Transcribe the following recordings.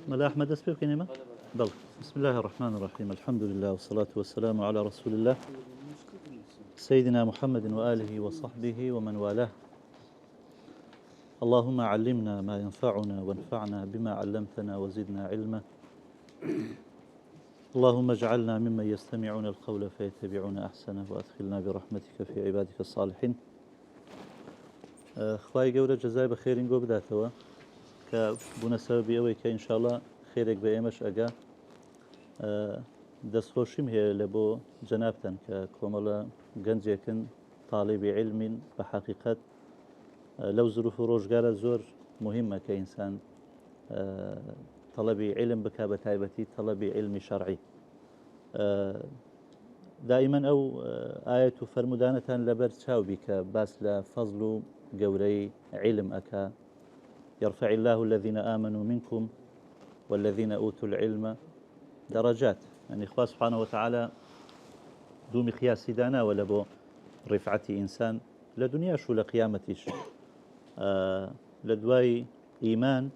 ملا أحمد أسبب كلمة بل بسم الله الرحمن الرحيم الحمد لله والصلاة والسلام على رسول الله سيدنا محمد وآله وصحبه ومن والاه. اللهم علمنا ما ينفعنا وانفعنا بما علمتنا وزدنا علما. اللهم اجعلنا ممن يستمعون القول فيتبعون أحسنه وأدخلنا برحمتك في عبادك الصالحين. خواهی گەورە جەزای بە خێرین گۆ بداتەوە کە بوونە سەبەبی ئەوەی کە ئینشاءڵڵا خێرێک بە ئێمەش ئەگا. دەستخۆشیم هەیە لە بۆ جەنابتان کە کۆمەڵە گەنجێکن تاڵیبی علمین بە حەقیقەت لەو ظروف و ڕۆژگارە زۆر مهمە کە ئینسان تەڵەبی علم بکا، بە تایبەتی تەڵەبی علمی شەرعی. دائما ئەو ئاەت و فەرمودانەتان لەبەر چاوبی کە باس لە فەزڵ و گەورەی علم ئەکا. يرفع الله الذين آمنوا منكم والذين أوتوا العلم درجات. يعني إخوة سبحانه وتعالى دومي خياسي دانا ولا بو رفعتي إنسان لدنياش ولا قيامتيش. لدواي إيمان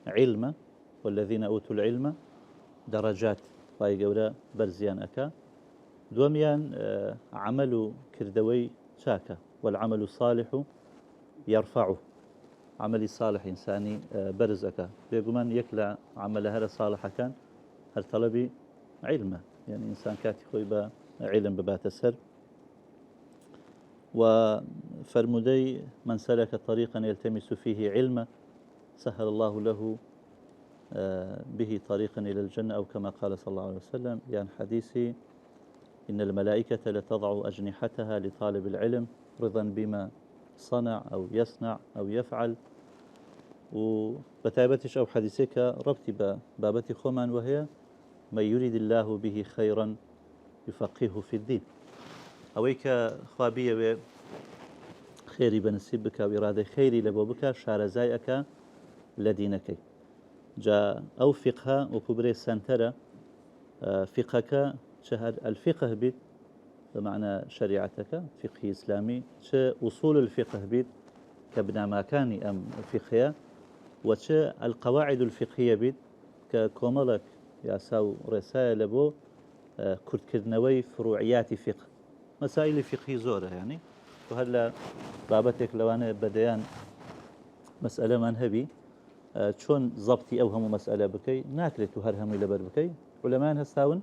علم والذين أوتوا العلم درجات باي قولا برزيان أكا. دوميان عمل كردوي شاكا والعمل الصالح يرفعه. عملي صالح إنساني برزك بيقومان يكلا عمل هذا صالح كان هل طلبي علمه، يعني إنسان كاتي خويبا علم ببات السر. وفرمدي من سلك طريقا يلتمس فيه علما سهل الله له به طريقا إلى الجنة، أو كما قال صلى الله عليه وسلم. يعني حديثي إن الملائكة لتضع أجنحتها لطالب العلم رضا بما صنع أو يصنع أو يفعل. وبتابتش أو حديثك ربطي بابتي خومان، وهي من يريد الله به خيرا يفقهه في الدين. أويك خوابية خيري بنسبك وإرادة خيري لبوبك شارزايك لدينك. جاء أو فقه وكبري سنترة فقهك شهر الفقه بيت بمعنى شريعتك فقه إسلامي، أصول الفقه بيت كبنا ما كان أم فقهية، القواعد الفقهية بيت ككوملك ياساو رسالة بو كرد كردنوي فروعيات فقه، مسائل فقهية زورة يعني. وهلا بابتك لو أنا بديان مسألة منهبي شون ضبطي أوهم مسألة بكي ناكلت هرهم إلى بر بكي علماء هستاون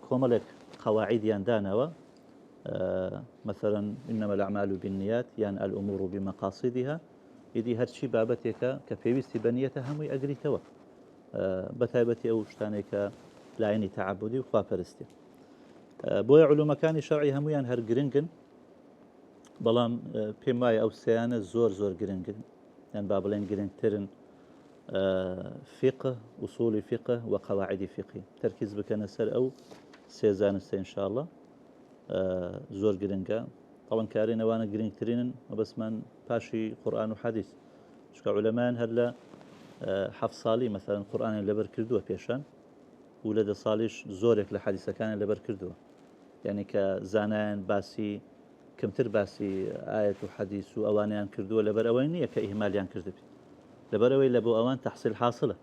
كوملك قواعد ياندانوا مثلا إنما الأعمال بالنيات، يعني الأمور بمقاصدها. يدي هرشي بابتك كفيوستي بنيتها هم أجريتوا بتايبتي أو شتانك لعيني تعبدي وخوا فرستي. بويا علوم كان شرعي هميان هر جرينجن بلام بيماي أو سيانة زور جرينجن، يعني بابلين جرينترن فقه، أصول فقه وقواعد فقه. تركيز بكنا سر أو سيزانستي إن شاء الله زور جرينجا. طبعا كارين وانا جرينترين بس من باشي قرآن وحديث. شكا علماء هلا حفظ صالي مثلا قرآن لبر كردوه بيشان، ولد صاليش زورك لحديثة كان لبر كردوه، يعني كزانان باسي كمتر باسي آية وحديث وأوانيان كردوه لبر أوانية كإهماليان كردوه لبر أوي لبو أوان تحصيل حاصلة.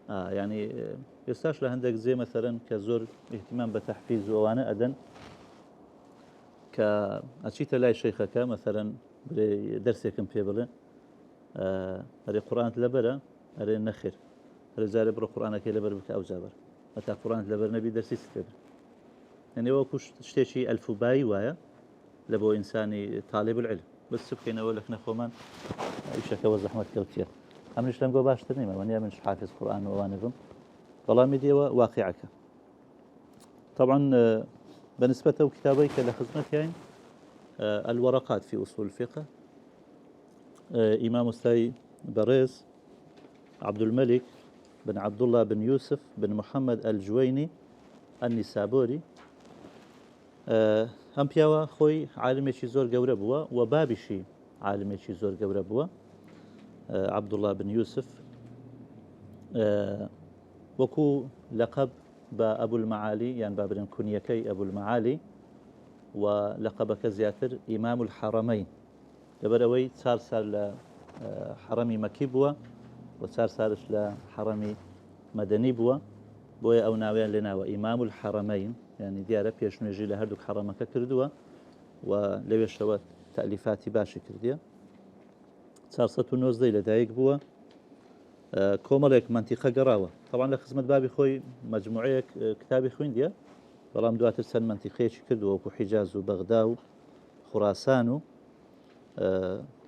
يعني يستاش لهندك زي مثلا كزور اهتمام بتحفيز وأوانا أدن كأشيت لا شيخك مثلا درسكم في بله هذا القرآن لبره هذا النخر هذا زارب القرآن كي لبر بك أو زابر متى القرآن لبر نبي درسي ستبر. يعني هو كوش تشتشي ألف باي ويا لبو إنساني طالب العلم بس سبحين أقول لك نخومان إيشك وزحمة كوتير أمنش لم جو باش تنيمة وأنا منش حافظ قرآن ووانظم والله مدي واقعك. طبعا بالنسبة لكتابيك لخدمتين الورقات في أصول الفقه إمام السي بريز عبد الملك بن عبد الله بن يوسف بن محمد الجويني النسابوري. هم بيوا خوي عالمي شي زور قورة بوا وبابشي عالمي شي زور قورة بوا عبد الله بن يوسف وكو لقب بأبو المعالي، يعني بابن كنيكي أبو المعالي، ولقبك زياتر إمام الحرمين. لەبەرەوەی 4 سال لە حرەمی مەکی بووە و 4 سالش لە حرەمی مەدەنی بووە بۆیە ئەو ناویان لێناوە ئیمام الحرەمەین یعنی دیارە پێشنوێژی لە هەردوو حرەمەکە کردووە و لەوێشەوە تەلیفاتی باشی کردیە 490 لەدایک بووە کۆمەڵێک منتیقە گەڕاوە طبعا لە خزمەت بابی خۆی مجموعەیەک کتابی خوێندیە بەڵام دواتر چەند منتیقەیەکی کردووە وەکو حیجاز و بەغدا و خوراسان و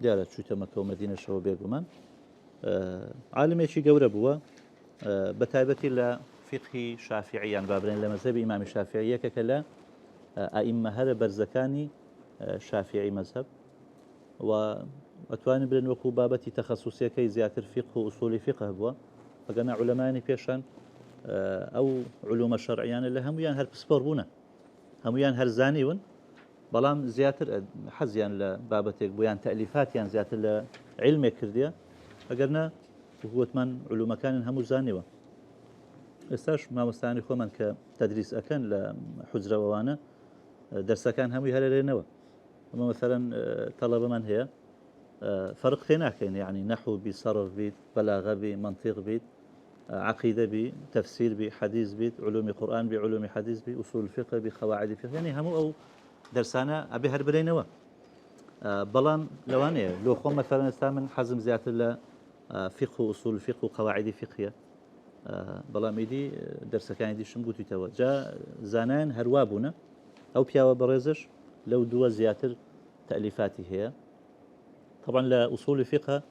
دیارە چووتە مەکە و مەدینەشەوە بێگومان عالمێکی گەورە بووە بە تایبەتی لە فقهی شافعیان بابرێن لە مەذهبی ئیمامی شافعی یەکێکە لە ئائیمە هەرە بەرزەکانی شافعی مەذهب و ئەتوانین بڵێن وەکو بابەتی تەخەسوسیەکەی زیاتر فقه و ئوسولی فقه بووە ئەگەنا عولەمانی پێشان ئەو علومە شەرعیانە لە هەمویان هەر پسپۆر بوونە هەمویان هەر زانیون بەڵام زیاتر حەزیان لە بابەتێک بوویان تەلیفاتیان زیاتر لە علمێک کردیە ئەگەرنا وتمان علومەکانن هەموو زانیوە ئێستاش مامۆستانی خۆمان کە تەدریس ئەکەن لە حوجرەوەوانە دەرسەکان هەمووی هەرێنەوە ئەمە مەسەرەن تەڵەبەمان هەیە فرق تێناکەین یعنی نەحو بی سەرف بیت بەلاغە بی منطق بیت عقيدة بي تفسير بي حديث بي علوم قرآن بي علوم حديث بي أصول الفقه بي قواعد الفقه يعني همو أو درسانا أبي هربرينوا بلان لوانية لو خم مثلا استعمل حزم زيادة لا فقه وأصول الفقه وقواعد فقهية بلان ميدي درس كان يدي شنقوتي توا جاء زانان هروابنا أو بياوا برزش لو دوا زيادة تأليفاتي هي طبعا لا أصول الفقه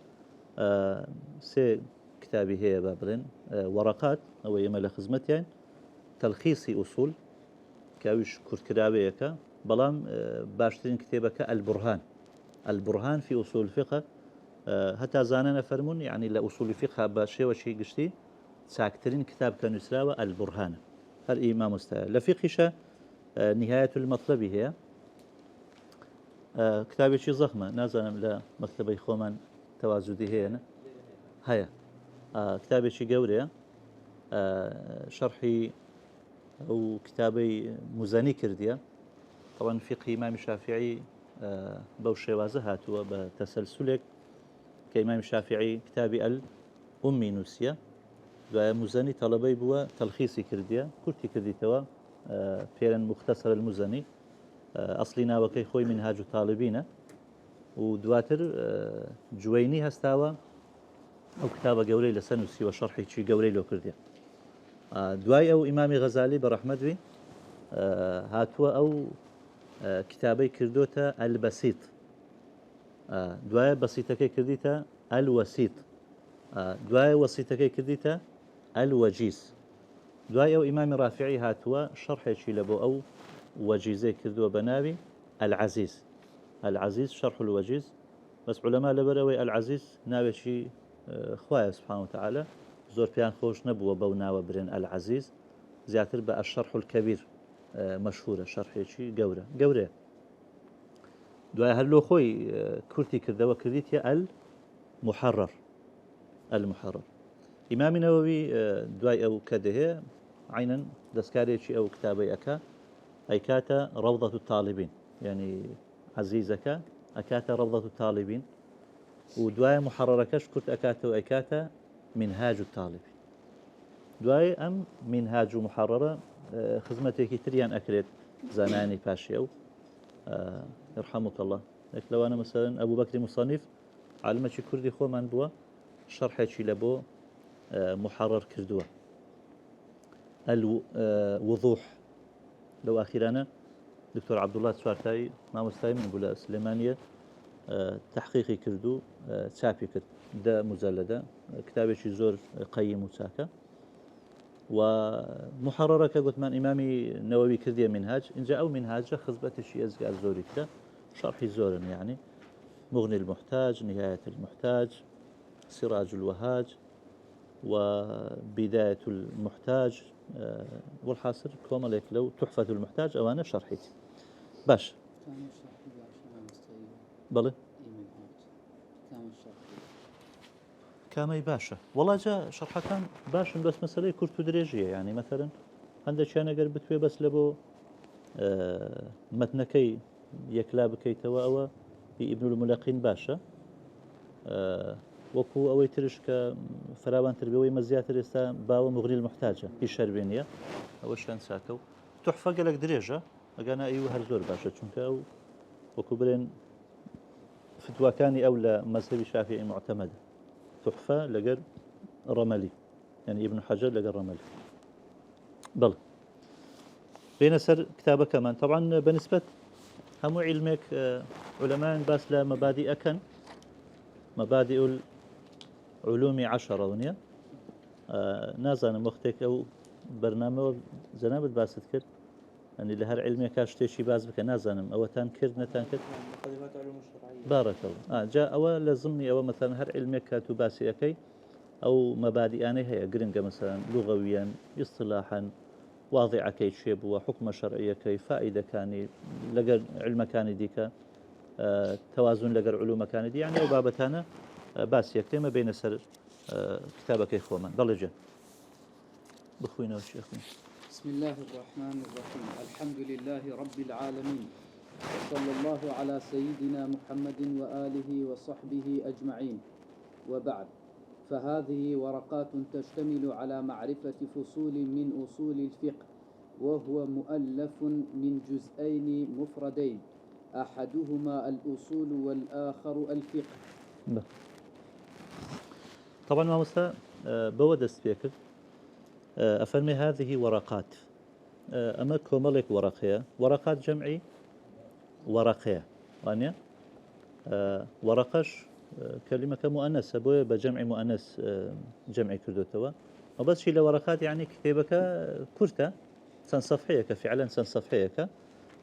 سي كتابي هي بابرين ورقات أو يملا خزمتين تلخيصي أصول كاوش كرتكرابيك بلام باشترين كتابك البرهان في أصول الفقه هتا زاننا فرمون يعني لأصول الفقه بشيء وشيء قشتي ساكترين كتاب كان يسراوى البرهان هل إمام مستعد لفقهشة نهاية المطلب هي كتابي شيء ضخمة نازل لا مطلبي خومن توازدي هي كتابي شي قوري شرحي أو كتابي مزاني كردية طبعا فقه إمام الشافعي بوشي وازهات وبتسلسلك كإمام الشافعي كتابي الأمي نوسيا ومزاني طلبي بوا تلخيصي كردية كرتي كردي توا فعلا مختصر المزاني أصلنا وكي خوي منهاج الطالبين ودواتر جويني هستاوى أو كتابة قولي لسنوسي وشرحي شي قولي لو كرديا دواي أو إمامي غزالي برحمة بي هاتوا أو كتابي كردوتا البسيط دواي بسيطكي كرديتا الوسيط دواي وسيطكي كرديتا الوجيز دواي أو إمامي رافعي هاتوا شرحي شي لبو أو وجيزي كردوا بنابي العزيز شرح الوجيز بس علماء لبروي العزيز ناوي شي خواه سبحانه وتعالى زور بيان خوش نبوه بوناوه برين العزيز زياتر بقى الشرح الكبير مشهورة شرحي شي قورة دواء هلو خوي كرتي كرده وكرديتي المحرر إمام نووي دواء أو كده عينا دسكاري شي أو كتابي أكاتا روضة الطالبين يعني عزيزك أكاتا روضة الطالبين ودواي محرركش كنت أكاتا منهاج الطالب دواي أم منهاج محررة خدمتك تريان أكريت زناني باشيو يرحمك الله لو أنا مثلا أبو بكر مصنف علمة كردي خو من بوا شرحة لبو محرر كردوا الوضوح لو أخيرانا دكتور عبد الله السوارتاي ما مستعين من بولا سليمانية تحقيقي كردو تشابي كرد ده مزلدة كتابي شي زور قيم وساكا ومحررة قلت من إمامي نووي كردية منهاج إن جاء منهاج خزبة شي أزقى زوري كده شرحي زورا يعني مغني المحتاج نهاية المحتاج سراج الوهاج وبداية المحتاج والحاصل كوما ليك لو تحفة المحتاج أو أنا شرحيتي باش بله كامي باشا والله جاء شرح كان باش بس مسألة كرت دريجية يعني مثلا عندك أنا قربت بس لبو متنكي يكلاب كي توا ابن الملقين باشا وەکو ئەوەی ترش کە فراوانتر بەوەی مەزیاتر ئێستا باوە مغنی المحتاجە هیچ شەربێنیە ئەوەشیان چاکە و تحفە گەلێک درێژە ئەگەنا ئەیوە هەر زۆر باشە چونکە ئەو وەکو بڵێن فتواکانی ئەو لە مەذهبی شافعی معتەمەدە تحفە لەگەر ڕەمەلی يعني ابن حجر لەگەر ڕەمەلی بەڵێ بين سر كتابك كمان طبعا بالنسبة هم علمك علماء بس لا مبادئ أكن مبادئ العلوم 10 ونيا نازن مختك أو برنامج زنابت باست كر يعني لهر علمي كاشتي شي باز بك نازنم أو تنكر نتنكر مقدمات علوم الشرعية بارك الله جاء أو لازمني أو مثلا هر علمي كاتو باسي أكي أو مبادئ أنا هي جرينجا مثلا لغويا اصطلاحا واضعة كي شيب وحكم شرعية كي فائدة كاني لقى علم كاني ديك توازن لقى علوم كاني دي يعني وبابتانا باس يكتم بين سر كتابك إخوان ضلجة بخوينا وشيخنا بسم الله الرحمن الرحيم الحمد لله رب العالمين وصلى الله على سيدنا محمد وآله وصحبه أجمعين وبعد فهذه ورقات تشتمل على معرفة فصول من أصول الفقه وهو مؤلف من جزئين مفردين أحدهما الأصول والآخر الفقه طبعا ما مستا بودست فيك أفرمي هذه ورقات أما كوملك ورقية ورقات جمعي ورقية وانيا ورقش كلمة مؤنثة بوي بجمع مؤنث جمع كردوتوا وبس شي لورقات يعني كتابك كرتا سن صفحيك فعلا سن صفحيك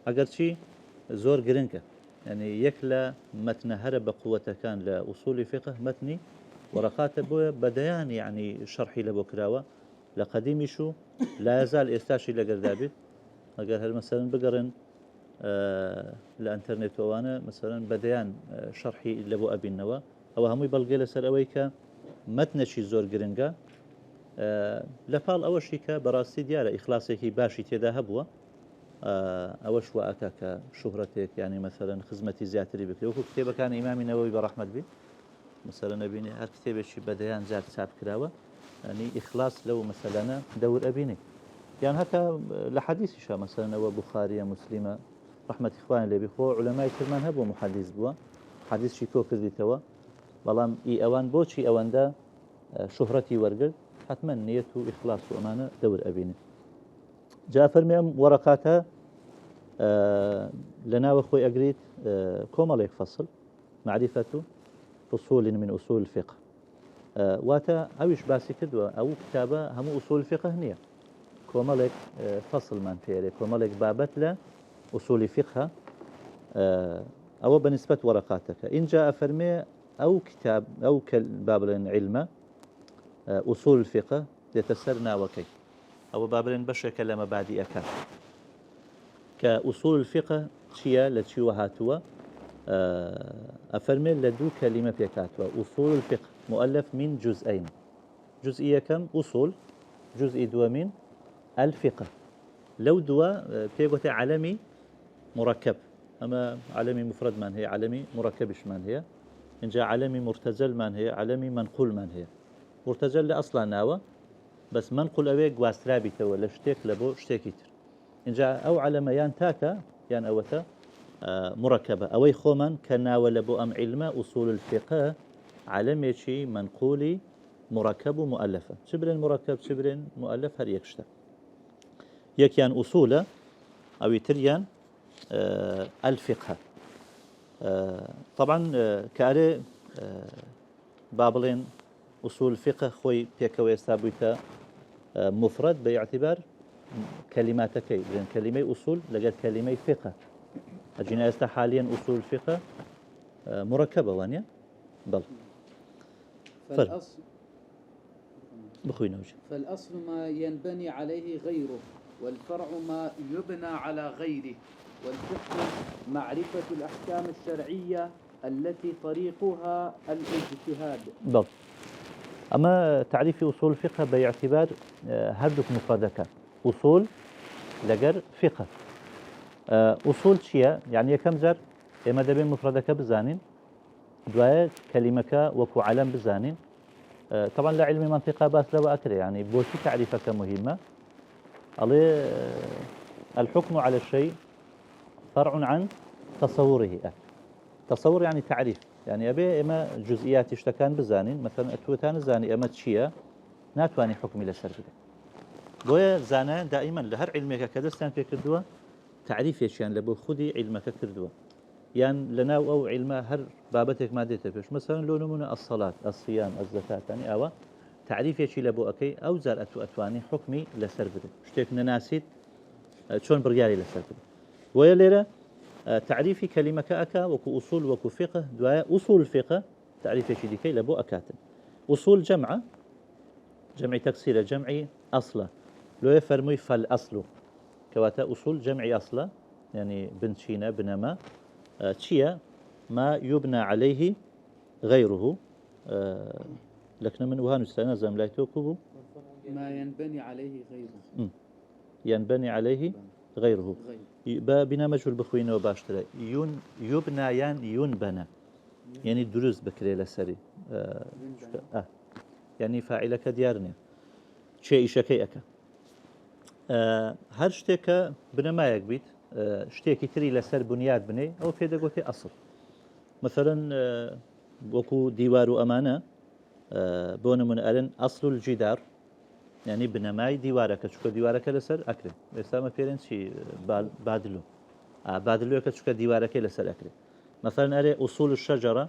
اگر شي زور جرينكا يعني يكلا متن هرب قوته كان لأصول فقه متني ورقات بوي بديان يعني شرحي لبكراوه لقديمي شو لا يزال استاشي لقردابي اگر هل مثلا بقرن الانترنت وانا مثلا بديان شرحي لبو ابي النوا او همي بلغي لسر اويكا متنشي زور جرينجا لفال اوشيكا براستي دياله اخلاصي باشي تيدا هبوا اوش واكاك شهرتك يعني مثلا خدمتي زياتري بك لو كتابه كان امام النووي برحمه بي مثلا نبيني هر كتابه شي بديان زاد ساب كراوه يعني اخلاص لو مثلا دور ابيني يعني هكا لحديث شا مثلا او بخاري مسلمه رحمة إخواني اللي بيخو علماء كرمان هبوا محدث بوا حديث شيكو كرديتوا بلام إي أوان بوشي أوان دا شهرتي ورقل حتما نية وإخلاص وأمانة دور أبيني جاء فرمي ورقاتها لنا وأخوي أقريت كوماليك فصل معرفة فصول من أصول الفقه واتا أويش باسي كدوا أو كتابة هم أصول الفقه نية كوماليك فصل من فيري كوماليك بابت له أصول فقه أو بالنسبة ورقاتك إن جاء فرمي أو كتاب أو باب علم أصول الفقه يتسرنا وكي أو باب بشر كلام بعد أكاد كأصول الفقه شيا لتشي وهاتوا أفرمي لدو كلمة بيكاتوا أصول الفقه مؤلف من جزئين جزئية كم أصول جزء دوا من الفقه لو دوا بيقوتي علمي مركب أما علمي مفرد من هي علمي مركبش من هي إن جاء علمي مرتجل من هي علمي منقول من هي مرتجل أصلا ناوى بس منقول أبيك واسترابي ولا شتيك لبو شتيكيتر إن جاء أو علم يان تاكا يان أوتا مركبة أوي خومن كناوى لبو أم علم أصول الفقه علمي شي منقولي مركب ومؤلفة شبرين مركب شبرين مؤلف هر يكشتا يكيان أصول أو يتريان الفقه طبعا كاري بابلين أصول الفقه خوي بيكوي استابيتا مفرد باعتبار كلماتك لأن كلمة أصول لقد كلمة فقه أجينا حاليا أصول الفقه مركبة وانيا بل فالأصل بخوينا وجه فالأصل ما ينبني عليه غيره والفرع ما يبنى على غيره والفقه معرفة الأحكام الشرعية التي طريقها الاجتهاد بل أما تعريف أصول الفقه باعتبار هردك مفردك أصول لقر فقه أصول شيء يعني كم زر إما دبي مفردك بزانين دواية كلمك وكو علم بزانين. طبعا لا علم منطقة باس لو أكره يعني بوشي تعريفك مهمة. عليه الحكم على الشيء فرع عن تصوره. تصور يعني تعريف، يعني أبي إما جزئيات اشتكان بزانين مثلا أتوتان زاني أما تشيا ناتواني حكمي لسر بده بويا زانا دائما لهر علمك كدستان في كردوه تعريف يشيان لبو خدي علمك كردوه يعني لنا أو علم هر بابتك ما ديته فيش مثلا لو نمونا الصلاة الصيام الزكاة يعني أو تعريف يشي لبو أكي أو زار أتواني حكمي لسر بده اشتكنا ناسيت شون برجالي لسر بده بويا ليرة تعريف كلمة كأكا وكو أصول وكو فقه دواء أصول الفقه تعريف يشي ديكي لبو أكاتن أصول جمع تكسير جمعي أصله لو يفرمي فالأصل كواتا أصول جمعي أصله يعني بنشينا بنما تشيا ما يبنى عليه غيره لكن من وهان استنازم لا يتوكب ما ينبني عليه غيره ينبني عليه غيره بنا مجهول بخوينه وباشتري يبنى ينبنى يعني دروز بكري لسري يعني فاعلك ديارني شيء شكيئك هر شتێکە بنەمایەک بیت شتێکی تری لەسەر بنیاد بنێ ئەو پێدەگوتێ ئەسڵ مثلا وەکو دیوار و ئەمانە بۆ نمونە ئەرن ئەسڵ الجیدار يعني بنەمای دیوارەکە چکە دیوارەکە لەسەر ئەکرێ ئێستامە پێرن چی بادلوەکە چکە دیوارەکەی لەسەر ئەکرێ مثلا ئەرێ ئوسول الشەجەرە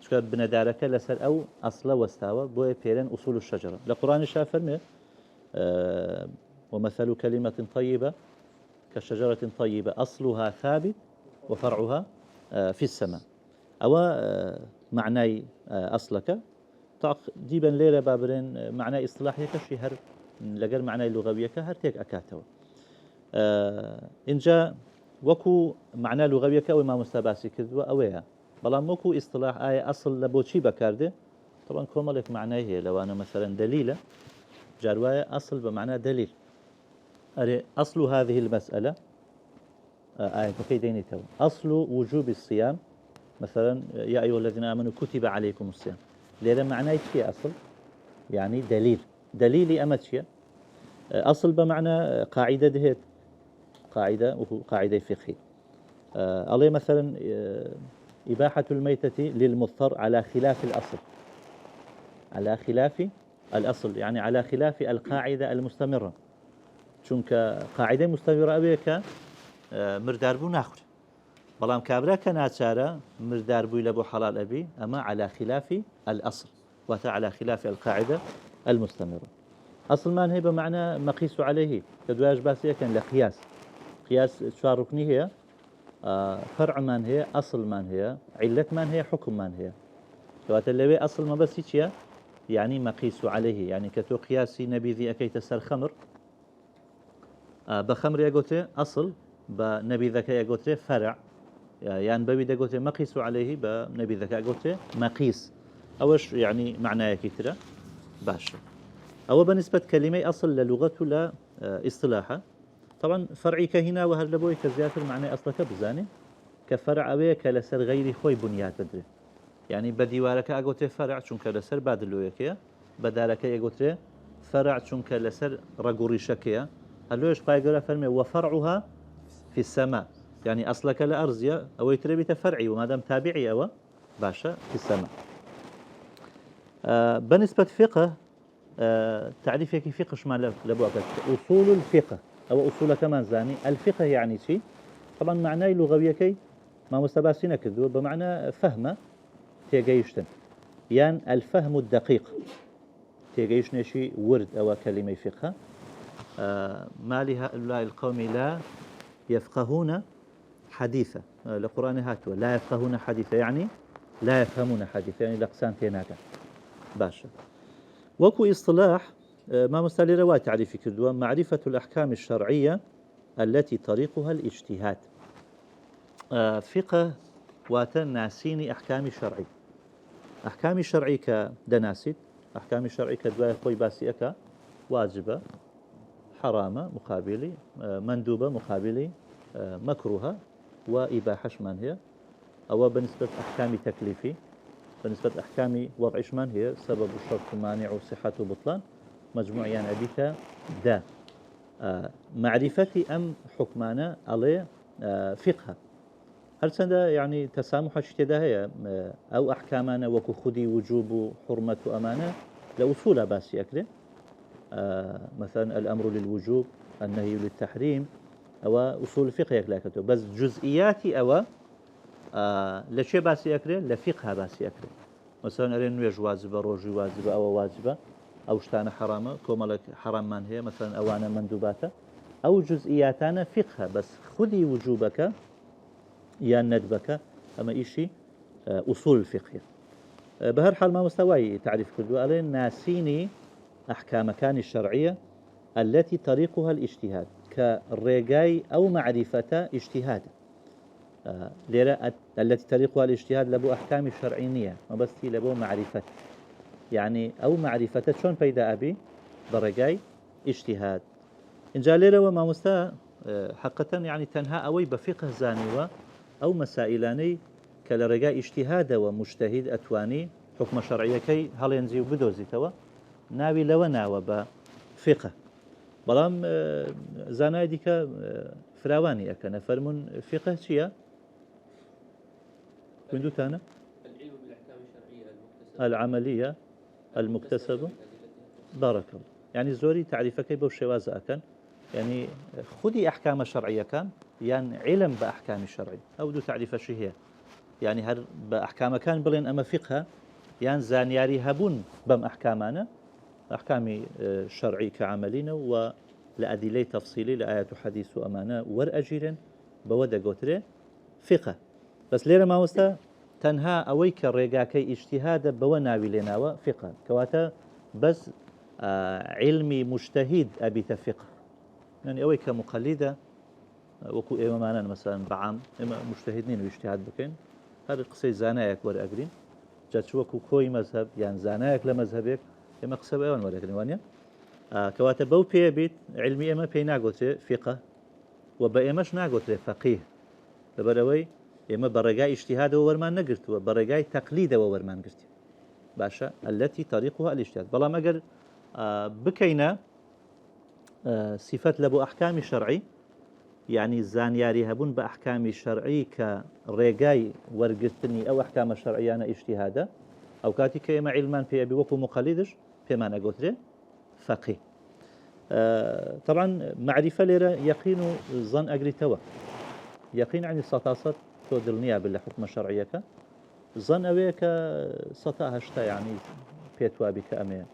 چکە بنەدارەکە لەسەر ئەو ئەسڵە وەستاوە بۆیە پێرن ئوسول الشەجەرە لە قورئانیشا فەرمێ ومثل كلمة طيبة كشجرة طيبة أصلها ثابت وفرعها في السماء أو معنى أصلك تقريبا ليلة بابرين معنى إصطلاحي كشي هر لقر معنى لغوية كهر تيك أكاتو إن جاء وكو معنى لغوية كوما مستباسي كذوة أويها بلان وكو إصطلاح آية أصل لبوشي بكارده طبعا كومالك معناه هي لو أنا مثلا دليلة جارواية أصل بمعنى دليل أصل هذه المسألة آية كيديني تو أصل وجوب الصيام مثلا يا أيها الذين آمنوا كتب عليكم الصيام لأن معناه شيء أصل يعني دليل أمتشيا أصل بمعنى قاعدة دهت قاعدة وهو قاعدة فقهية عليه مثلا إباحة الميتة للمضطر على خلاف الأصل على خلاف الأصل يعني على خلاف القاعدة المستمرة چونکە قاعدەی مستەویڕە ئەوەیە مرداربوو ناخورێ بەڵام کابرا کە ناچارە مرداربووی لە بۆ حەڵال ئەبی ئەمە على خلاف الأصل واتە على خلاف القاعدة المستمرة أصلمان هي بمعنى مقيس عليه کە دوایش باسی یەکەن لە قیاس چوار ڕوکنی هەیە فەرعمان هەیە ئەسڵمان هەیە عیلەتمان هەیە حکممان هەیە کەواتە لەوێ ئەسڵ مەبەستی چییە يعني مقيس عليه يعني كتو قياسي نبيذي أكيت سر خمر بخمر يقوته أصل بنبي ذكاء يقوته فرع يعني ببي يقوته مقيس عليه بنبي ذكاء يقوته مقيس أوش يعني معناه كتيرة باشا أو بالنسبة كلمة أصل للغة لا اصطلاحا طبعا فرعي كهنا وهر لبوي كزيادة المعنى أصلك بزاني كفرع أبيك لسر غير خوي بنيات بدري يعني بديوارك أقوته فرع چونك لسر بادلويكيا بدارك يقوته فرع چونك لسر رقوري شكيا هلوش بايقرا فرمي وفرعها في السماء يعني أصلك لأرزية أو يتربي تفرعي وما دام تابعي أو باشا في السماء بالنسبة فقه تعريف كيف فقه شمال لبوك أصول الفقه أو أصول كمان زاني الفقه يعني شيء طبعا معناه لغوية كي ما مستباسين كذو بمعنى فهم تيجيشتن يعني الفهم الدقيق تيجيش نشي ورد أو كلمة فقه ما لهؤلاء القوم لا يفقهون حديثا القرآن هاتوا لا يفقهون حديثا يعني لا يفهمون حديثا يعني لقسان تيناكا باشا وكو اصطلاح ما مستالي رواية تعريف كردوا معرفة الأحكام الشرعية التي طريقها الاجتهاد فقه وتناسين أحكام الشرعي أحكام الشرعي كدناسيت أحكام الشرعي كدواء خوي باسيئك واجبة حرامة مقابلي مندوبة مقابلي مكروهة وإباحة شمان هي أو بالنسبة أحكام تكليفي بالنسبة أحكام وضع شمان هي سبب الشرط مانع وصحة وبطلان مجموع يعني أبيك دا معرفتي أم حكمانا عليه فقه هل سندا يعني تسامح اشتدا هي أو أحكامنا وكو خدي وجوب حرمة أمانة لأصول باسي أكله مثلا الأمر للوجوب النهي للتحريم أو أصول الفقه يكلاكته بس جزئياتي أو لشي باسي أكله لفقه باسي أكله مثلا أرين نويج واجبة روجي واجبة أو واجبة أو شتانا حرامة كومالك حرام من هي مثلا أوانا مندوباته أو جزئياتنا فقه بس خذي وجوبك يا ندبك أما إشي أصول الفقه بهر حال ما مستوى تعريف كل ألين ناسيني أحكام كان الشرعية التي طريقها الاجتهاد كالرجاي أو معرفة اجتهاد ليرة التي طريقها الاجتهاد لبو أحكام الشرعية ما بس لبو معرفة يعني أو معرفة شون بيدا أبي برجاي اجتهاد إن جاء ليرة وما مستوى حقا يعني تنهى أوي بفقه زاني أو مسائلاني كالرجاء اجتهاد ومجتهد أتواني حكم شرعية كي هل ينزي بدوزي توا ناوي لو ناوى بفقه بلام زاناي ديك فراواني أكنا فرمون فقه شيا كندو تانا العلم بالأحكام الشرعية العملية المكتسبة بارك الله يعني زوري تعريفك بوشواز أكن يعني خذي أحكام شرعية كان يعني علم بأحكام الشرعية أو دو تعريف شيء هي يعني هر بأحكام كان بلين أما فقه يعني زانياري هبون بم أحكامنا أحكام شرعي كعملين ولأدلة تفصيلي لآيات حديث وأمانة ورأجيرين بودا قوتري فقه بس ليرة ما وستا تنها أويك الرقاكي اجتهاد بوناوي لناوى فقه كواتا بس علمي مجتهد أبي تفقه يعني أويك مقلدة وكو إما معنا مثلا بعام إما مجتهدين واجتهاد بكين هذا قصي زانايك ورأجرين جات وكو كوي مذهب يعني زانايك لمذهبك إما قصة بأيوان ورأجرين وانيا كواتا بو بي بيت علمي إما بي ناقوت فقه وبأيماش ناقوت فقيه لبروي إما برقاء اجتهاد وورمان نقرت وبرقاء تقليد وورمان قرت باشا التي طريقها الاجتهاد بلا ما قال بكينا صفات لبو أحكام شرعي يعني زانياري هبون بأحكام شرعي كرقاي ورقتني أو أحكام شرعية أنا اجتهادا أو كاتي كيما علمان في أبي وكو مقلدش فيما أنا قلت فقيه طبعا معرفة ليرة يقين ظن أجري توا يقين عن السطاسة تودلنيا بالله حكم شرعية ظن أبيك سطاها شتا يعني بيتوا بك أمين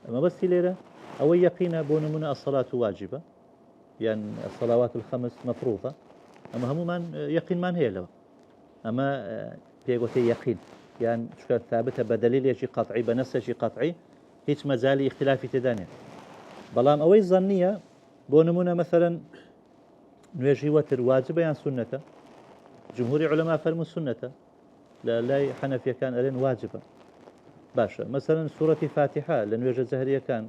ما بس ليرة أو يقين بون الصلاة واجبة يعني الصلوات الخمس مفروضة أما هم من يقين من هي له أما بيقولي يقين يعني شكل ثابتة بدليل يجي قطعي بنفس شيء قطعي هيك مزالي اختلاف تدانية بلام أوي ظنية بونمونا مثلا نواجه وتر واجبة يعني سنة جمهور علماء فرموا سنة لا حنفية كان أرين واجبة باشا مثلا سورة فاتحة لنواجه زهرية كان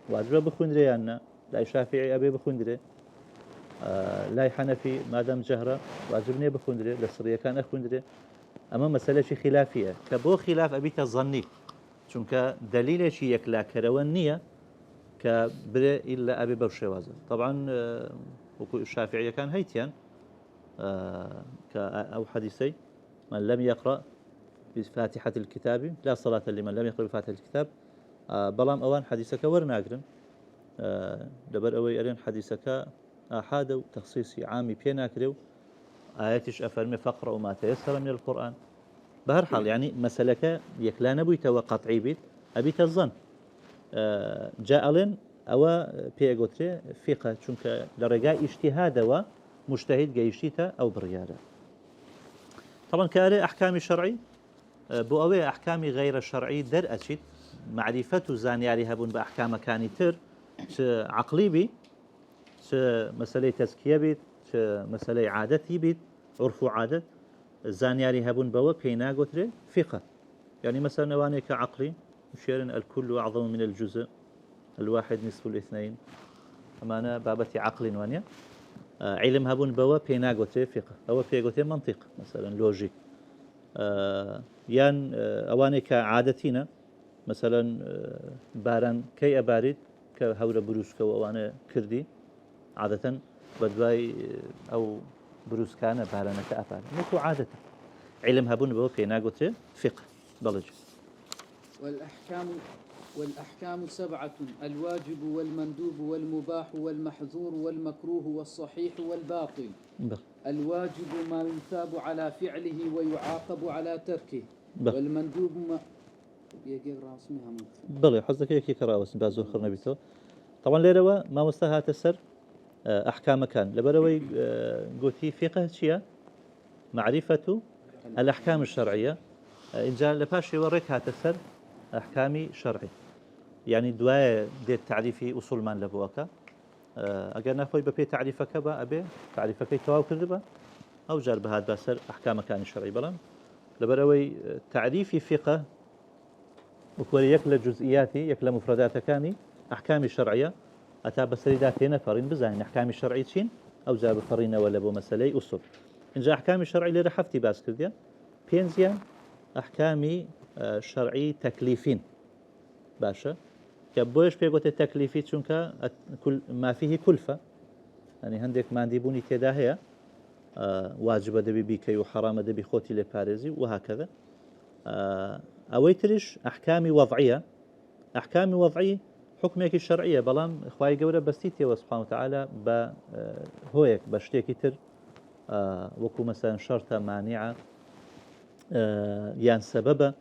واجبة بخندري يعني لا شافعي أبي بخندري لا حنفي ما دام جهرة واجبني بخندري لسرية كان أخندري أما مسألة شي خلافية كبو خلاف أبيك الظني چونك دليل شي يكلا كروانية كبر إلا أبي برشوازة طبعا الشافعية كان هيتيان أو حديثي من لم يقرأ بفاتحة الكتاب لا صلاة لمن لم يقرأ بفاتحة الكتاب بلام أوان حديثك ورناقرن دبر أوي أرين حديثك أحد وتخصيصي عامي بينا كريو آياتش أفرمي فقرأ وما تيسر من القرآن بهر حال يعني مسألة يكلا نبويت وقطعي بيت أبيت الظن جاء لن أو بيغوتري فقه چونك لرجاء اجتهاد ومجتهد جيشيتا أو بريارة طبعا كاري أحكام شرعي بو أوي أحكام غير شرعي در أشيد معرفة زانياري هبون بأحكام كاني تر عقلي بي مسألة تزكية بيت مسألة عادتي بيت عرف وعادة زانياري هبون بوا بينا قتري فقه يعني مثلا نواني كعقلي مشيرن الكل أعظم من الجزء الواحد نصف الاثنين أما أنا بابتي عقل وانيا علم هبون بوا بينا قتري فقه أو بينا قتري منطق مثلا لوجيك یان ئەوانەی کە عادەتینە مثلەن باران کەی ئەبارێت کە هەورە بروسکەوە ئەوانە کردی عادەتەن بە دوای ئەو بروسکانە بارانەکە ئاپارێت وەکو عادەتە علم هەبوون بەوە پێ ناگوترێت فقه بەڵێ والأحكام سبعة: الواجب والمندوب والمباح والمحظور والمكروه والصحيح والباطل. الواجب ما يثاب على فعله ويعاقب على تركه. والمندوب ما بلى حظك يكي كراوس بازو خرنا بيتو طبعا ليروا ما مستها تسر أحكام كان لبروي قوتي فقه شيء معرفة الأحكام الشرعية إن جاء لباشي وريك هاتسر أحكامي شرعي يعني دواء دي تعريفي أصول من لبوكا أجر ناخوي ببي تعريفك با أبي تعريفك تواو كذبا أو جار بهاد باسر أحكام كان شرعي بلام لبروي تعريفي فقه وكوري يكل جزئياتي يكل مفردات كاني أحكام الشرعية أتى بسريدات هنا فرين بزاين أحكام الشرعية شين أو جاب فرين ولا بو مسألة أصول إن جاء أحكام الشرعية اللي رحفتي باس كرديا بينزيا أحكامي شرعي تكليفين باشا كبوش بيقول التكليفي چونك كل ما فيه كلفة يعني عندك ما عندي بوني تدا هي واجب دبي بيكي وحرام دبي خوتي لباريزي وهكذا أويترش أحكامي وضعية أحكامي وضعية حكمك الشرعية بلام إخوائي قورة بستيتي سبحانه وتعالى هويك بشتيكي تر وكو مثلا شرطة مانعة يان سببه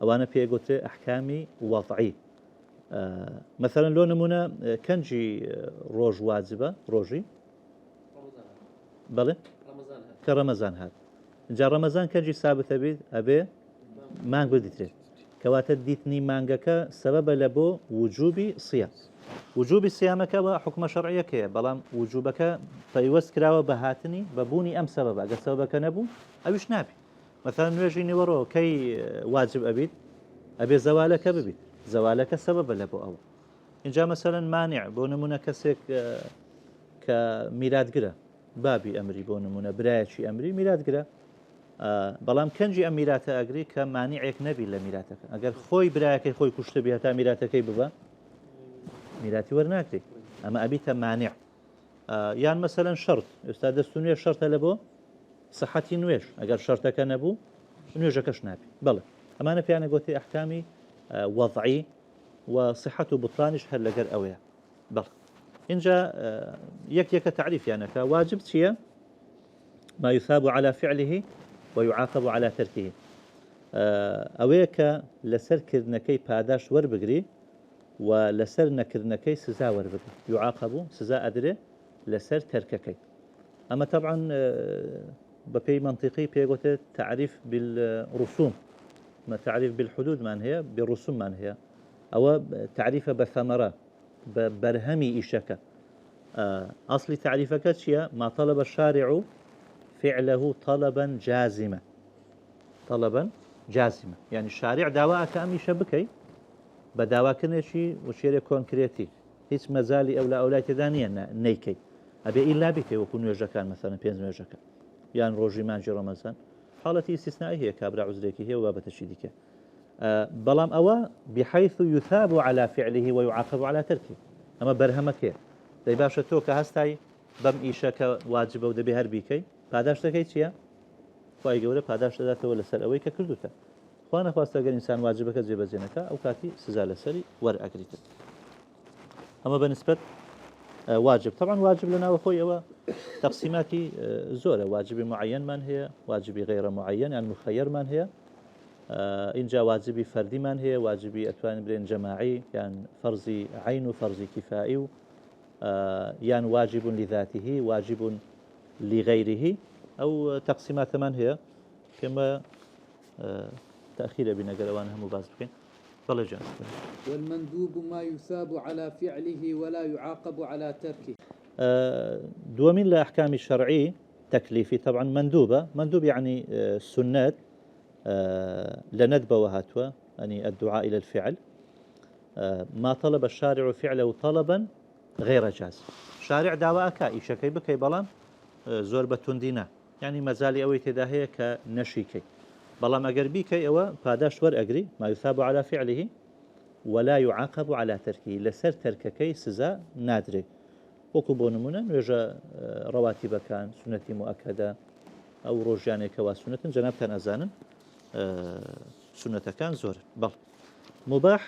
أوانا بيقولت أحكامي وضعي مثلا لو نمونا كنجي روج واجبة روجي بلى كرمضان هذا جا رمضان كنجي ثابت أبي مانگو دیترێت کەواتە دیتنی مانگەکە سەبەبە لە بۆ وجوبی سیام وجوبی سیامەکەەوە حکومە شەرعیەکەیە بەڵام وجوبەکە پەیوەست کراوە بە هاتنی بە بوونی ئەم سەبەبە ئەگەر سەبەبەکە نەبوو ئەویش نابێت مثلا نوێژی نیوەڕۆ کەی واجب ئەبیت ئەبێ زەوالەکە ببیت زەوالەکە سەبەبە لە بۆ ئەوە اینجا مەسەلەن مانع بۆ نمونە کەسێک کە میراتگرە بابی ئەمری بۆ نمونە برایەکی ئەمری میراتگرە بەڵام کەنجی ئەم میراتە ئەگری کە مانیعێک نەبی لە میراتەکە ئەگەر خۆی برایەکەی خۆی کوشتە بێ تا میراتەکەی ببە میراتی وەرناگری ئەمە ئەبیتە مانیع یان مەسەلەن شەرت ئێستا دەست و نوێژ شەرتە لە بۆ سەحەتی نوێژ ئەگەر شەرتەکە نەبوو نوێژەکەش نابێت بەڵێ ئەمانە پیانە گوتی ئەحکامی وەضعی و صحەت و بوتڵانیش هەر لەگەر ئەوەیە بەڵێ اینجا یەکێکە تعریفیانەکە واجب چییە ما يثاب على فعله ويعاقب على تركه أويك لسر كرنكي باداش وربقري ولسر نكرنكي سزا وربقري يعاقب سزا أدري لسر ترككي أما طبعا ببي منطقي بيقول تعريف بالرسوم ما تعريف بالحدود من هي بالرسوم من هي أو تعريف بثمرة برهمي إشكا أصلي تعريفك شيء ما طلب الشارع فعله طلبا جازما يعني الشارع داواك أمي شبكي بداواكني شيء وشيء كونكريتي هيش مزالي أو لا أولاد دانيا نيكي أبي إلا بكي وكون يجكان مثلا بينز يجكان يعني روجي مانجي رمضان حالتي استثنائية هي كابرا عزليكي هي وبابة الشيديكي بلام أوا بحيث يثاب على فعله ويعاقب على تركه أما برهمك هي دي باشا توكا هستاي بم إيشاك واجب ودبي هربيكي پاداش دەکەی چییە؟ خی گەورە پاداش دەداتەوە لەسەر ئەوەی کە کردوتە خوا نەخواستە گەر ئینسان واجبەکە جێبەجێنەکە ئەو کاتی سزا لەسەری وەرئەگریتە ئەمە بەنسبەت واجب طبعا واجب لەناوە خۆی ئەوە تەقسیماتی زۆرە واجبی معەنمان هەیە واجبی غیرە معەن یان مخەیەرمان هەیە اینجا واجبی فەردیمان هەیە واجبی ئەتوانین برێن جەماعی یان فەرزی عین و فەرزی کیفایی و یان واجب لذاته واجب لغيره أو تقسيمات من هي كما تأخير بنا قلوانها مبازبين فلا والمندوب ما يثاب على فعله ولا يعاقب على تركه دومين لأحكام الشرعي تكليفي طبعا مندوب يعني سنات لندب وهاتوا يعني الدعاء إلى الفعل ما طلب الشارع فعله طلبا غير جاز شارع دعواك إيشكي بكي بلان زۆر بە توندینە یعنی مەزالی ئەوەی تێدا هەیە کە نەشیکەی بەڵام ئەگەر بیکەی ئەوە پاداش وەرئەگری ما يثاب على فعله ولا يعاقب على تركه لەسەر تەرکەکەی سزا نادرێت وەکو بۆ نمونە نوێژە ڕەواتیبەکان سنەتی مؤەکەدە ئەو ڕۆژیانێکەوە سنەتن جەنابتان ئەزانن سنەتەکان زۆر بەڵ مباح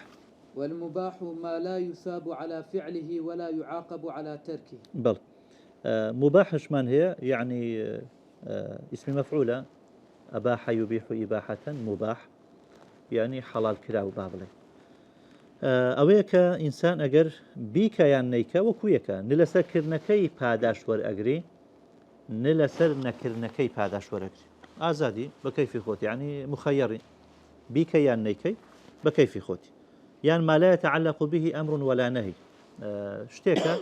والمباح ما لا يثاب على فعله ولا يعاقب على تركه بەڵ مباحشمان هەیە يعني اسم مفعولة أباح يبيح إباحة مباح يعني حلال كراو بابلي ئەوەیە کە ئینسان ئەگەر بیکە یان نەیکە وەکویەکە نە لەسەر کردنەکەی پاداش وەرئەگری نە لەسەر نەکردنەکەی پاداش وەرئەگری ئازادی بە کەیفی خۆتی یعنی مخەیەڕی بیکە یان نەیکەی بە کەیفی خۆتی یان ما لا يتعلق به أمر ولا نهي شتێکە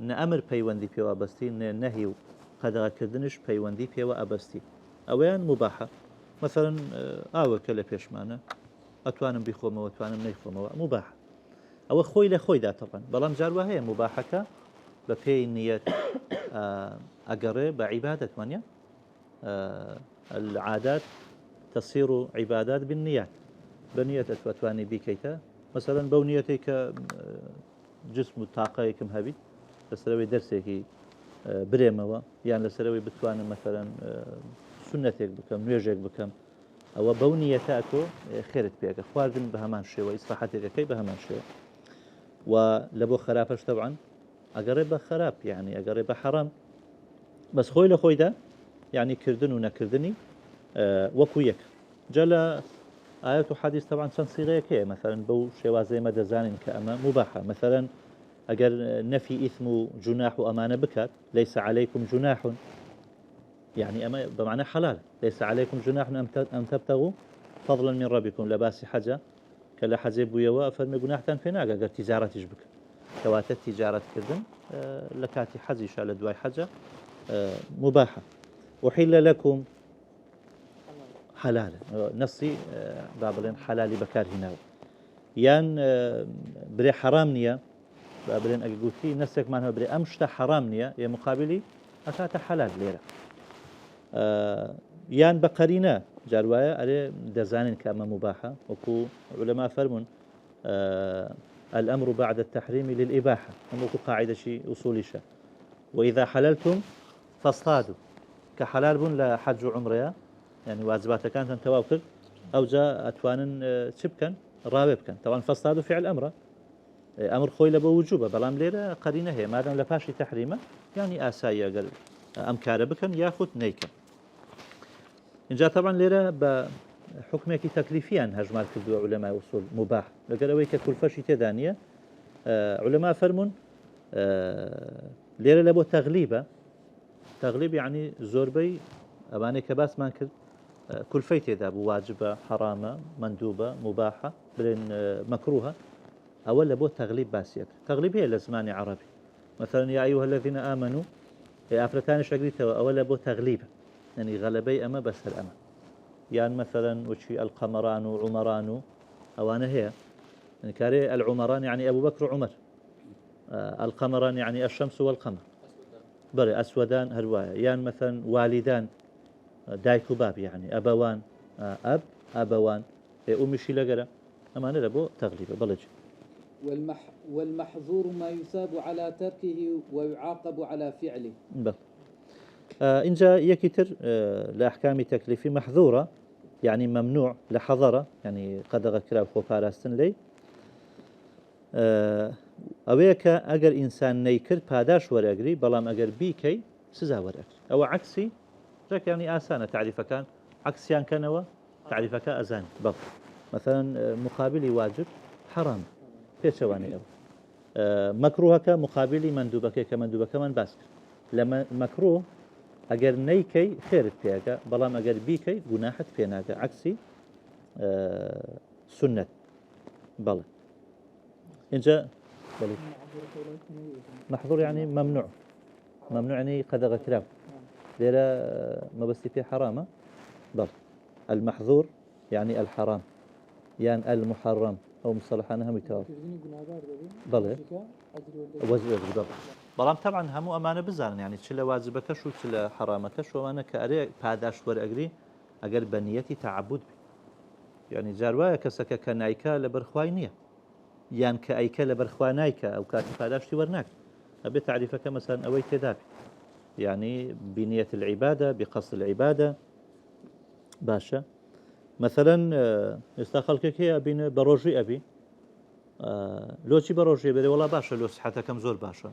نە ئەمر پەیوەندی پێوە بەستی نە نەهی و قەدەغەکردنش پەیوەندی پێوە ئەبەستی ئەوەیان مباحە مثلا ئاوەکە لە پێشمانە ئەتوانم بیخۆمەوە ئەتوانم نەیخۆمەوە مباحە ئەوە خۆی لە خۆیدا تەڵەن بەڵام جاروا هەیە مباحەکە بە پێی نیەت ئەگەڕێ بە عیبادەت وانە العادات تصير عبادات بالنيات بنية أتواني بيكيتا مثلا بونيتي كجسم طاقة كم هبي لسروي درسي بريموا يعني لسروي بتواني مثلا سنتك بكم نيجك بكم أو بونية أكو خيرت بيك خواردن بهمان شيء وإصلاحاتك كي بهمان شيء ولبو خرافش طبعا أقرب خراب يعني أقرب حرام بس خوي لخوي ده يعني كردن ونكردني وكويك جل آيات وحديث طبعا صيغة كي مثلا بو شوازي مدزان كأما مباحة مثلا أجر نفي إثم جناح أمانة بكات ليس عليكم جناح يعني أما بمعنى حلال ليس عليكم جناح أن تبتغوا فضلا من ربكم لباس حاجة كلا حزب ويوا فرمي جناح تنفينا أجر تجارة تجبك كواتت تجارة كردن لكاتي حزيش على دواي حاجة مباحة وحل لكم حلال نصي بابلين حلالي بكار هنا يان بري حرام نية بابلين أقولتي نسك معناها بري أمشت حرام نية يا مقابلي أكات حلال ليرة يان بقرينا جاروايا أري دزانين كأما مباحة وكو علماء فرمون الأمر بعد التحريم للإباحة وكو قاعدة شيء أصولي شيء وإذا حللتم فاصطادوا كحلال بون لحج عمريا يعني واجبات كانت تواكل أو جاء أتوان شبكا راببكا طبعا فاصطادوا فعل أمر خوي لبو وجوبه بلام ليرة قرينة هي ما دام لباشي تحريمه يعني آسايا قال أمكار بكن ياخذ نيكا إن جاء طبعا ليرة بحكمك تكليفيا هجمال كردوا علماء أصول مباح لقال أويك كل فشي تدانية علماء فرمون ليرة لبو تغليب يعني زوربي أباني كباس ما كرد كل فيت إذا واجبة حرامة مندوبة مباحة بلين مكروهة أولا بو تغليب باسيك تغليب هي لزمان عربي مثلا يا أيها الذين آمنوا يا أفرتان شقريته أولا بو تغليب يعني غلبي أما بس الأما يعني مثلا وشي القمران وعمران أوانا هي يعني كاري العمران يعني أبو بكر وعمر القمران يعني الشمس والقمر بري أسودان هرواية يعني مثلا والدان دايك وباب يعني أبوان أب أبوان أمشي لقرا أما أنا لبو تغليبه بلج والمحظور ما يثاب على تركه ويعاقب على فعله بل إن جاء يكتر لأحكام تكليفي محظورة يعني ممنوع لحظرة يعني قد غكرا وفاراستن لي أويك أجر إنسان نيكر باداش ورقري بلام أجر بيكي سزا ورقري أو عكسي ذاك يعني آسانة تعريف كان عكس يعني كانوا تعريف كان أزان بل مثلا مقابلي واجب حرام في شواني أو مكروهك مقابلي مندوبك كمندوبك من باسك لما مكروه أجر نيكي خير فيك بلام أجر بيكي جناحت فيناك عكسي سنة بل إن جاء محظور يعني ممنوع يعني قد غكراب ليرة ما بس في حرامة بل المحظور يعني الحرام يعني المحرم أو مصطلح أنها متوافق بل وزير بل بلام طبعا همو أمانة بزان يعني تشلا واجبك شو تشلا حرامك شو أنا كأري بعداش ورقري ئەگەر بە نیەتی تەعەبود بێ یعنی جار وایە کەسەکە کە نایکە لەبەر خوای نییە یان کە ئەیکە لەبەر خوا نایکە ئەو کاتی پاداشتی وەرناکە ئەبێ تعریفەکە مەسەن ئەوەی تێدا بێ يعني بنية العبادة بقصد العبادة باشا مثلا استخلك هي بين بروجي أبي لو شي بروجي بدي والله باشا لو صحتك كم زور باشا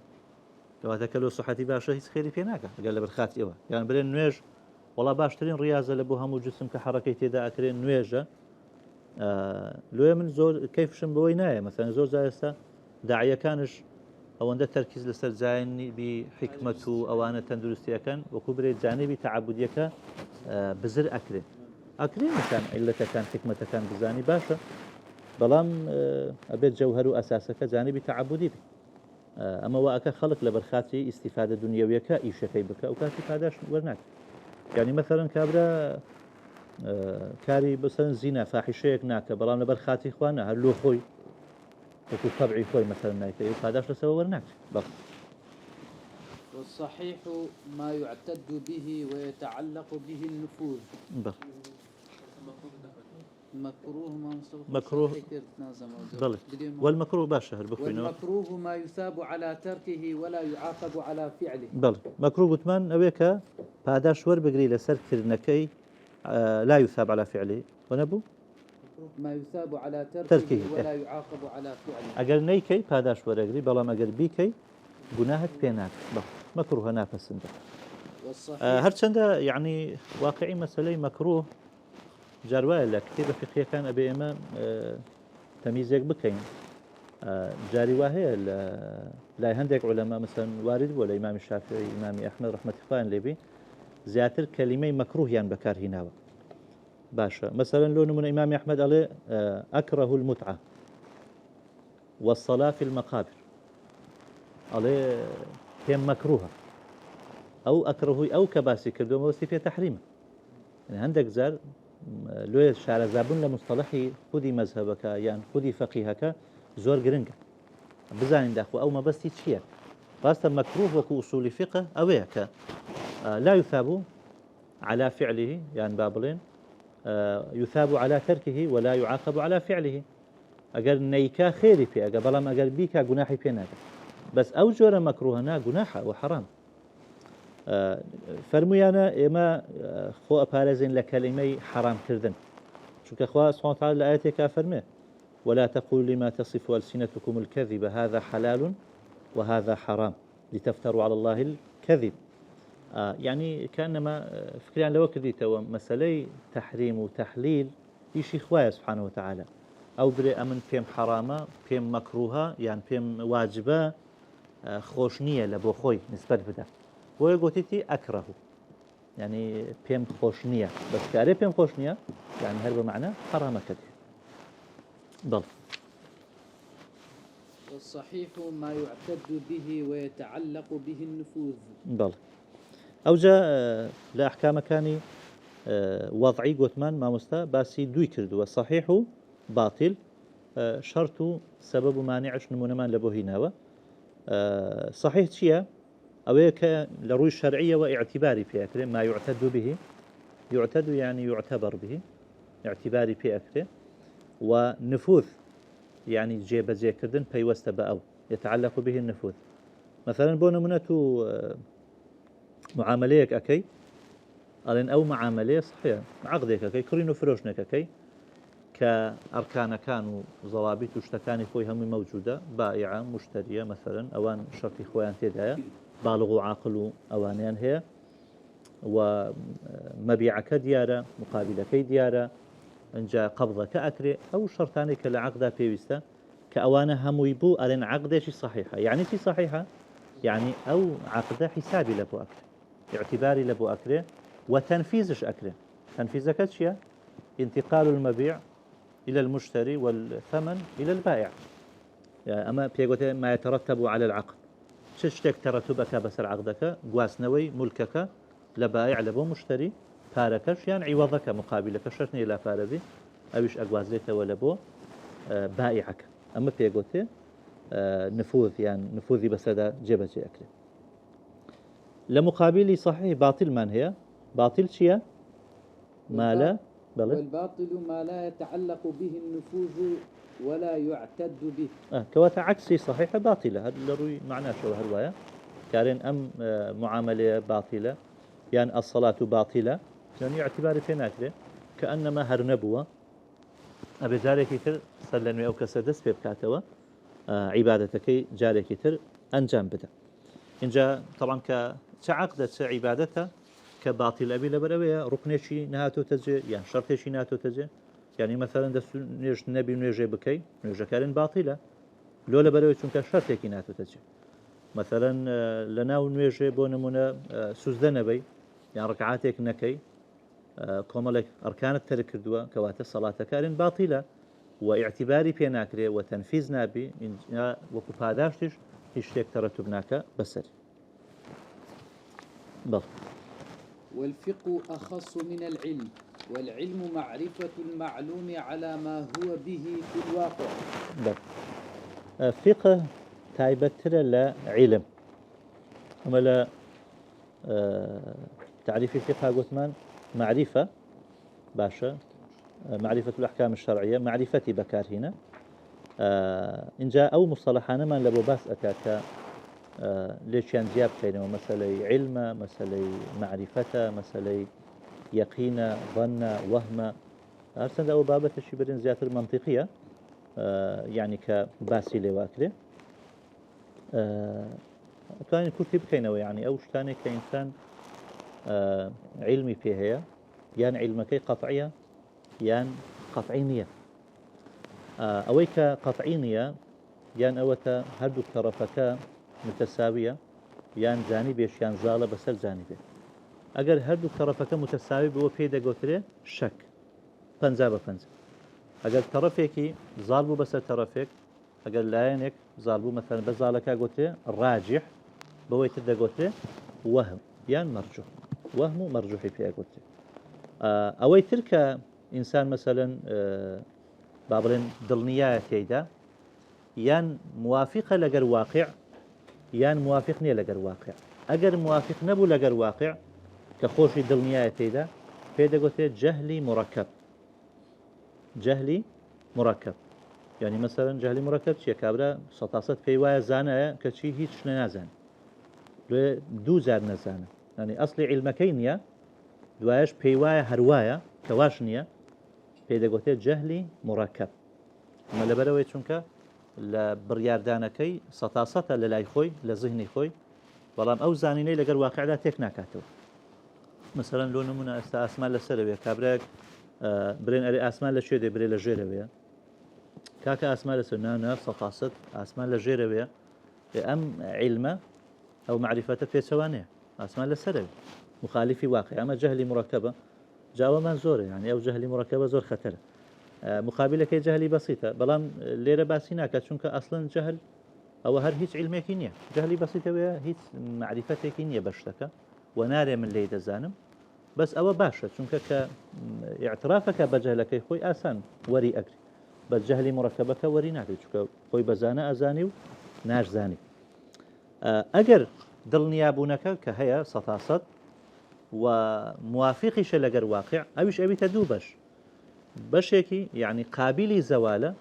لو هذاك لو صحتي باشا هيك خيري فيناك قال له بالخات إيوه يعني بدين نويج والله باشترين رياضة لبوها مو جسم كحركة دا أكرين نويجة لو من زور كيف شنبويناية مثلا زور زايستا داعية كانش أو عند تركيز لسر زايني بحكمته أو أنا تندرستي كان وكبر جانبي تعبديك بزر أكري مثلا إلا كان حكمة كان بزاني باشا بلام أبيت جوهر أساسك جانبي تعبدي به أما وأك خلق لبرخاتي استفادة دنيوية كإيش كيبك أو كاتي فاداش ورناك يعني مثلا كابرا كاري مثلا زنا فاحشة ناك بلام لبرخاتي إخوانا هلو خوي وكو طبعي خوي مثلا نايكا يفاداش لسوا ورناك بس والصحيح ما يعتد به ويتعلق به النفوذ بس مكروه ما مكروه بلى والمكروه باشا والمكروه ما يثاب على تركه ولا يعاقب على فعله بلى مكروه قتمان أويك فاداش ور بقري لسر كرنكي لا يثاب على فعله ونبو ما يثاب على تركه ولا يعاقب على فعله أجر نيكي فاداش ور أجري بلا ما أجر بيكي جناهك بينات مكروه نافس انت هرچند يعني واقعي مسألة مكروه جاروا لك كتير فقهية كان أبي إمام تمييزك بكين جاري واهي لا هندك علماء مثلا وارد ولا إمام الشافعي إمام أحمد رحمة الله لبي زياتر كلمة مكروه يعني بكار هنا باشا مثلا لون من إمام أحمد عليه أكره المتعة والصلاة في المقابر عليه هي مكروهة أو أكره أو كباسي كردو موسي في تحريمه يعني عندك زار لو شعر زابون لمصطلحي خودي مذهبك يعني خودي فقيهك زور جرنجة بزانين داخو أو ما بس تشير فاست مكروه وكو أصول فقه أويك لا يثاب على فعله يعني بابلين يثاب على تركه ولا يعاقب على فعله أجر نيكا خيري في أجر بلام أجر بيكا جناحي في ناك بس أو جور مكروهنا جناحة وحرام فرميانا إما خو أبارزين لكلمة حرام كردن شو كأخوة سبحانه وتعالى لآياتك فرمي ولا تقول لما تصف ألسنتكم الكذب هذا حلال وهذا حرام لتفتروا على الله الكذب يعني كأنما فكريان لو كرديتوا مسألة تحريم وتحليل إيشي خوايا سبحانه وتعالى أو بري أمن فيم حرامة فيم مكروهة يعني فيم واجبة خوشنية لبوخوي نسبة بدا ويقولتي أكره يعني بيم خوشنية بس كاري بيم خوشنية يعني هل بمعنى حرام كثير ضل والصحيح ما يعتد به ويتعلق به النفوذ ضل أو جاء لأحكام كاني وضعي قوتمان ما مستا باسي دوي كردو والصحيح باطل شرط سبب مانعش نمونمان لبوهيناوة صحيح شيء أويك لروي الشرعية واعتباري في أكله ما يعتد به يعتد يعني يعتبر به اعتباري في أكله ونفوذ يعني جيب كردن بيوست بأو يتعلق به النفوذ مثلا بونا منتو معامليك أكي ألين أو معاملية صحيح عقدك أكي كرينو فروشنك أكي كأركان كانوا ضوابط وشتكاني خوي هم موجودة بائعة مشترية مثلا أوان شرطي خويان تدايا بالغوا عاقلوا أوانيان هي ومبيعك ديارة مقابلك ديارة انجا قبضك أكري أو شرطاني كالعقدة بيوستا كأوانا هم يبو ألين عقدة صحيحة يعني شي صحيحة يعني أو عقدة حسابي لبو أكري اعتباري لبو أكري وتنفيذش أكري تنفيذك شيء انتقال المبيع إلى المشتري والثمن إلى البائع يعني أما بيقول ما يترتب على العقد شتك ترتبك بس عقدك قواسنوي ملكك لبائع لبو مشتري فاركش يعني عوضك مقابلك شرطني لا فارزي أويش أقوازيته ولا بو بائعك أما بيقول نفوذ يعني نفوذي بس هذا جبهة أكله لمقابلي صحيح باطل من هي باطل شيء ما لا بلى والباطل ما لا يتعلق به النفوذ ولا يعتد به. كواتا عكسي صحيح باطلة، هذا اللي روي معناه شو هالوايا كارين أم معاملة باطلة يعني الصلاة باطلة يعني اعتباري في ناكله كأنما هرنبوة أبي جارك تر سلني أو كسدس في بكاتوا عبادتك جارك تر أنجام بدا إن جاء طبعا كعقدة عبادته كباطل أبي لبروية ركن شيء نهاتو تجي يعني شرط شيء نهاتو تجي يعني مثلا دس نيج نبي نيجي بكي نيجي كارين باطلة لولا بروي چونك شرط يكي نهاتو تجي مثلا لناو نيجي بونمونا سوزدنا بي يعني ركعاتك نكي كومالك أركان الترك كردوا كوات الصلاة كارين باطلة واعتباري في ناكري وتنفيذ نابي إن وكفاداشتش هشتك ترتبناك بسر بل والفقه أخص من العلم، والعلم معرفة المعلوم على ما هو به في الواقع. بل فقه تايبتر لا علم أما لا تعريف فقه قثمان معرفة باشا معرفة الأحكام الشرعية معرفتي بكار هنا إن جاء أو مصطلحانا من لبو باس أكاكا ليش يعني زياب كينما مسألة علم مسألة معرفة مسألة يقين ظن وهم أرسل أو بابة الشبرين زيادة منطقية يعني كباسي لواكله كان كتب كينوا يعني أو شتاني كإنسان علمي فيها يعني علمك قطعية يعني قطعينية أويك قطعينية يعني أوتا هردو طرفك متساوية يعني جانبيش يعني زالة بسر جانبه أجر هردو طرفك متساوي بو بيدا قوتري شك فنزا بفنزا أجر طرفك زالبو بسر طرفك أجر لاينك زالبو مثلا بزالك قوتري راجح بوي تدا قوتري وهم يعني مرجوح وهم مرجوحي فيها قوتري أوي تلك إنسان مثلا بابلين دلنيا تيدا يان موافقة لقر واقع يان موافقني لقر واقع أجر موافق نبو لقر واقع كخوشي دلنيا تيدا فيدا قلت جهلي مركب جهلي مركب يعني مثلا جهلي مركب شيء كابرا سطاسات في وايا زانا كشي هيش نازان دو زار نزانا يعني أصلي علمكينيا دوايش في وايا هروايا كواشنيا فيدا قلت جهلي مركب ما لبروي چونك لبرياردانكي سطاسته للاي خوي لذهني خوي بەڵام ئەو زانینەی لەگەر واقعدا تێک ناکاتەوە مثلا لۆ نمونە ئێستا ئاسمان لەسەرەوەیە کابراەک برێن ئەرێ ئاسمان لە شوێ دەبرێ لە ژێرەوەیە کاکە ئاسمان لەسەر نانە سەتاسەد ئاسمان لە ژێرەوەیە ئەم عیلمە ئەو معریفەتە پێچەوانەیە ئاسمان لەسەرەوە مخالفی واقع ئەمە جەهلی مڕەکەبە جاوەمان زۆرە يعني ئەو جەهلی مڕەکەبە زۆر خەتەرە مقابلەکەی جەهلی بەسیتە بەڵام لێرە باسی ناکات چونکە ئەسڵەن جەهل أو هر هيج علميكي نية جهلي بسيطة ويا هيج معرفتك نية بشتك وناري من ليد زانم بس أو باشا چونك كاعترافك بجهلك خوي آسان وري أجري بس جهلي مركبك وري نادي چونك خوي بزانا أزاني وناش زاني أجر دل نيابونك كهيا سطاسط وموافقش لقر واقع أوش أبي تدوبش بشيكي يعني قابلي زواله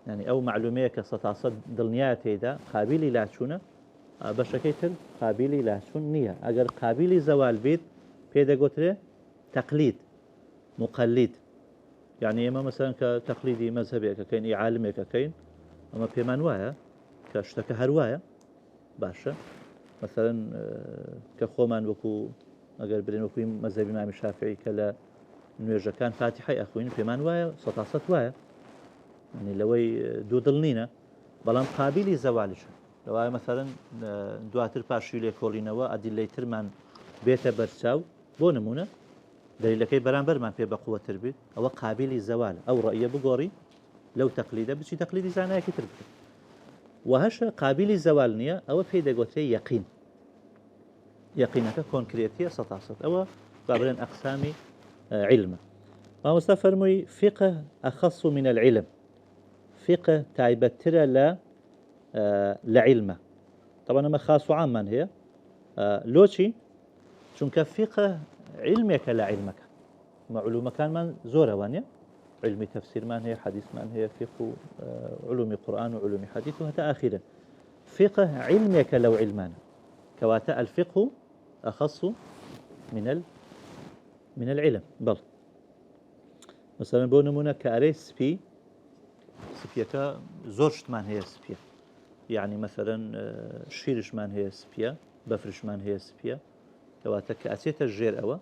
يعني أو معلومية كسطاسة دلنياتي دا قابلي لاشونة بشكيتر قابلي لاشون نية أجر قابلي زوال بيت بيدا قتره تقليد مقلد يعني إما مثلا كتقليدي مذهبي ككين إي عالمي ككين أما بيمان وايا كاشتك هروايا باشا مثلا كخومان وكو أجر برين وكو مذهبي إمام الشافعي كلا نويجا كان فاتحي أخوين بيمان وايا سطاسة وايا يعني لوي دو دلنينا بلام قابلي زوالش لو مثلا دواتر باشي لي كولينوا ادله ترمان بيت برچاو بو نمونه دليلكي برانبر ما في بقوه تربيت او قابلي زوال او راي بغوري لو تقليده بشي تقليدي زانا كتر وهش قابلي زوال نيه او في دغوتي يقين يقينك كونكريتيه سطاسط او بابرين اقسامي علم ما مستفرمي فقه اخص من العلم فقه تايبتر لا لعلمه طبعا ما خاص وعاما هي لوشي چونك فقه علمك لا علمك معلومة كان من زور وانيا علم تفسير من هي حديث من هي فقه علوم قرآن وعلوم حديث وهذا آخرا فقه علمك لو علمان كواتا الفقه أخص من العلم بل مثلا بو نمونه كأري سبيكا زورشت من هي سبيا يعني مثلا شيرش من هي سبيا بفرش من هي سبيا كواتا كأسيت الجير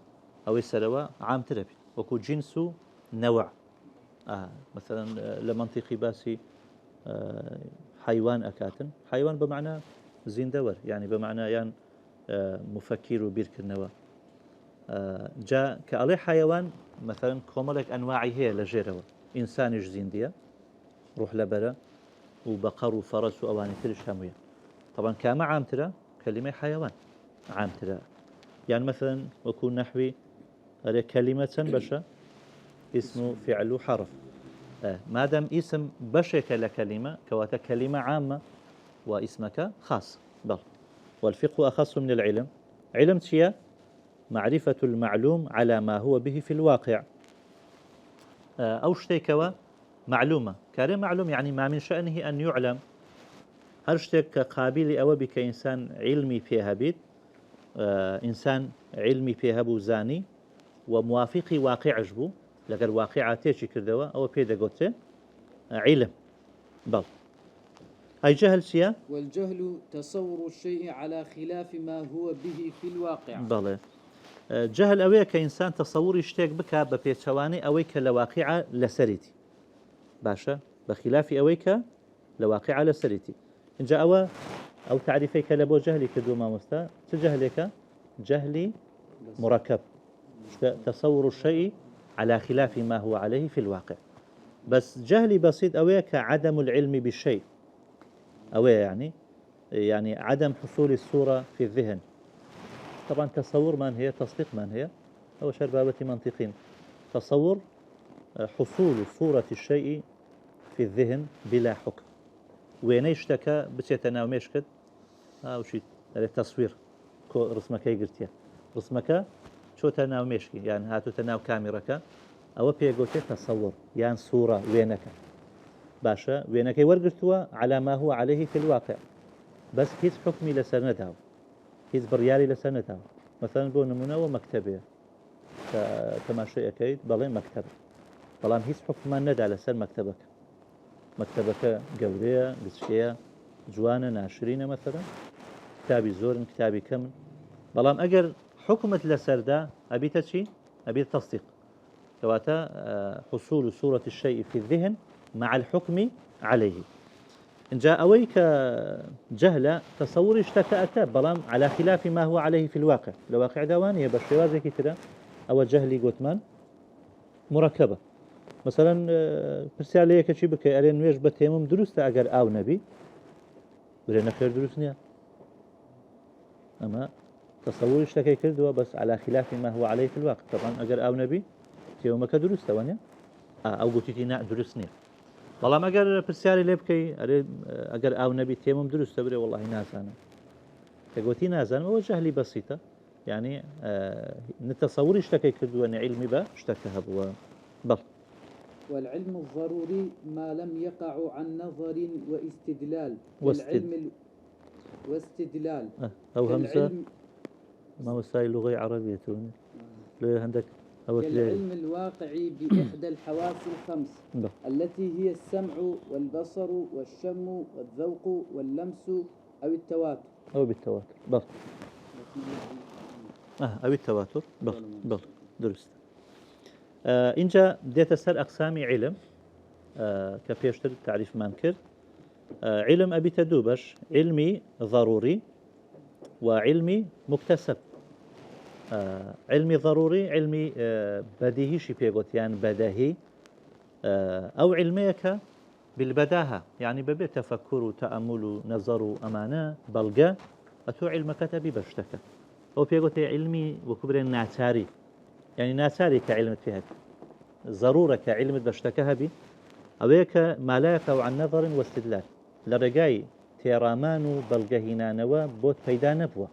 أو السلوى عام تربي وكو جنسو نوع مثلا لمنطقي باسي حيوان أكاتن حيوان بمعنى زيندور يعني بمعنى يعني مفكر وبيرك النوى جاء كألي حيوان مثلا كوملك أنواعي هي لجيروا إنسان زيندية روح لبرة وبقر وفرس وأواني ترش همية طبعا كما عام ترى كلمة حيوان عام ترى يعني مثلا وكون نحوي كلمة بشا اسمه فعل حرف ما دام اسم بشك لكلمة كواتا كلمة عامة واسمك خاص بل والفقه أخص من العلم علم شيء معرفة المعلوم على ما هو به في الواقع أو شتيكوا معلومة كاري معلوم يعني ما من شأنه أن يعلم هر شتيك قابل أو بك إنسان علمي فيها بيت إنسان علمي فيها بوزاني وموافقي واقع جبو لقد واقعاتيش كردوا أو بيدا قوته علم بل أي جهل سيا والجهل تصور الشيء على خلاف ما هو به في الواقع بل جهل أوي كإنسان تصور يشتاق بك ببيتشواني أوي كالواقع لسريتي باشا بخلاف أوي كالواقع لسريتي إن جاء أو تعريفيك لبو جهلي كدو ما مستا تجهلك جهلي مركب تصور الشيء على خلاف ما هو عليه في الواقع بس جهلي بسيط أوي كعدم العلم بالشيء أوي يعني عدم حصول الصورة في الذهن طبعا تصور من هي تصديق من هي أو شربابة منطقين تصور حصول صورة الشيء في الذهن بلا حكم وينيشتك بتيتنا وميشكد أو شيء التصوير رسمك يقرتيا رسمك شو تناو ميشكي يعني هاتو تناو كاميرك أو بيجوتي تصور يعني صورة وينك باشا وينك ورقتوا على ما هو عليه في الواقع بس هيز حكمي لسنتها هيز بريالي لسنتها مثلا بو نمونه ومكتبه كما شيء أكيد بلين مكتبه بلان هيز حكم ما ندى لسن مكتبك قورية قسشية جوانا ناشرين مثلا كتابي زور كتابي كم بلان أجر حكمت لسردا أبيت شيء أبيت تصديق كواتا حصول صورة الشيء في الذهن مع الحكم عليه إن جاء أويك جهل تصور اشتكى أتاب بلان على خلاف ما هو عليه في الواقع الواقع دوانية بشوازي كتيرا أو جهلي قوتمان مركبة مثلا برسي عليك شي بك أرين نويش بتيمم دروست أجر أو نبي برينا خير دروس نيا أما تصور اشتكى كردوا بس على خلاف ما هو عليه في الواقع طبعا أجر أو نبي تيممك دروست وانيا أو قلتي نا دروس نيا والله ما أجر برسيالي ليبكي أجر أو نبي تيمم دروست بري والله ناس أنا تقولتي ناس أنا هو جهلي بسيطة يعني نتصور اشتكى كردوا أن علمي با اشتكى هبوا بل والعلم الضروري ما لم يقع عن نظر واستدلال واستدلال أو همزة ما وسائل لغة عربية توني عندك العلم الواقعي بإحدى الحواس الخمس التي هي السمع والبصر والشم والذوق واللمس أو التواتر أو بالتواتر بل أو التواتر بل درست إنجا ديت سر أقسام علم كبيشتر تعريف مانكر علم أبي تدوبش علمي ضروري وعلمي مكتسب علمي ضروري علمي بديهي شي بيقول يعني بديهي أو علميك بالبداهة يعني ببي تفكر وتأمل ونظر وأمانة بلغة أتو علمك تبي بشتك أو بيقول علمي وكبر الناتاري يعني ناتاري كعلم فيها ضرورة كعلم بشتكها بي أويك ما لا يقع عن نظر واستدلال لرجاي تيرامان بلغهنا نوا بوت فيدا نبوة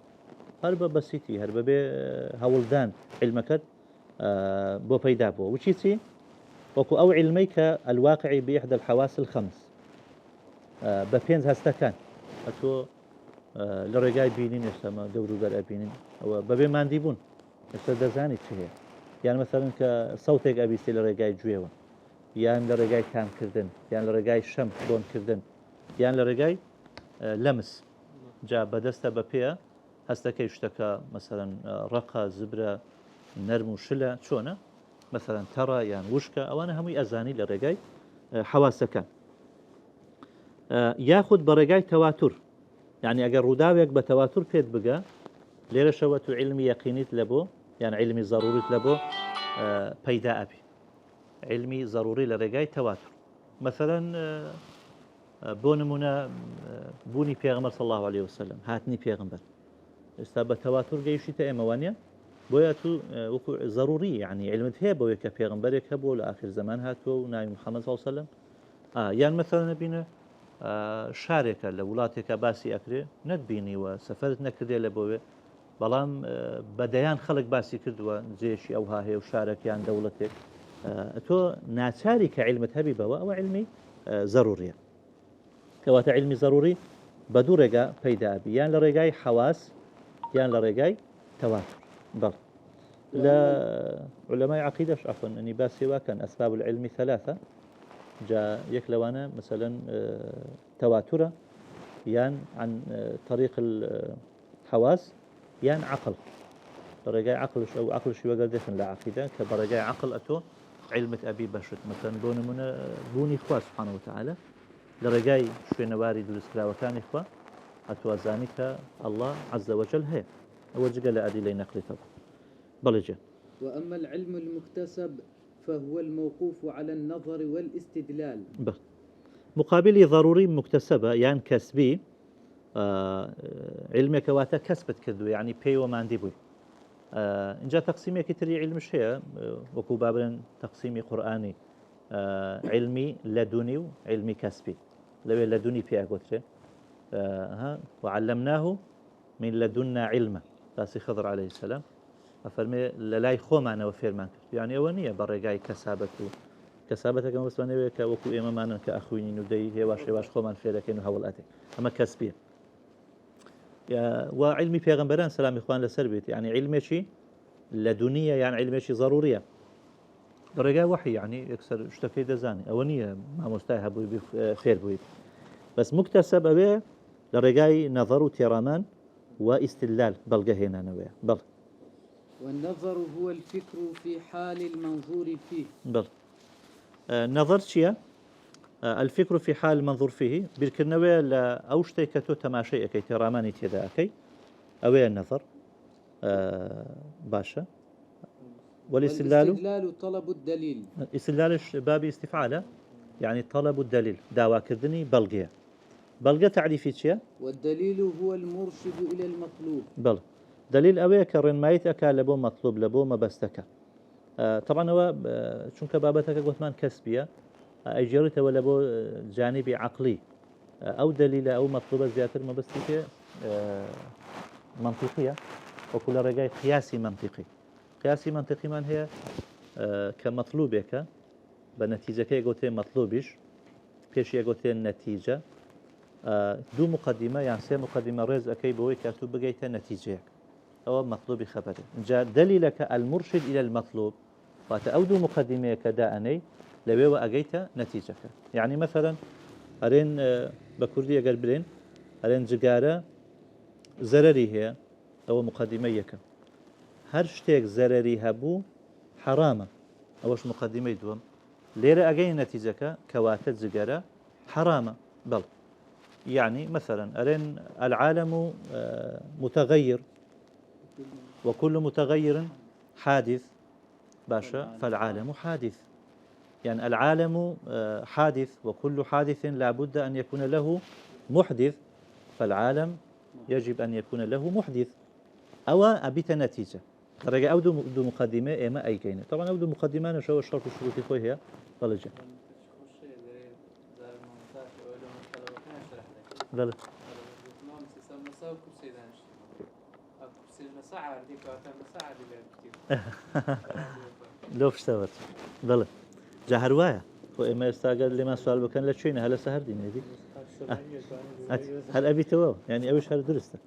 هرب بسيتي هرب بي هولدان علمك بۆ پەیدا بووە وچی چی وەکو ئەو علمەی کە الواقعی بإحدى الحواس الخمس بە پێنج هەستەکان ئەتۆ لە ڕێگای بینین ئێستامە دەوروبەر ئەبینین ئەوە بەبێ مادی بوون ئێستا دەزانی چ هەیە یان مەسەڵەن کە سەوتێک ئەبیستی لە ڕێگای گوێوە یان لە ڕێگای تامکردن یان لە ڕێگای شەم بۆنکردن یان لە ڕێگای لەمس جا بەدەستە بە پێە هەستەکەی شتەکە مەسەڵەن ڕقە زبرە نەرم و شلە چۆنە مەسەڵەن تەڕە یان وشکە ئەوانە هەمووی ئەزانی لە ڕێگای حواسەکان یاخود بە ڕێگای تەواتر یعنی ئەگەر ڕووداوێک بە تەواتر پێت بگە لێرەشەوە تو علمی یەقینیت لە بۆ یان علمی ضروریت لە بۆ پەیدا ئەبی علمی ضروری لە ڕێگای تەواتر مەسەڵەن بۆ نمونە بوونی پێغەمبەر صلی الله عليه وسلم هاتنی پێغەمبەر ئێستا بە تەواتر گەیشتە ئێمە وانە بۆیە تو وەکو ضروری یعنی علمت هەیە بۆیە کە پێغەمبەرێک هەبوو لە آخر زەمان هاتووە و ناوی محەممەد صلی الله عليه وسلم یان مەسەڵەن بینە شارێکە لە وڵاتێکە باسی ئەکرێ نەتبینیوە سەفەرت نەکردێ لە بۆوێ بەڵام بەدەیان خەڵک باسی کردووە جێشی ئەوها هەیە و شارێکیان دەوڵەتێک تۆ ناچاری کە علمت هەبی بەوە ئەوە علمی ضروریە کەواتە علمی ضروری بە دوو ڕێگا پەیدابی یان لە ڕێگای حواس یان لە ڕێگای تەواتر بەڵ لە علەمای عەقیدەش عەفوەن ئەنی باسی واکەن ئەسباب العلم ثلاثة جا یەک لەوانە مثلا تەواترە یان عن طريق الحواس یان عقل بە ڕێگای عقلش ئەو عقلشی وەگەر دێخن لە عەقیدە کە بە ڕێگای عقل ئەتۆ علمت ئەبی بەشت مثلا بۆ نمونە بوونی خوا سبحانه وتعالى لە ڕێگای شوێنەواری دروستکراوەکانی خوا ئەتوازانی کە الله عز وجل هەیە ئەوە جگە لە ئەدلەی نەقلیتەوە بەڵێ جێ وأما العلم المكتسب فهو الموقوف على النظر والاستدلال مقابل ضروري مكتسبة يعني كسبي علمك واتا كسبت كذو يعني بي وما عندي بوي إن جاء تقسيمي كتري علم شيء وكو بابا تقسيمي قرآني علمي لدني وعلمي كسبي لو لدني بي أقوتري وعلمناه من لدنا علما تاسي خضر عليه السلام أفرمي للاي خو معنا وفير معك يعني أولية برجاي كسابته كما بسمعناه كوكو إمام معنا كأخويني ندي هي واش خو من فير كأنه هول أتي أما كسبية وعلمي پیغمبران سلام إخوان لسربيت يعني علمي شيء لدنيا يعني علمي شيء ضرورية برجاي وحي يعني يكسر اشتكي دزاني أولية ما مستاهل بوي خير بوي بس مكتسب أبيه لرجاي نظر وتيرامان واستدلال بلقهنا نويا بل والنظر هو الفكر في حال المنظور فيه بل نظر شيء الفكر في حال المنظور فيه بالكنوية لأوشتي كتو تماشي أكي تراماني تيدا أكي أوي النظر باشا والاستدلال طلب الدليل استدلال بابي استفعاله يعني طلب الدليل داوا كردني بلقية تعريفي شيء والدليل هو المرشد إلى المطلوب بل دليل أوي كرن مايتك لبو مطلوب لبو مبستك طبعا هو چونك بابتك قوتمان كسبية أجرت ولا بو جانبي عقلي أو دليل أو مطلوبة زيادة مبستك منطقية وكل رجاء قياسي منطقي من هي كمطلوبك بنتيجة يقولون مطلوبش فيش يقولون نتيجة دو مقدمة يعني سي مقدمة رز أكي بوي كاتب بقيت نتيجة أو مطلوب خبره جاء دليلك المرشد إلى المطلوب وتأودو مقدمة كداءني لو أجيت نتيجك يعني مثلا أرين بكردية قربلين أرين جگارة زرري هي أو مقدميك هر شتيك زرري هبو حرامة أوش مقدمي دوم ليرة أجي نتيجك كواتت جگارة حرامة بل يعني مثلا أرين العالم متغير وكل متغير حادث باشا فالعالم حادث يعني العالم حادث وكل حادث لا بد أن يكون له محدث فالعالم يجب أن يكون له محدث أو أبيت نتيجة رجع أو دو مقدمة إما أي كينة طبعا أو دو مقدمة أنا شو الشرط الشروط خوي هي طلجة لا المساعر ديك المساعر اللي لو اشتغلت بلى جهر وايا وإما استاجر لما سؤال بكن لتشينا هلا سهر دي نبي هل أبي تو يعني أبي شهر درسته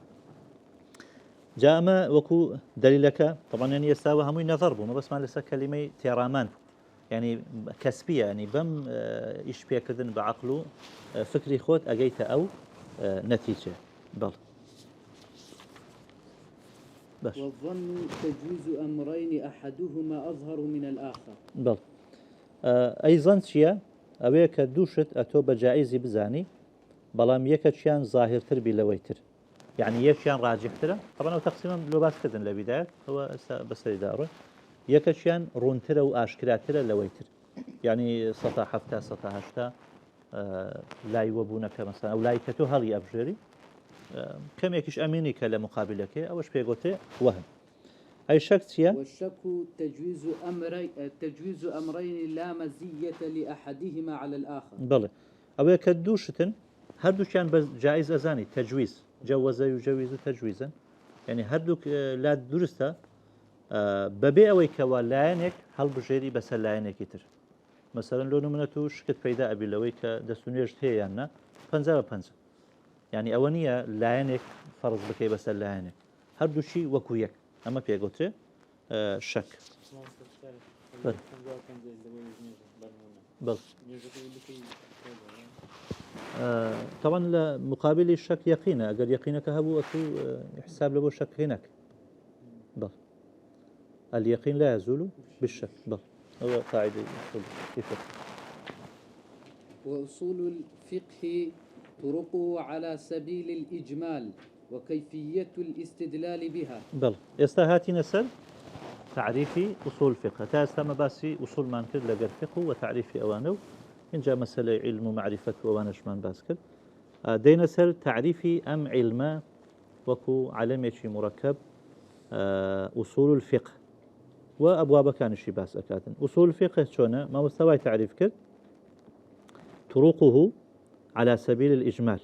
جاء ما وكو دليلك طبعا يعني يستوى هم ينظربوا ما بس ما لسه كلمة تيرامان يعني كسبية يعني بم يشبه كذن بعقله فكري خود أجيت أو نتيجة بل باش والظن تجوز أمرين أحدهما أظهر من الآخر بل أي ظن أويك دوشت أتوب جائزي بزاني بلام يكشيان ظاهر تر بلويتر يعني يكشيان راجح ترى طبعا هو تقسيما لو باس كذن لبداية هو بس إدارة يكشيان رونتر وآشكراتر لويتر يعني سطح حفتا سطح هشتا لا يوبونك مثلا أو لا يكتو هلي أبجري كم يكش أمينك لمقابلك أو شبيغوتي وهم أي شك والشك تجويز أمرين لا مزية لأحدهما على الآخر بلى أو يكدوشتن هردو كان بس جائز أزاني تجويز جوز يجوز تجويزا يعني هردوك لا درسته ببيع ويكوا لاينك هل بجيري بس لاينك يتر مثلا لو نمونتو شكت پیدا أبي لويك دستونيش هي يعني پنزا يعني أولية لاينك فرض بكي بس لاينك هردو شي وكويك أما بيقوتي شك بل بل طبعا مقابل الشك يقينه أقل يقينك هبو أكو حساب لبو شك هناك بل اليقين لا يزول بالشك بل هو قاعدة كيف وأصول الفقه طرقه على سبيل الإجمال وكيفية الاستدلال بها بل يستهاتي نسل تعريفي أصول الفقه تاستم باسي أصول ما نكر لقر فقه وتعريفي أوانو إن جاء مسألة علم ومعرفة ووانش من باسكر دينا سر تعريفي أم علم وكو علم مركب أصول الفقه وأبواب كان الشي باس أكادن أصول الفقه شونه ما مستوى تعريف كر طرقه على سبيل الإجمال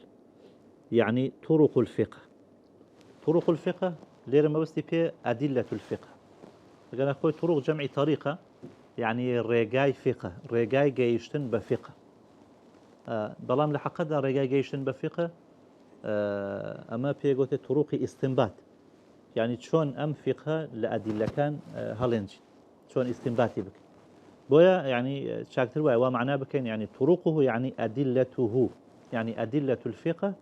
يعني طرق الفقه لير ما بستي في أدلة الفقه لقد أخوي طرق جمع طريقة يعني رجاي فقه رجاي جيشتن بفقه بلام لحقد رجاي جيشتن بفقه أما بيجوت طرق استنباط يعني شون أم فقه لأدلة كان هالنج شون استنباطي بك بويا يعني شاكتر ومعناه بكين يعني طرقه يعني أدلته يعني أدلة الفقه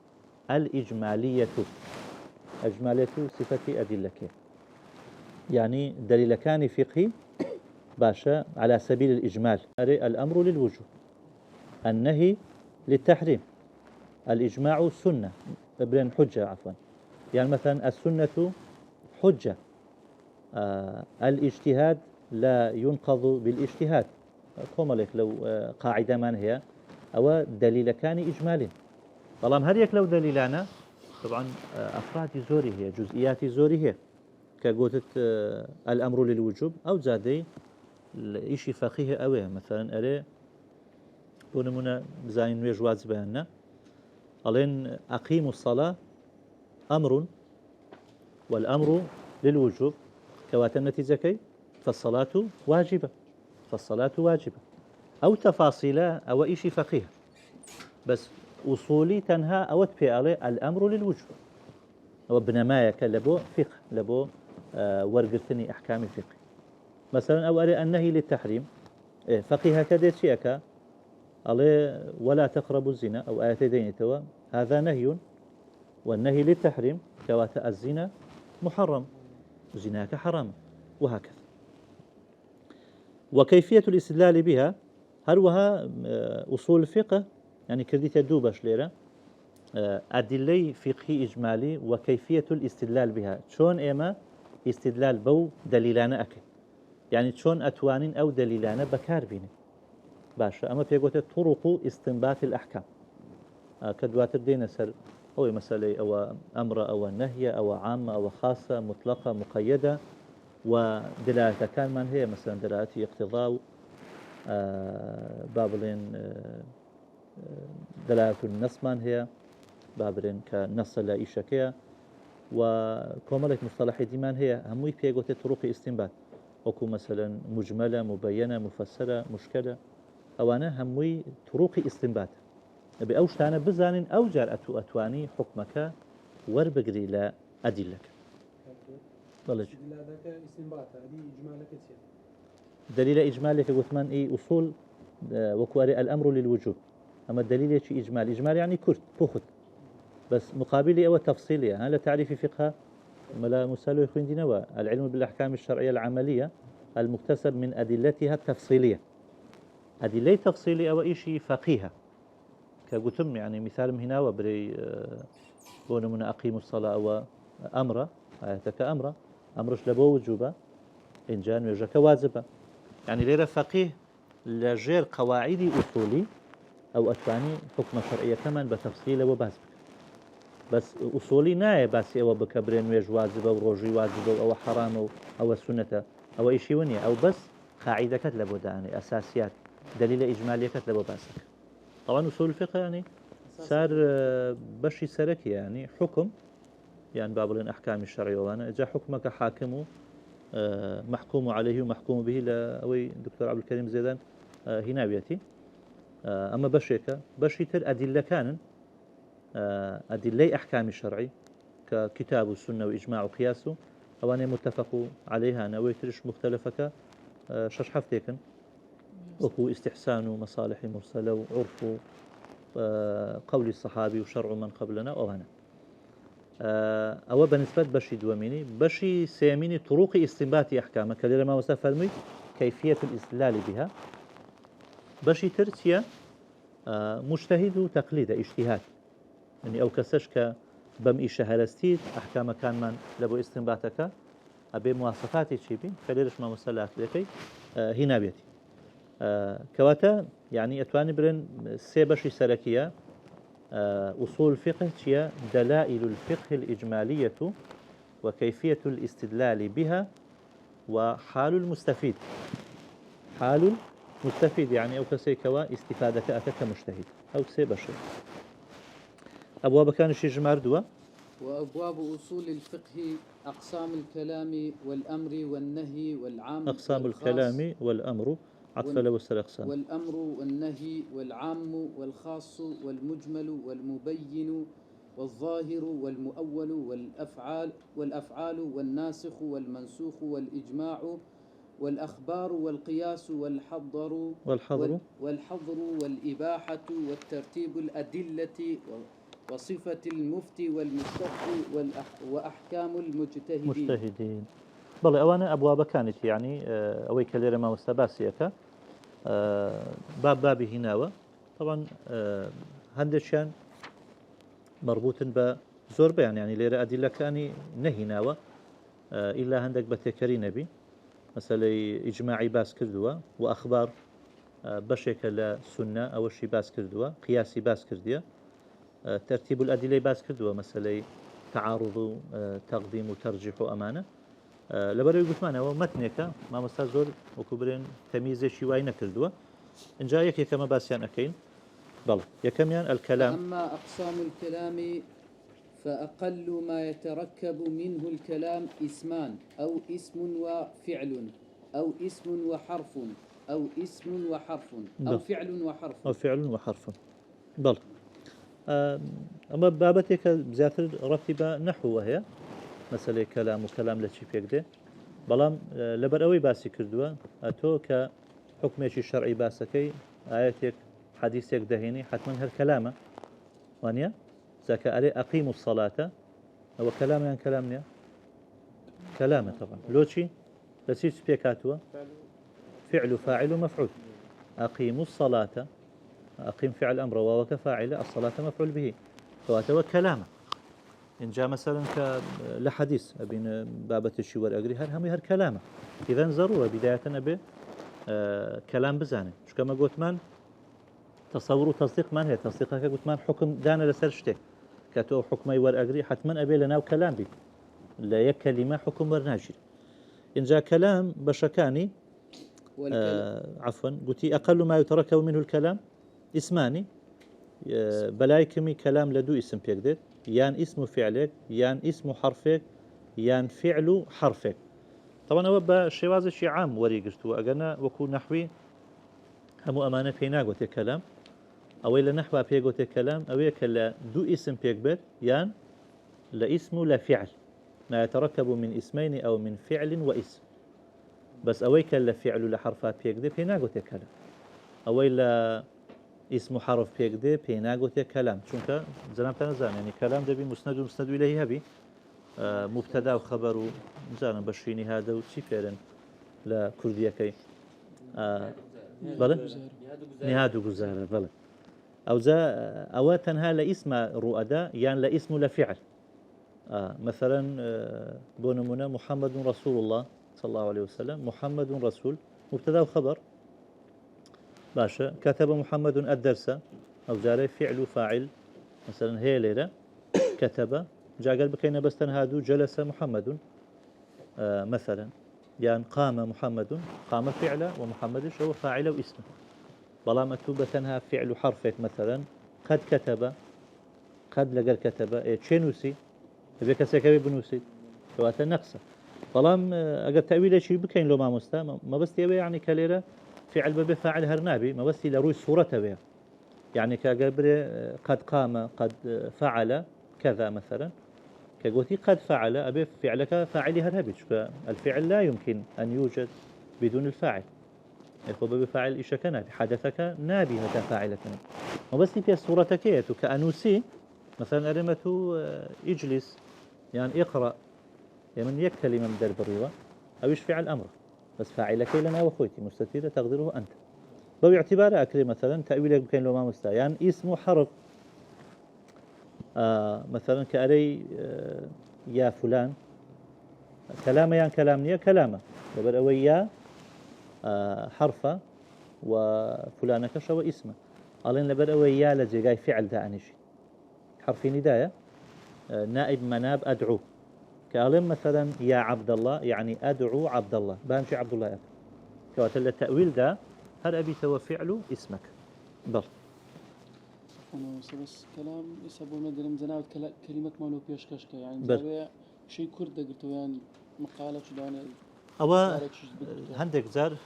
الإجمالية أجمالية صفة أدلة يعني دليل كان فقهي باشا على سبيل الإجمال الأمر للوجوب النهي للتحريم الإجماع سنة ابن حجة عفوا يعني مثلا السنة حجة الاجتهاد لا ينقض بالاجتهاد كما لك لو قاعدة من هي أو دليل كان إجمالي طالما هريك لو دليلانا طبعا أفراد زوري هي جزئيات زوري هي كقولت الأمر للوجوب أو زادي إشي فقيه أوي مثلا أري بونمونا بزاين ويج واجب بيننا ألين أقيموا الصلاة أمر والأمر للوجوب كوات النتيجة كي فالصلاة واجبة أو تفاصيل أو إشي فقيه بس أصولي تنهى أو تبي عليه الأمر للوجوب وبنمايك لبو فقه لبو ورقتني أحكام فقه مثلا أو أري النهي للتحريم فقيه كده شيئك عليه ولا تقربوا الزنا أو آيتين توا هذا نهي والنهي للتحريم كوات الزنا محرم زناك حرام وهكذا وكيفية الاستدلال بها هروها أصول الفقه يعني كرديت دوباش ليرة أدلة فقهي إجمالي وكيفية الاستدلال بها شون إما استدلال بو دليلانا أكي يعني شون أتوانين أو دليلانا بكار بيني باشا أما بيقول طرق استنباط الأحكام كدواتر دينا سر أو مسألة أو أمر أو نهي أو عامة أو خاصة مطلقة مقيدة ودلالة كان من هي مثلا دلالة اقتضاء بابلين دلالة النص من هي بابلين كنص لا إشكية وكوملك مصطلح ديمان هي هموي بيجوت طرق استنباط وكو مثلا مجملة مبينة مفسرة مشكلة أو أنا هموي طرق استنباط بأوش أنا بزان أو جار أتواني حكمك وربقري لا أدلك بلج هذاك استنباط هذه إجمالك كثير دليل إجمالك قلت من إيه أصول وكواري الأمر للوجوب أما الدليل شيء إجمال يعني كرت بخت بس مقابلي أو تفصيلي هذا تعريف فقه ملا مسألة يخوين دينوا العلم بالأحكام الشرعية العملية المكتسب من أدلتها التفصيلية أدلة تفصيلية أو إشي فقيهة كقلتم يعني مثال هنا وبري بون من أقيم الصلاة أو أمر آياتك أمرش لبو وجوبة إن جان ويجك واجبة يعني ليرة فقيه لجير قواعد أصولي أو أتواني حكم شرعية كمان بتفصيل وباسبك بس أصولي ناي بس أو بكبرين ويج واجبة وروجي واجبة أو حرام أو السنة أو إشي ونية أو بس قاعدة كتلبو داني أساسيات دليل إجمالية كتلبو باسك طبعا أصول الفقه يعني صار بشي سركي يعني حكم يعني باب الأحكام الشرعية وأنا جاء حكمك حاكمه محكوم عليه ومحكوم به لأوي دكتور عبد الكريم زيدان هنا بيتي أما بشي تر أدلة كان أدلة أحكام الشرعي ككتاب السنة وإجماع وقياسه أواني متفق عليها أنا ويترش مختلفك شش حفتيكن وهو استحسان مصالح مرسلة وعرف قول الصحابي وشرع من قبلنا وأنا أو بالنسبة بشي دواميني بشي سيميني طرق استنباط أحكام كليرة ما وسافرمي كيفية الاستدلال بها بشي ترتيا مجتهد وتقليد اجتهاد يعني أو كسشك بم إشهالستيد أحكام كان من لبو استنباطك أبي مواصفاتي تشيبي كليرش ما مسلات لكي هنا بيتي كواتا يعني أتواني برن سيبشي سركية أصول الفقه هي دلائل الفقه الإجمالية وكيفية الاستدلال بها وحال المستفيد حال المستفيد يعني أو كسيكوا استفادة كمجتهد أو كسيبشي أبواب كان شي جمار دوا وأبواب أصول الفقه أقسام الكلام والأمر والنهي والعام أقسام والخاص الكلام والأمر عطف له والسلقسام والأمر والنهي والعام والخاص والمجمل والمبين والظاهر والمؤول والأفعال والناسخ والمنسوخ والإجماع والأخبار والقياس والحظر والإباحة والترتيب الأدلة وصفة المفتي والمستفتي وأحكام المجتهدين بل أوانا أبواب كانت يعني أوي كليرة ما مستباسيك بابي هناوة طبعا هندشان مربوط بزور يعني ليرة أدلة كاني نهيناوة إلا هندك بتكري نبي مثلا إجماعي باس كردوا وأخبار بشيك لسنة أو شي باس كردوا قياسي باس كرديا ترتيب الأدلة باس كردوا مثلا تعارض تقديم وترجيح أمانة لبرو قلت معنا ومتنك ما مستزور وكبرين تمييز شيء نكردوا إن جاء كما باسيان أكين بل يكميان الكلام أما أقسام الكلام فأقل ما يتركب منه الكلام اسمان أو اسم وفعل أو اسم وحرف أو اسم وحرف أو فعل وحرف أو فعل وحرف بل أما بابتك زيادة رتبة نحو وهي مسألة كلام وكلام لشي فيك بلام لبرأوي باسي كردوا أتو كحكميشي الشرعي باسكي آياتك حديثك دهيني حتما هالكلامة وانيا زكا أري أقيموا الصلاة هو كلام يعني كلامنا كلامه طبعا لوشي لسيش بيكاتوا فعل فاعل ومفعول أقيموا الصلاة أقيم فعل أمر وكفاعل الصلاة مفعول به فهو كلامه إن جاء مثلا لحديث أبين بابة الشوار أجري همي هالكلامه إذن ضرورة بداية أبي كلام بزانه شو كما قلت من تصور وتصديق من هي تصديقك قلت من حكم دانا لسرشته كاتو حكمي ور أجري حتما أبي لنا وكلام بي لا يكلمة حكم ورناجر إن جاء كلام بشكاني عفوا قلت أقل ما يتركب منه الكلام اسماني بلايكمي كلام لدو اسم بيقدر يان اسم فعلك يان اسم حرفك يان فعل حرفك. طبعا هو بشواز شي عام وريقشتو أجنا وكو نحوي همو أمانة بيناغوت كلام أو إلا نحو بيقوت كلام أو يكلا دو اسم بيقبر يان لاسم لا فعل ما يتركب من اسمين أو من فعل واسم بس أويك لا فعل لحرفات بيقدر بيناغوت كلام أو إلا اسم حرف بيقدر بيناغوت كلام شونك زلام تنزان يعني كلام دبي مسند إليه هبي مبتدا وخبر زانا بشيني هذا وشي فعلا لا كردية كي بلى نهاد وجزارة بلى أو أو تنها لاسم رؤدا يعني لاسم لفعل مثلا بونمنا محمد رسول الله صلى الله عليه وسلم محمد رسول مبتدا وخبر باشا كتب محمد الدرس أو زاري فعل وفاعل مثلا هي ليلة كتب جاء قال بكينا بس تنهادو جلس محمد مثلا يعني قام محمد قام فعل ومحمد هو فاعل واسمه بلا مكتوبة تنها فعل حرفك مثلا قد كتب قد لقل كتب تشينوسي بك سكبي بنوسي فوات نقصة بلام أجر تأويل شيء بكين لو ما مستا ما بس يبي يعني كليرة فعل بفاعل هرنابي ما بس لروي صورته بها يعني كجبر قد قام قد فعل كذا مثلا كقولتي قد فعل أبي فعلك فاعل هرنابي الفعل لا يمكن أن يوجد بدون الفاعل يخوب بفاعل إيش كنابي حدثك نابي متى فاعلك ما بس في صورتك كأنوسي مثلا أرمته اجلس يعني اقرأ يعني من كلمة من درب الرضا أو يشفع الأمر بس فاعلك لنا وخوتي مستتيرة تقدره أنت باعتبار أكري مثلا تأويلك بكين لو ما مستا يعني اسم حرف مثلا كأري يا فلان كلامه يعني كلامني كلامه يبقى أوي حرفة وفلانك شو اسمه قالين لبر أوي يا لجي جاي فعل ده أنيش حرف نداية نائب مناب أدعو كألم مثلا يا عبد الله يعني أدعو عبد الله بانشي عبد الله كواتل التأويل ده هل أبي سوى فعله اسمك بل أنا بس كلام يسبب مدرم زناوت كلمة مالو بيشكشك يعني بل. زاوية شيء كرد قلت يعني مقالة شدانة أو هندك زار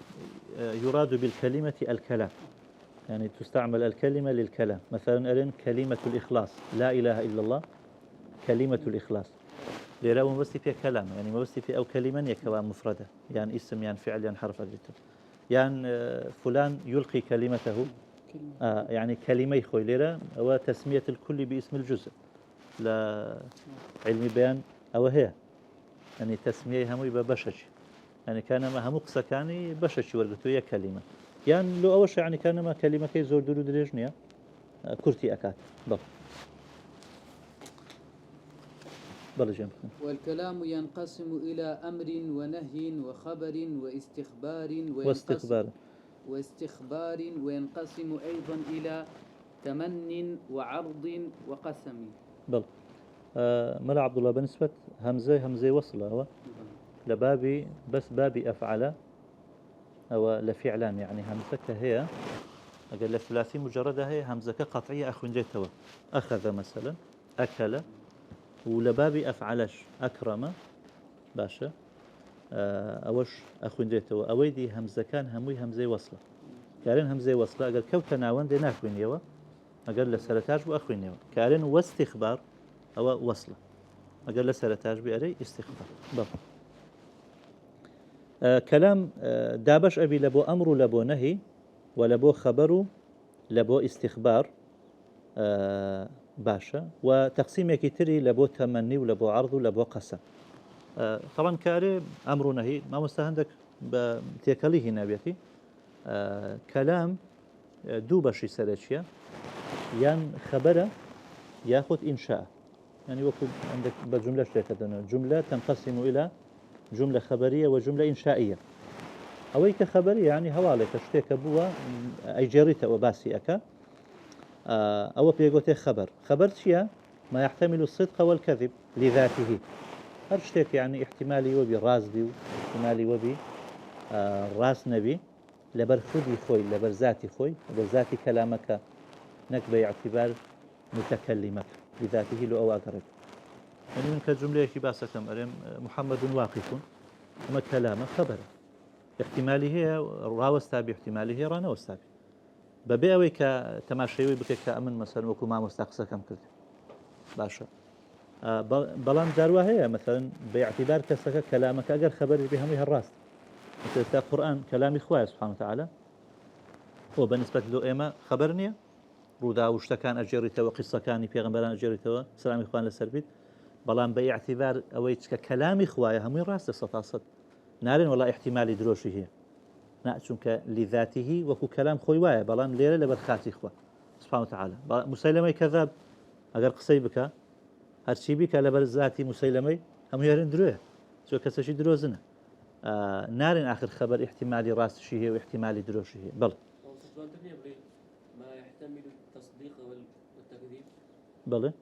يراد بالكلمة الكلام يعني تستعمل الكلمة للكلام مثلا أرن كلمة الإخلاص لا إله إلا الله كلمة الإخلاص ليرا ما بس فيها كلام يعني ما بس فيها أو كلمة يكوا مفردة يعني اسم يعني فعل يعني حرف أجلته يعني فلان يلقي كلمته يعني كلمة يخوي ليرا أو تسمية الكل باسم الجزء لا علم بيان أو هي يعني تسمية هم يبقى بشش يعني كان ما همقصة كاني بشش ورقته هي كلمة يعني لو أول شيء يعني كان ما كلمة كي زور دلو دريجنيا كرتي أكاد بل والكلام ينقسم إلى أمر ونهي وخبر واستخبار وينقسم أيضا إلى تمن وعرض وقسم بل ملا عبد الله بالنسبة همزة وصلة هو لبابي بس بابي أفعل أو لفعلان يعني همزة هي أقول الثلاثي مجردة هي همزة قطعية أخوين جيتوا أخذ مثلا أكل ولبابي أفعلش أكرم باشا أوش أخوين جيتوا أويدي همزة كان هموي همزة وصلة كارين همزة وصلة أقول كوتنا وان دينا أخوين يوا أقول لسرتاج وأخوين يوا كارين واستخبار أو وصلة أقول لسرتاج بأري استخبار بل كلام دابش أبي لبو أمر لبو نهي ولبو خبر لبو استخبار باشا وتقسيم يكتري لبو تمني ولبو عرض ولبو قسم طبعا كاري أمر نهي ما مستهندك بتيكاليه نابيتي كلام دوبشي سرشيا يان خبره ياخذ إنشاء يعني وكل عندك بجملة شتى جملة تنقسم إلى جملة خبرية وجملة إنشائية أويك خبرية يعني هوالك اشتيك بوا أي جريته وباسي أكا أو بيقوتي خبر شيء ما يحتمل الصدق والكذب لذاته هرشتيك يعني احتمالي وبي راس بي احتمالي وبي راس نبي لبر خودي خوي لبر ذاتي خوي لبر ذاتي كلامك نك باعتبار متكلمك بذاته لو أو أقرب يعني من كجملة باسة كم أرم محمد واقف وما كلامه خبره احتمالي هي راوستا باحتمالي هي رانا وستابي ببيعوي كتماشيوي بك كأمن مثلا وكو ما مستقصة كم كذا باشا بلان جاروا هي مثلا باعتبار كسك كلامك أجر خبر بهم الراس مثل القرآن كلام إخوة سبحانه وتعالى وبالنسبة له إما خبرني رودا وشتكان أجريته وقصة كان في غنبلان أجريته سلام إخوان للسربيت بلان باعتبار أويتك كلام إخوة هم الراس صد نارن ولا احتمالي دروشي هي نأتونك لذاته وكو كلام خوي وايا بلان ليلة لبرخاتي إخوة سبحانه وتعالى مسيلمة كذاب أجر قصيبك هرشي بك لبرزاتي مسيلمة هم يهرن دروه شو كسشي دروزنا نارن آخر خبر احتمالي راس شيء واحتمالي دروشي هي بل ما يحتمل التصديق والتكذيب بلى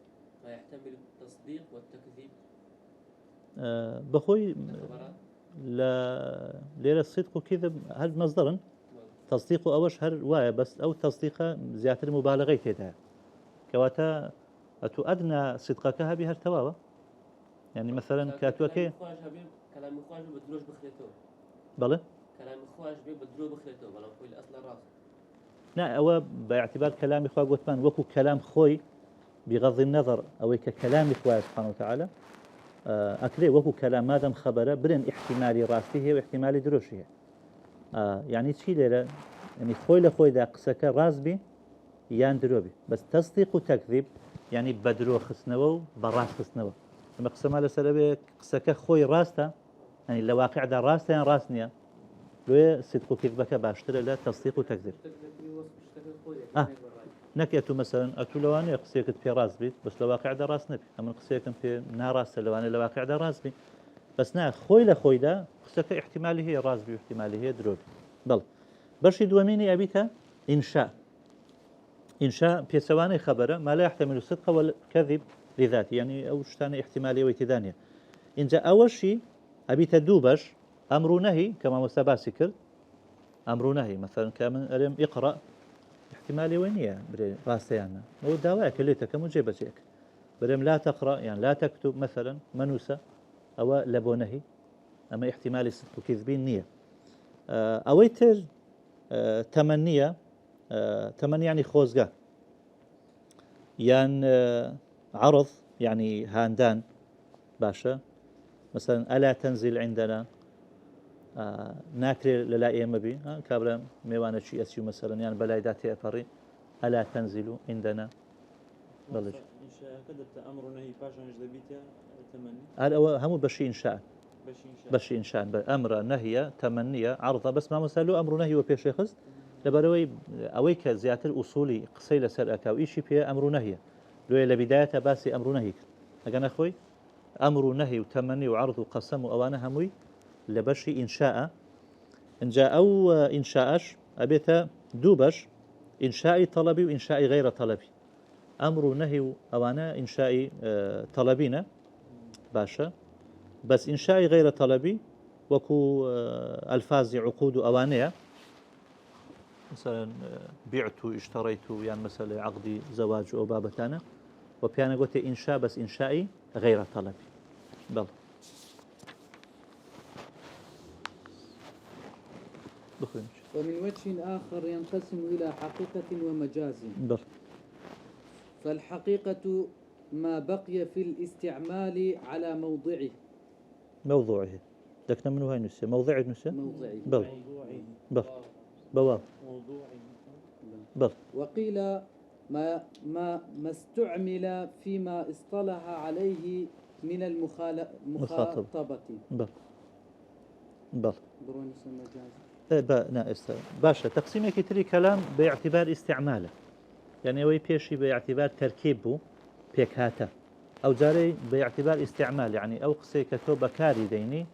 ما يحتمل التصديق والتكذيب بخوي لا ليلة الصدق وكذب هل مصدرا تصديق أو هر وايا بس أو تصديق زيادة مبالغة تيتها كواتا أتو أدنى صدقك هذه هالتواوى يعني مثلا كاتوكي كلام إخواج بدروش بخليته بلى كلام إخواج بدروش بخليته بلا خوي الأصل الراس لا أو باعتبار كلام إخوة قوتمان وكو كلام خوي بغض النظر أو ككلام إخوة سبحانه وتعالى أكلي وكو كلام مادام خبره برن احتمالي راسته واحتمالي دروشه يعني شي ليلة يعني خوي لخوي دا قسك راس بي يان دروبي بس تصديق وتكذيب يعني بدرو خسنوه براس خسنوه لما قسم على سلبي قسك خوي راسته يعني الواقع دا راسته يعني راسنيا لو صدق وكذبك باشتر لا تصديق وتكذيب نكيتو مثلا أتو لواني قسيك في راس بيت بس لواقع دا راس نبي أما قسيك في ناراس لواني لواقع دا راس بي بس نا خوي لخوي دا قسك احتمالي هي راس بي واحتمالي هي دروبي بل برشي دواميني أبيتها إنشاء في سواني خبره ما لا يحتمل الصدق والكذب لذاته يعني أو شتاني احتمالية ويتدانية إن جاء أول شيء أبيتها دوبش أمر نهي كما مستباسي كرد أمر نهي مثلا كامن ألم اقرأ احتمالي وينية بري راسيانا هو الدواء كليتك مجيبتك بريم لا تقرأ يعني لا تكتب مثلا منوسة أو لبونهي أما احتمالي صدق وكذبين نية أويتر تمنية تمني يعني خوزقة يعني عرض يعني هاندان باشا مثلا ألا تنزل عندنا ناكري للا إيما بي كابلا ميوانا شي أسيو مثلا يعني بلايداتي أفري ألا تنزلوا عندنا بلج إنشاء كدبت أمر نهي باشا نجدبيتها تمني هذا همو بشي إنشاء بشي إنشاء أمر نهي تمنية عرضة بس ما مسألو أمر نهي وبيش يخز لبروي أويك زيادة أصولي قصيلة سرقة وإيشي فيها أمر نهي لو لبداية باسي أمر نهي أجانا أخوي أمر نهي وتمني وعرض وقسم وأوانا هموي لبشي إنشاء إن جاء أو إنشاءش أبيتا دوبش إنشاء طلبي وإنشاء غير طلبي أمر نهي أوانا إنشاء طلبينا باشا بس إنشاء غير طلبي وكو ألفاظ عقود أوانية مثلا بعت اشتريت يعني مثلا عقد زواج أو بابتانا وبيانا قلت إنشاء بس إنشائي غير طلبي بل ومن وجه آخر ينقسم إلى حقيقة ومجاز بل فالحقيقة ما بقي في الاستعمال على موضوعه دكنا منه هاي نسية موضعي نسية بل بل بواب بل وقيل ما استعمل فيما اصطلح عليه من المخاطبة بل باشا تقسيمك تري كلام باعتبار استعماله يعني وي بيشي باعتبار تركيبه بيكاتا أو جاري باعتبار استعمال يعني أو قسيكتو بكاري ديني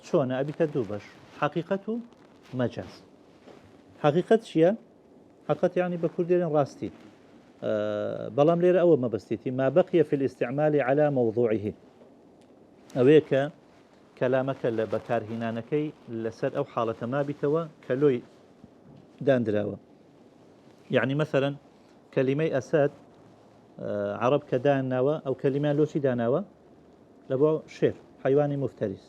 شون أبي تدوبش حقيقته مجاز حقيقة شيء حقيقة يعني بكردين راستي بلام ليرة أول ما بستيتي ما بقي في الاستعمال على موضوعه أويك كلامك اللي بكار هنانكي لسر أو حالة ما بتوا كلوي داندراوة يعني مثلا كلمة أسد عرب كداناوة أو كلمة لوشي داناوة لبو شير حيواني مفترس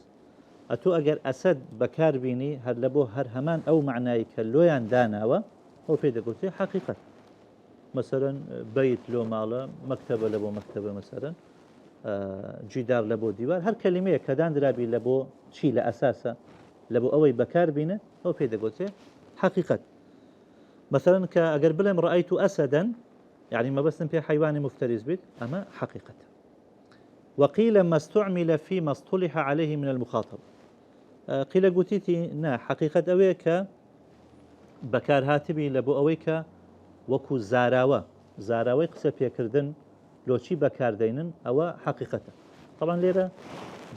أتو أجر أسد بكار بيني هر لبو هر همان أو معناي كلويان داناوة هو في دقوتي حقيقة مثلا بيت لو مالا مكتبة لبو مكتبة مثلا جدار لبو ديوار هر كلمة كدان درابي لبو شي لأساسا لبو أوي بكار بينه هو في دقوتي حقيقة مثلا كأجر بلم رأيت أسدا يعني ما بس في حيوان مفترس بيت أما حقيقة وقيل ما استعمل فيما اصطلح عليه من المخاطب قيل قتيتي نا حقيقة أويك بكار هاتبي لبو أويك وكو زاراوي قسە پێکردن لۆچی بەکاردێنن ئەوە حقیقەتە طبعا لێرە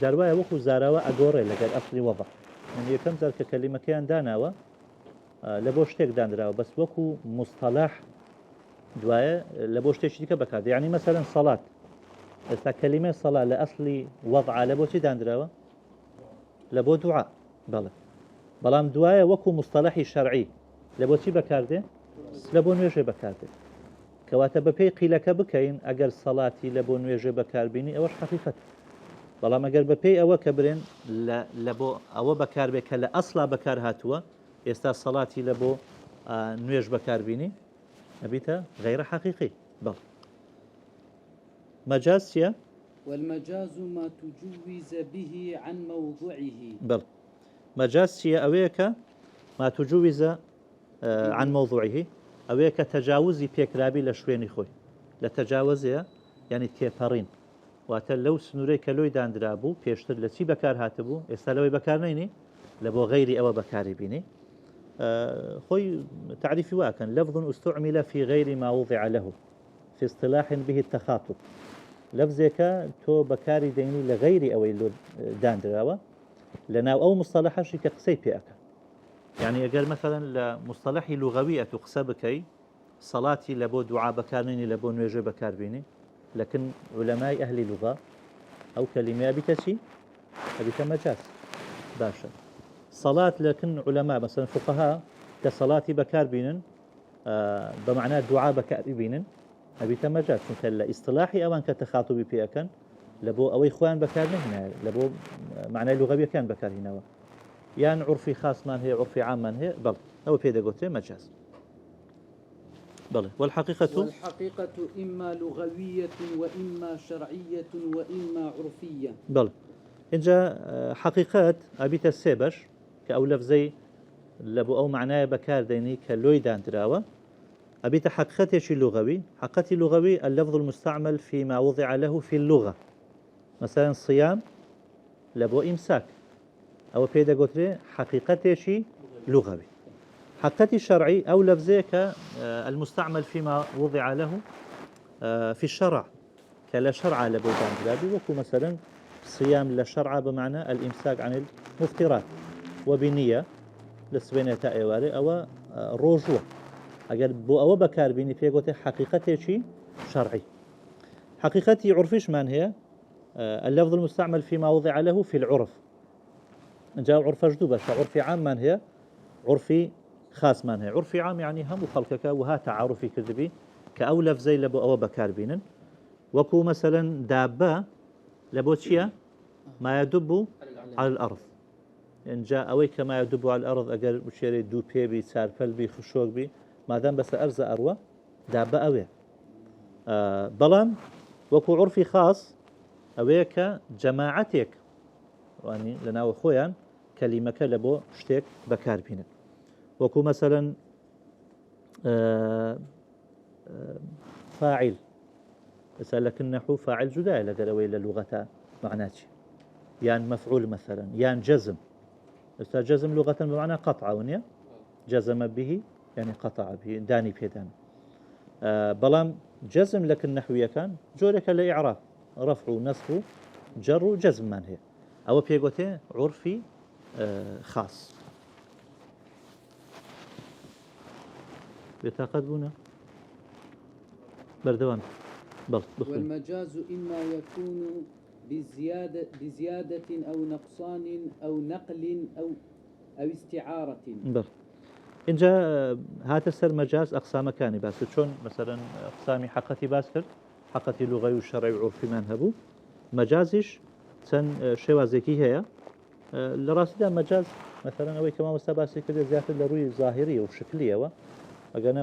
داروایە وەکو زاراوە ئەگۆڕێ لەگەر ئەسڵی وەضع من یەکەم جار کە کەلیمەکەیان داناوە لە بۆ شتێک دانراوە بەس وەکو مستەلاح دوایە لە بۆ شتێکی دیکە بەکاردێ یعنی مەسەلەن سەڵات ئێستا کەلیمەی سەڵات لە ئەسڵی وەضع لە بۆچی دانراوە لە بۆ دوعا بەڵێ بەڵام دوایە وەکو مستەلاحی شەرعی لە بۆچی بەکاردێ لە بۆ نوێژێ بەکاردێ کەواتە بەپێی قیلەکە بکەین ئەگەر سەڵاتی لە بۆ نوێژێ بەکاربینی ئەوەش حقیقەت بەڵام ئەگەر بەپێی ئەوە کە برێن لە بۆ ئەوە بەکاربێت کە لە ئەسڵا بەکار هاتووە ئێستا سەڵاتی لە بۆ نوێژ بەکاربینی ئەبیتە غەیرە حەقیقی بەڵ مەجاز چییە؟ والمجاز ما تجوز به عن موضوعه بەڵ مەجاز چییە ئەوەیە کە ما تجوز عن موضوعه ئەوەیە کە تەجاوزی پێکرابی لە شوێنی خۆی لە تەجاوزەیە یعنی تێپەڕین واتە لەو سنوورەی کە لۆی دانرا بوو پێشتر لە چی بەکار هاتبوو ئێستا لەوەی بەکار نینی لە بۆ غەیری ئەوە بەکاری بینی خۆی تعریفی واکەن لفظ استعمل في غير ما وضع له في اصطلاح به التخاطب لفظێکە تۆ بەکاری دەینی لە غەیری ئەوەی لۆ دانراوە لەناو ئەو مستەلەحەشی کە قسەی پێەکە يعني أجر مثلا لمصطلح لغوي قسە بكي صلاتي لبو دعاء بكارني لبو نوێژێ بكاربيني لكن علماء أهل اللغة أو كلمة بتشي أبيت مجاز باشا صلاة لكن علماء مثلا فقهاء كصلاتي بكاربينن بمعنى دعاء بكاربينن أبيت مجاز مثل اصطلاحي أوان كتخاطبي بيأكن لبو أو إخوان بكارنه لبو معنى لغوي كان بكار هنا يعني عرفي خاص من هي عرفي عام من هي بل أو بيداغوتي مجاز بل والحقيقة إما لغوية وإما شرعية وإما عرفية بل إن جاء حقيقات أبيت السيبش كأو لفظي لبو أو معناه بكار ديني كاللوي دراوة أبيت حقيقتي لغوي حقيقتي لغوي اللفظ المستعمل فيما وضع له في اللغة مثلا صيام لبو إمساك أو بيدا قلت حقيقتي شيء لغوي حقيقتي شرعي أو لفظيك المستعمل فيما وضع له في الشرع كلا شرع لبودان جلابي وكو مثلا صيام لشرع بمعنى الإمساك عن المفطرات وبنية لسبينة تأيواري أو روجوة أقل بو أو بكار بيني في قلت حقيقتي شيء شرعي حقيقتي عرفيش من هي اللفظ المستعمل فيما وضع له في العرف جاء عرف جدوبة عرفي عام من هي عرفي خاص من هي عرفي عام يعني هم خلقك وها تعارفي كذبي كأو لفظي لبو أو بكار بينن وكو مثلا دابة لبو تشيا ما يدب على الأرض إن جاء أوي كما يدب على الأرض أجر بشيري دو بي سارفل بي خشوق بي ما دام بس أرز أروى دابة أوي بلان وكو عرفي خاص أويك جماعتك يعني لنا وخويا كلمة لبو شتيك بكار بينن وكو مثلا فاعل لكن النحو فاعل جداء لقلوي للغة معناتي يعني مفعول مثلا يعني جزم جزم لغة بمعنى قطع ونيا جزم به يعني قطع به داني بيدان بلام جزم لكن نحوية كان جورك الإعراب رفع نصب جر جزم من هي أو بيقوتي عرفي خاص بتقدمنا بردوان والمجاز إما يكون بزيادة أو نقصان أو نقل أو استعارة اینجا هاتە سەر مەجاز ئەقسامەکانی باس کرد چۆن مەسەرەن ئەقسامی حەقەتی باس کرد حەقەتی لوغەوی و شەڕعی و عورفیمان هەبوو مەجازیش چەند شێوازێکی هەیە لە ڕاستیدا مەجاز مەسەرەن ئەوەی کە مامۆستا باسی کردێت زیاتر لە ڕووی زاهریە و شکلیەوە ئەگەنە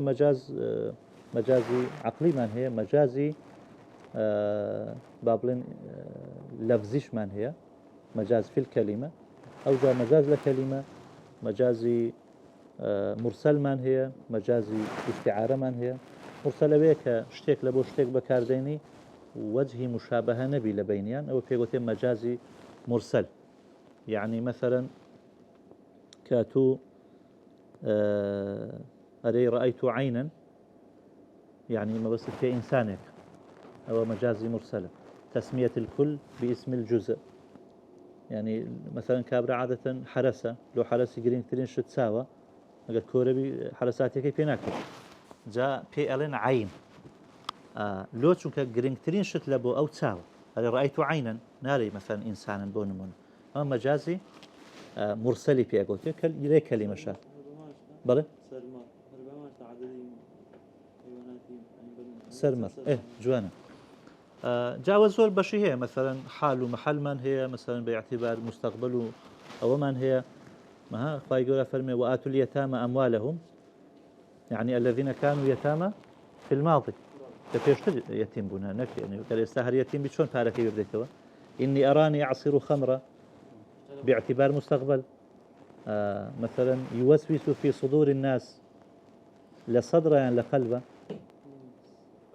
مەجازی عەقلیمان هەیە مەجازی با بڵێن لەفزیشمان هەیە مەجاز فی الکەلیمە ئەوجا مەجاز لە کەلیمە مەجازی مرسلمان هەیە مەجازی ئیستیعارەمان هەیە مرسل ئەوەیە کە شتێک لە بۆ شتێک بەکاردێنی وجهی مشابهە نەبی لە بینیان ئەوە پێگوتێ مەجازی مرسل يعني مثلا كاتو أري رأيت عينا يعني ما بس في إنسانك أو مجازي مرسلة تسمية الكل باسم الجزء يعني مثلا كابرا عادة حرسة لو حرسي جرين ترين شت ساوى قد كوربي حرساتي كيف يناكل جاء بي ألين عين لو تشوك جرين ترين شت لبو أو تساوى أري رأيت عينا ناري مثلا إنسانا بونمون أما مجازي مرسلي في أقوتي ليه كلمة شاء بله سرمر إيه جوانا جاوز زور بشي هي مثلا حال ومحل من هي مثلا باعتبار مستقبل أو من هي ما ها خواهي يقول فرمي وآتوا اليتامى أموالهم يعني الذين كانوا يتامى في الماضي كيف يتيم بنا نكي يعني قال يستاهل يتيم بشون فارك يبديتوا إني أراني أعصر خمرة باعتبار مستقبل مثلا يوسوس في صدور الناس لصدره يعني لقلبه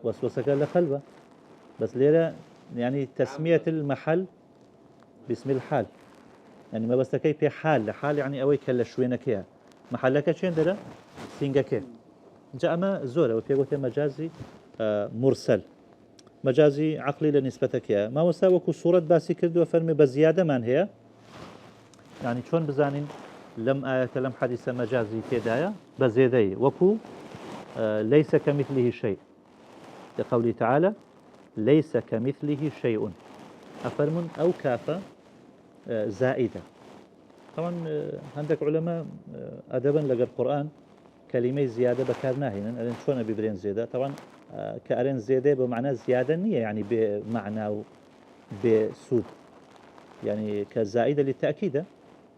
وسوسك لقلبه بس ليرة يعني تسمية المحل باسم الحال يعني ما بس كيف حال لحال يعني أوي كلا شوينك يا محلك شين ده سينجك جاء ما زورة وفي قوة مجازي مرسل مجازي عقلي لنسبتك يا ما مساوك صورة باسي كردو فرمي بزيادة من هي يعني شون بزانين لم آية لم حديث مجازي كداية بزيدي وكو ليس كمثله شيء لقوله تعالى ليس كمثله شيء أفرمون أو كافة زائدة طبعا عندك علماء أدبا لقى القرآن كلمة زيادة بكارناهن ألين شون ببرين زيادة طبعا كأرين زيادة بمعنى زيادة نية يعني بمعنى بسود يعني كزائدة للتأكيد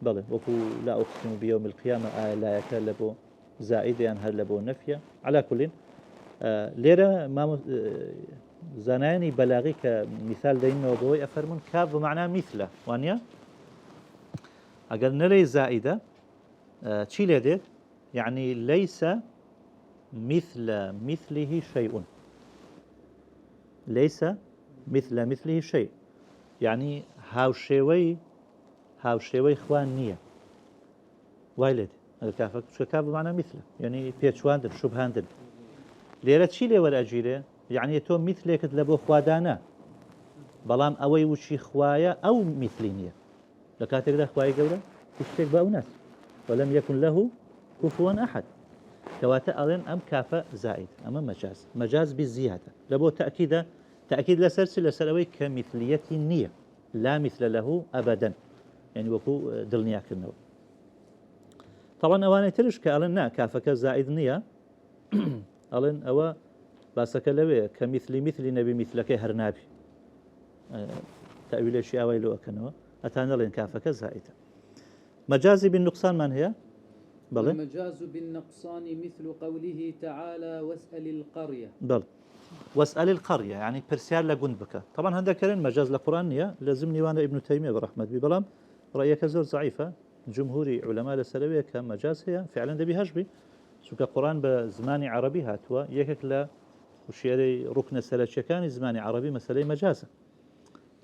بله وكو لا أقسم بيوم القيامة لا يكلبو زائدة يعني هلبو نفيا على كل ليرة ما زناني بلاغي كمثال دين موضوعي أفرمون كاف بمعنى مثله وانيا أقل نلي زائدة تشي لديه يعني ليس مثله شيء ليس مثله شيء يعني هاوشێوەی خوان نییە وای لێت کافەک چکا بمانە مثلە یعنی پێچواندن شوبهاندن لێرە چی لێ وەرئەگیرێ یعنی تۆ میثلێکت لە بۆ خوادانە بەڵام ئەوەی وچی خوایە ئەو میثلی نییە لە کاتێکدا خوای گەورە هیچ شتێک بە ئەو ناس وەلەم یەکن لەه کوفوەن ئەحەد کەواتە ئەڵێن ئەم کافە زائید ئەمە مەجاز بالزیادە لە بۆ تأكيد لەسەر چ لەسەر ئەوەی کە میثلیەتی نییە لا مثل له أبدا يعني وكو دلنيا كنو طبعا أواني ترش كألن نا كافك زائد نية ألن أوا باسك لوي كمثل نبي مثلك هرنابي تأويل شيء أويلو أكنوا أتانا لين كافك زائد مجازي بالنقصان من هي؟ بل المجاز بالنقصان مثل قوله تعالى واسأل القرية بل واسأل القرية يعني برسيال لقند بك طبعا هذا كلام مجاز لقرآن لازم نيوان ابن تيمية برحمة ببلام رأيك زور ضعيفة جمهوري علماء السلوية كمجاز هي فعلا ده بهجبي سوك القرآن بزمان عربي هاتوا يكك لا وشيري ركن سلاتش كان زمان عربي مسألة مجازة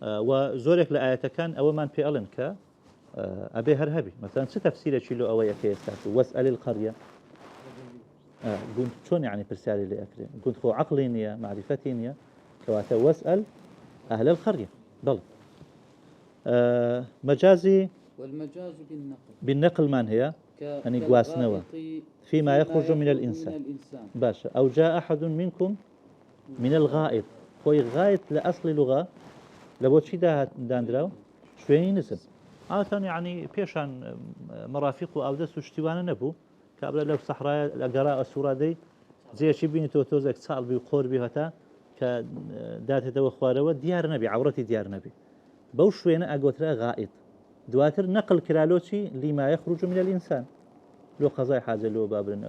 وزورك لآية كان أو من في ألن ك أبي هرهبي مثلا ستفسير شيلو أو يكيستاتو واسأل القرية قلت شون يعني برسالة اللي أكري قلت خو عقلينية معرفتينية كواتا واسأل أهل القرية بل مجازي والمجاز بالنقل من هي أن يقواسنوا فيما يخرج من الإنسان باشا أو جاء أحد منكم من الغائط خوي غائط لأصل لغة لابد شي داندراو شويني نسب عادة يعني بيشان مرافق أو دس اشتوانا نبو كابلا لو صحراء الأجراء السورادي زي شي بيني توزك صالبي وقربي هتا كدات تو خواروا ديار نبي عورتي ديار نبي بوش وين أقوترا غائط دواتر نقل كرالوتي لما يخرج من الإنسان لو قضاء حاجة لو بابرن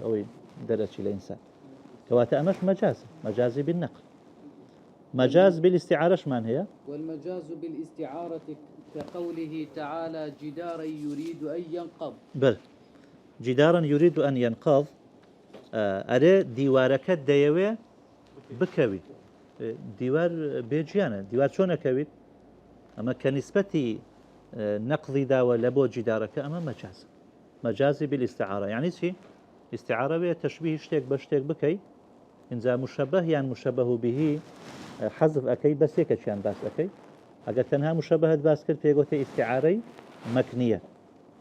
أو درجة الإنسان كواتا أمش مجازي بالنقل مجاز بالاستعارة شمان هي والمجاز بالاستعارة كقوله تعالى جدارا يريد أن ينقض بل جدارا يريد أن ينقض أري ديوارك ديوي بكوي ديوار بيجيانا ديوار شون كويت أما كنسبة نقضي داوى لبو جدارك أما مجازي بالاستعارة يعني شي استعارة بها تشبيه اشتيك بشتيك بكي إنزا مشبه يعني مشبه به حذف أكي بس هيك شان باس أكي أجر تنها مشبهة باسكر في قوتي استعاري مكنية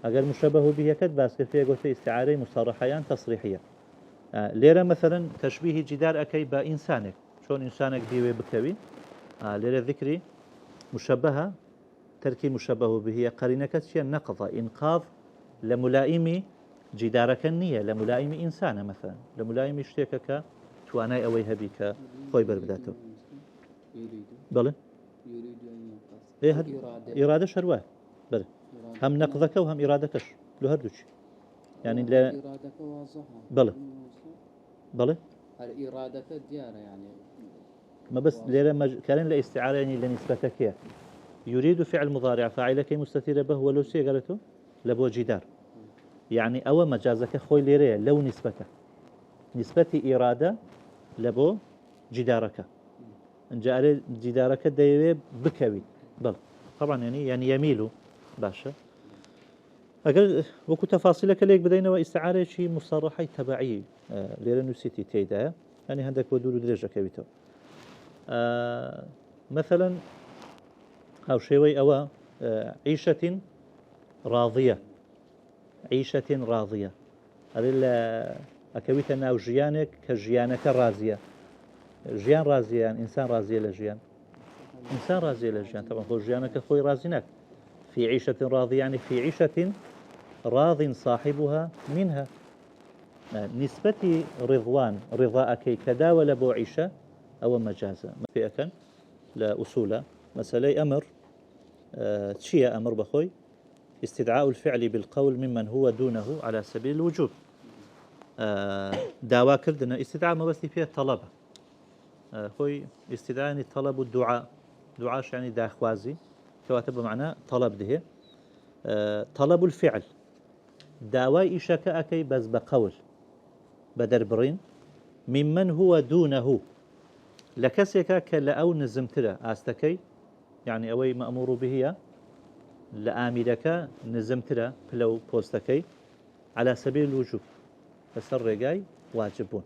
أجر مشبه به كد باسكر في قوتي استعاري مصرحة يعني تصريحية ليرة مثلا تشبيه جدار أكي بإنسانك شون إنسانك ديوي بكوي ليرة ذكري مشبهة تركي مشبه به قرينك شيء نقضة إنقاذ لملائمي جدارك النية لملائم إنسانة مثلا لملائم اشتيكك تواناي أويها بك خويبر بداته بلى يريد أن ينقض إيه إرادة شرواه بلى هم نقضك وهم إرادتش له هردوش يعني لا إرادك واضحة بلى الإرادة ديارة يعني ما بس ليلة كان لا استعارة يعني لنسبتك إياه يريد فعل مضارع فاعلك مستتر به ولو سي قالته لبو جدار يعني أو مجازك خوي ليريه لو نسبة إرادة لبو جدارك إن جاء جدارك دايوي بكوي بل طبعا يعني يميل باشا أقل وكو تفاصيلك ليك بدينا واستعارة شيء مصرحي تبعي ليرة نسيتي تيدا يعني هندك ودول درجة كويتو مثلا أو شيء أو عيشة راضية هذا أكويت ناو جيانك كجيانك رازية جيان رازية يعني إنسان رازية لجيان إنسان رازية لجيان طبعا هو جيانك خوي رازينك في عيشة راضية يعني في عيشة راض صاحبها منها نسبة رضوان رضاءك كدا ولا بو عيشة أو مجازة في أكن لا أصول مسألة أمر تشيء أمر بخوي استدعاء الفعل بالقول ممن هو دونه على سبيل الوجوب دعوة كردنا استدعاء ما بس فيها طلب خوي استدعاء يعني طلب الدعاء دعاء يعني داخوازي كواتب معناه طلب ده طلب الفعل دعوة إشاك أكي بس بقول بدربرين ممن هو دونه لكسيك كلاو نزمتله أستكي يعني أوي مأمور به لآمرك نزمتله بلو بوستكي على سبيل الوجوب فسر رجاي واجبون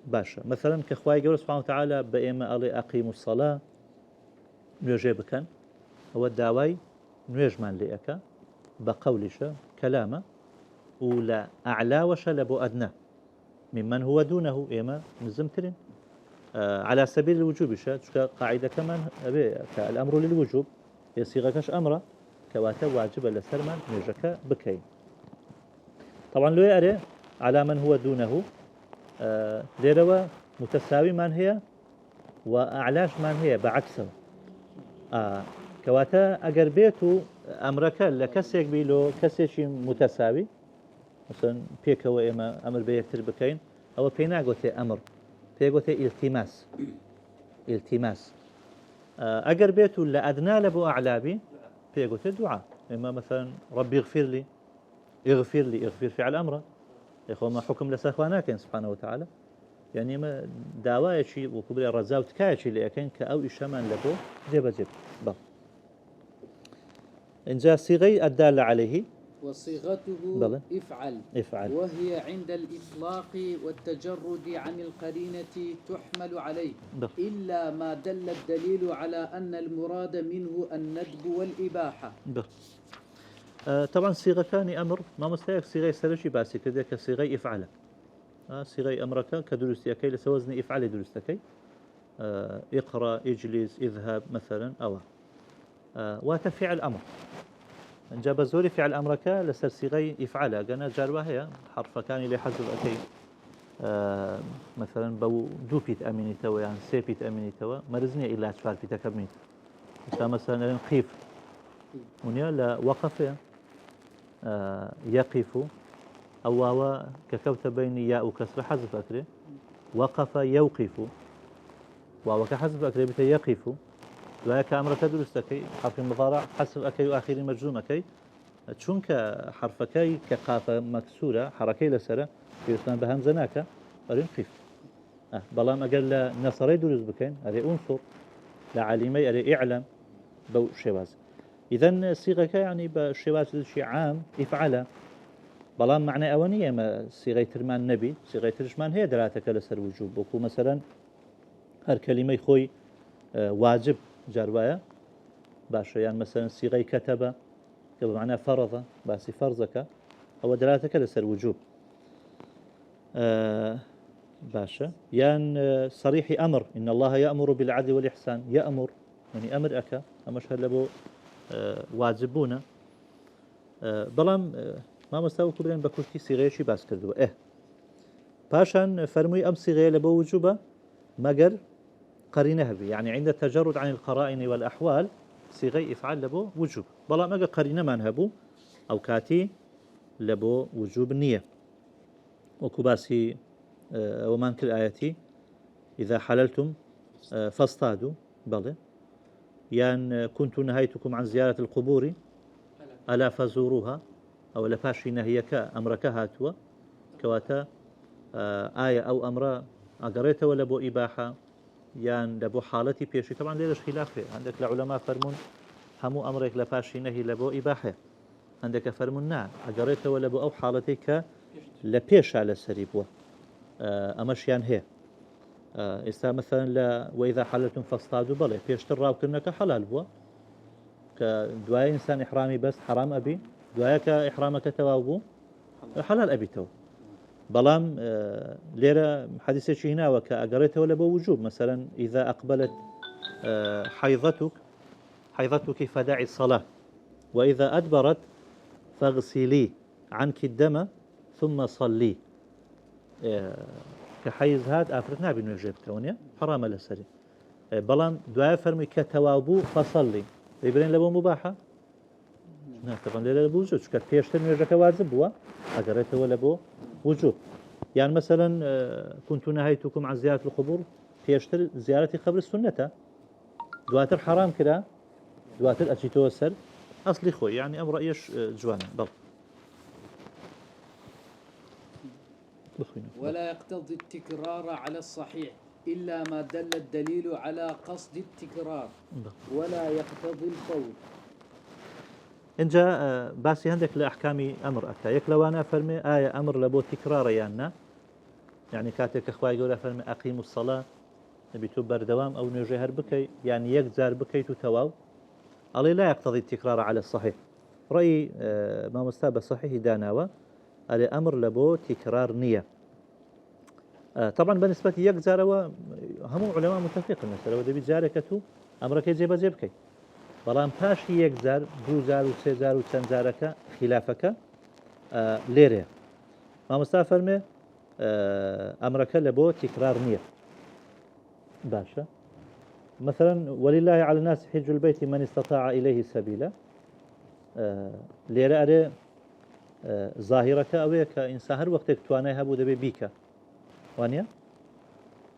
باشا مثلا كخواي جل سبحانه وتعالى بإما ألي أقيموا الصلاة نجيبكن هو الدعوي نجمان لئك بقولش كلامه ولا أعلى وشلب أدنى ممن هو دونه إما نزمتلين على سبيل الوجوب قاعدة كمان الأمر للوجوب يصيغكش أمره كواتا واجب لسرمان نجك بكين طبعا لو يأري على من هو دونه ليروا متساوي من هي وأعلاش من هي بعكسه كواتا أجر بيتو أمرك لكسيك بيلو كسيشي متساوي مثلا بيك هو إما أمر بيكتر بكين أو بينا قوتي أمر بيقوتي التماس أجر بيتو لأدنى لبو أعلابي بيقوتي دعاء إما مثلا ربي اغفر لي فعل أمره يخو ما حكم لسخواناكين سبحانه وتعالى يعني ما دعوة شيء وكبر الرزاو تكايشي لأكين كأو إشامان لبو جيب بل إن جاء صيغي الدالة عليه وصيغته افعل وهي عند الإطلاق والتجرد عن القرينة تحمل عليه إلا ما دل الدليل على أن المراد منه الندب والإباحة طبعا صيغتان أمر ما مستيق صيغي سرشي باسي كذا كصيغي افعل صيغي أمرك كدرستيكي لسوزني افعل درستكي اقرأ اجلس اذهب مثلا أو وتفعل أمر جاب زوري فعل أمرك لسر صيغي يفعل قلنا جار هي حرف كان اللي حذف أكي مثلا بو دو بيت أميني توا يعني سي بيت أميني توا مرزني إلا أشفار بيت كميت مثلا خيف ونيا لا وقف يقف أو واو ككوت بين ياء وكسر حذف أكره وقف يوقف واو كحذف أكره بيت يقف وهيك أمرك درستكي حرف المضارع حذف أكي وآخر مجزوم أكي چونك حرفكي كقافة مكسورة حركي لسرة يسمى بهمزة ناكا أرين خيف بلام أقل نصري درس بكين أري أنصر لعلمي أري إعلم بو شواز إذن صيغة يعني بشواز شيء عام يفعل بلام معنى أولية ما صيغة ترمان نبي صيغة ترجمان هي دلالتك لسر وجوب وكو مثلا هر كلمة خوي واجب جاروايا باشا يعني مثلا صيغة كتب بمعنى فرض باسي فرضك أو دلالتك لسر وجوب باشا يعني صريح أمر إن الله يأمر بالعدل والإحسان يأمر يعني أمر أكا أمش هلبو واجبون بلام ما مستوى كبرين بكوشتي صيغة شي باس كردوا باشان فرمي أم صيغة لبو وجوبة مقر قرينه بي يعني عند التجرد عن القرائن والأحوال صيغة يفعل لبو وجوب بلا ما قرينه ما نهبو أو كاتي لبو وجوب النية وكباسي ومان كل آياتي إذا حللتم فاصطادوا بلى يعني كنت نهيتكم عن زيارة القبور ألا فزوروها أو لفاشي نهيك أمرك هاتوا كواتا آية أو أمر أقريت ولا بو إباحة يعني لبو حالتي بيشي طبعا ليش خلافه عندك العلماء فرمون همو أمرك لفاشي نهي لبو إباحة عندك فرمون نعم أقريت ولا بو أو حالتك لبيش على سريبوه أمشيان هي إستا مثلا لا وإذا حللتم فاصطادوا بلى بيشتر راوكنك حلال بوا كدواء إنسان إحرامي بس حرام أبي دواء كإحرامك توابو حلال أبي تو بلام ليرة حديث شيء هنا وكأجرته ولا بوجوب مثلا إذا أقبلت حيضتك فدعي الصلاة وإذا أدبرت فاغسلي عنك الدم ثم صلي كحيز هاد أفرتنا بنوجب كونيا حرام لسري بلام دعاء فرمي كتوابو فصلي يبرين لبو مباحة نعم طبعا لبو وجوب شو كتيشتر نوجك واجب بوا أجرته ولا بو وجوب يعني مثلا كنت نهيتكم عن زيارة القبور تيشتر زيارة قبر السنة دواتر حرام كده دواتر أجيتو السر أصلي خوي يعني أمر رأيش جوانا بل ولا يقتضي التكرار على الصحيح إلا ما دل الدليل على قصد التكرار ولا يقتضي الفوت إن جاء باسي عندك لأحكام أمر أكا يكلوانا فرمي آية أمر لبو تكرار يعني كاتك أخوائي يقول فرمي أقيموا الصلاة نبي تبر دوام أو نجهر بكي يعني يكزار بكي تتواو علي لا يقتضي التكرار على الصحيح رأي ما مستابة صحيح داناوة على أمر لبو تكرار نية طبعا بالنسبة يكزار هم علماء متفقين مثلا ودبي جاركتو أمرك يجيب جيبكي بەڵام پاشی یەکجار دووزار و سێزار و چەند جارەکە خلافەکە لێرەیە مامۆستا فەرمێ ئەمرەکە لە بۆ تیکرار نییە باشە مثلا ولله على الناس حج البيت من استطاع إليه سبيلا لێرە ئەرێ ظاهیرەکە ئەوەیە کە ئینسان هەر وەختێک توانای هەبوو دەبێ بیکە وانە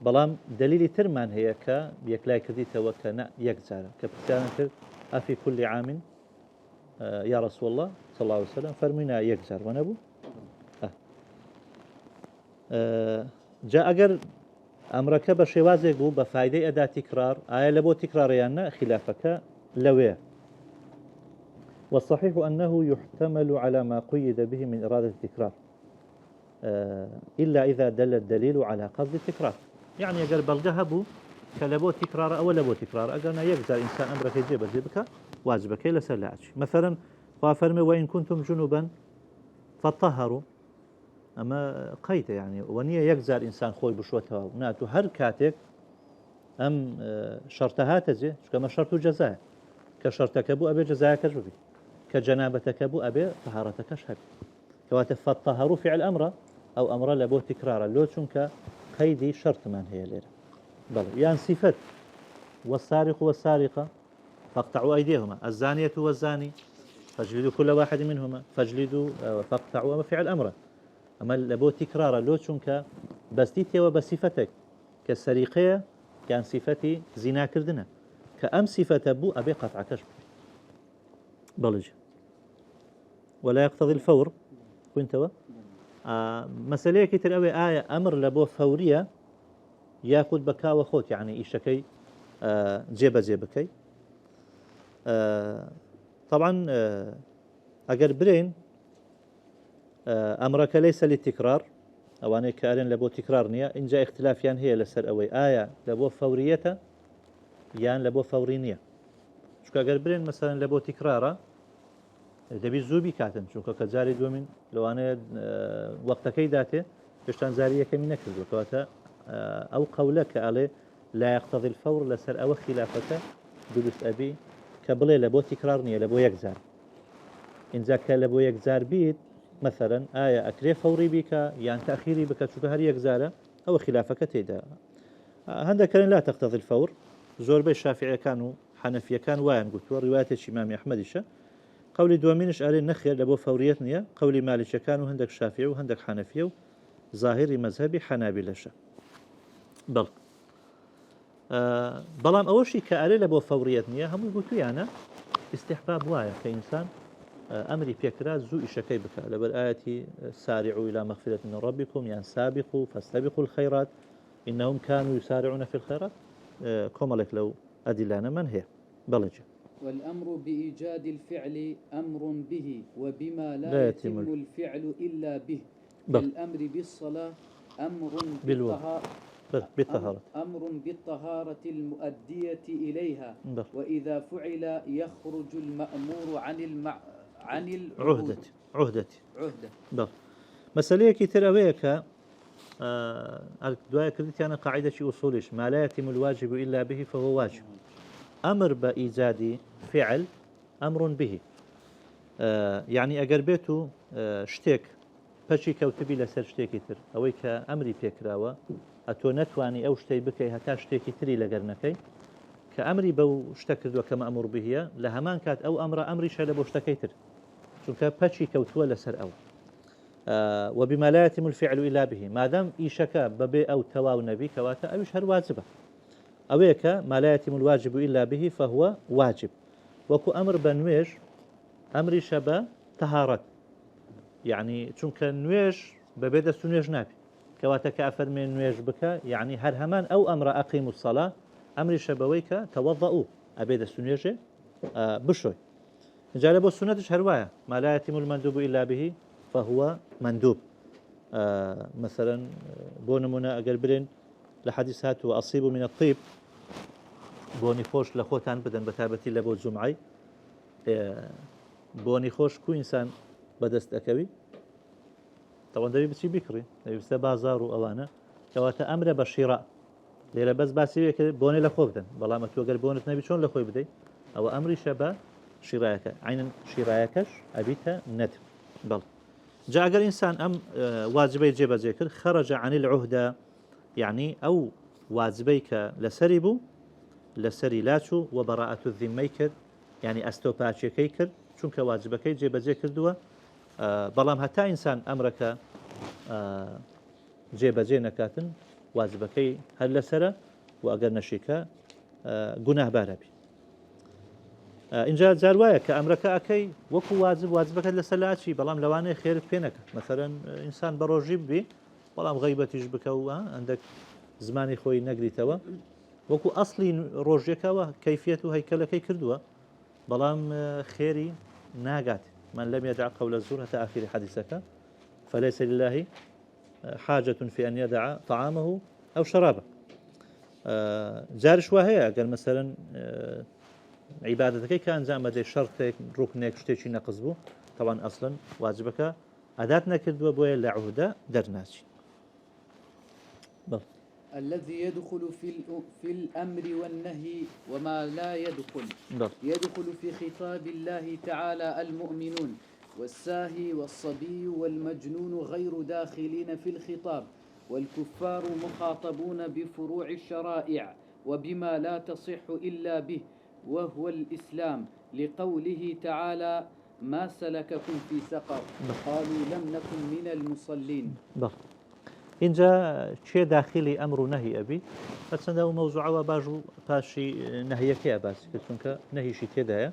بەڵام دلیلی ترمان هەیە کە یەکلای کردیتەوە کە یەکجارە کە پرسیارم کرد أفي كل عام يا رسول الله صلى الله عليه وسلم فرمينا يكزر ونبو جاء أجر أمرك بشوازه جو بفائدة أداة تكرار آية لبو تكرار يعني خلافك لويه والصحيح أنه يحتمل على ما قيد به من إرادة التكرار إلا إذا دل الدليل على قصد التكرار يعني أجر بلغهبو كلبو تكرار أو لبو تكرار أجرنا يجزر إنسان أمرك يجيب جيبك واجبك إلا سلاعش مثلا فرمي وإن كنتم جنوبا فطهروا أما قيد يعني ونية يجزر إنسان خوي بشوتها وناتو هر كاتك أم شرطها تجي كما شرط جزاء كشرطك أبو أبي جزاء كجوبي كجنابتك بو أبي طهارتك شهب كواتف فالطهر فعل أمر أو أمر لبو تكرارا لو چونك قيدي شرط من هي ليرة بل يعني صفة والسارق والسارقة فاقطعوا أيديهما الزانية والزاني فاجلدوا كل واحد منهما فاجلدوا فاقطعوا فعل أمر أما لبو تكرارا لو چونك بستيتي وبصفتك كالسريقية كان صفتي زنا كردنا كأم صفة بو أبي قطعكش بلج ولا يقتضي الفور كنت مسألة كتير أوي آية أمر لبو فورية ياخد بكا وخوت يعني إيشكي جيبكي طبعا أجر برين أمرك ليس للتكرار أو أنا كأرن لبو تكرار نية إن جاء اختلاف يعني هي لسر أوي آية لبو فورية يعني لبو فورينية شو أجر برين مثلا لبو تكرارة دەبی زووبی کاتن چونکە کە جاری دومین لەوانەیە وەختەکەی داتێ پێشتان زاری یەکەمی نەکردو کەواتە ئەو قەولە کە ئەڵێ لا يقتضي الفور لەسەر ئەوە خلافەکە دروست ئەبی کە بڵێ لە بۆ تیکرار نییە لە بۆ یەک جار اینجا کە لە بۆ یەک جار بیت مثلا ئایا ئەکرێ فەوری بیکە یان تەخیری بکە چونکە هەر یەک جارە ئەوە خلافەکە تێدا هەندێکەکەن لا تقتضي الفور زۆربەی شافعیەکان و حەنەفیەکان وایان گوتووە ڕیوایەتێکی ئیمامی ئەحمەدیشە قولي دوامينش أرين نخير لبو فوريتنيا قولي مالك كانوا هندك شافعي وهندك حنفي ظاهري مذهبي حنابلة بل بلام أوشي كأري لبو فوريتنيا هم يقولوا يعني استحباب وايا كإنسان أمري بيكرا زو إشكي بك لبل آياتي سارعوا إلى مغفرة من ربكم يعني سابقوا فاستبقوا الخيرات إنهم كانوا يسارعون في الخيرات كمالك لو أدلانا من هي بلجة والأمر بإيجاد الفعل أمر به وبما لا يتم الفعل إلا به الأمر بالصلاة أمر بالطهارة أمر بالطهارة المؤدية إليها وإذا فعل يخرج المأمور عن العهدة مسألة كتير أويك الدعاء كذلك أنا قاعدة أصولش ما لا يتم الواجب إلا به فهو واجب أمر بإيجاد فعل أمر به يعني أجر بيتو شتيك بشي كوتبي لسر شتيكي تر أوي كأمري بيكراوة أتو نتواني أو شتي بكي هتا شتيكي تري لقرنكي كأمري بو شتكرد وكما أمر به لهمان كات أو أمري شالا بو شتكي تر شنك بشي كوتوا لسر أو وبما لا يتم الفعل إلا به ما دام إيشكا ببي أو تواو نبي كواتا أو يشهر واجبه أويك ما لا يتم الواجب إلا به فهو واجب وكو أمر بنويش أمر شبه طهارة يعني چونك نويش ببيد السنويش نابي كواتا كأفر من نويش بك يعني هر همان أو أمر أقيموا الصلاة أمر شبويك توضؤوا أبيد السنويش بشوي جالب السنة هرواية ما لا يتم المندوب إلا به فهو مندوب مثلا بونمنا أقربلين لحديثات وأصيب من الطيب بوني خوش لخوتان بدن بتابتي لبو الجمعي بوني خوش كو إنسان بدست أكوي طبعا دبي بشي بكري دبي بس بازار وأوانا كواتا أمر بشراء ليلة بس باسي بوني لخو بدن بلا ما توقر بونت نبي شون لخوي بدي أو أمري شبه شرايك عين شرايكش أبيتها ندم بل جاء أجر إنسان واجبي جيب ذكر خرج عن العهدة يعني أو واجبيك لسربو لسري لاتو وبراءة الذميكر يعني أستوباتشيكيكر چونك واجبكي جيب ذكر دوا بلام حتى إنسان أمرك جيب نكاتن واجبكي هل لسرة وأجر نشيكا جناه باربي إن جاء زاروايا كأمرك أكي وكو واجبك لسلاتشي بلام لواني خير بينك مثلا إنسان بروجيب بي بلام غيبة يجبك عندك زماني خوي نقري توا وكو أصلي روجيكا كيفيته هيكلكي كردوا بلام خيري ناقات من لم يدع قول الزور حتى آخر حديثك فليس لله حاجة في أن يدع طعامه أو شرابه جارش وهي قال مثلا عبادتك كان زعما شرطك ركنك شتي ناقص بو طبعا أصلا واجبك أداتنا كردوا بويا لعهدة درناشي بل الذي يدخل في الأمر والنهي وما لا يدخل. بل. يدخل في خطاب الله تعالى المؤمنون، والساهي والصبي والمجنون غير داخلين في الخطاب، والكفار مخاطبون بفروع الشرائع وبما لا تصح إلا به وهو الإسلام، لقوله تعالى: ما سلككم في سقر قالوا لم نكن من المصلين. بل. اینجا چه داخلی امر و نهی ابی اصلا او موضوع و باجو پاشی نهی که باز چون که نهیشی تدایا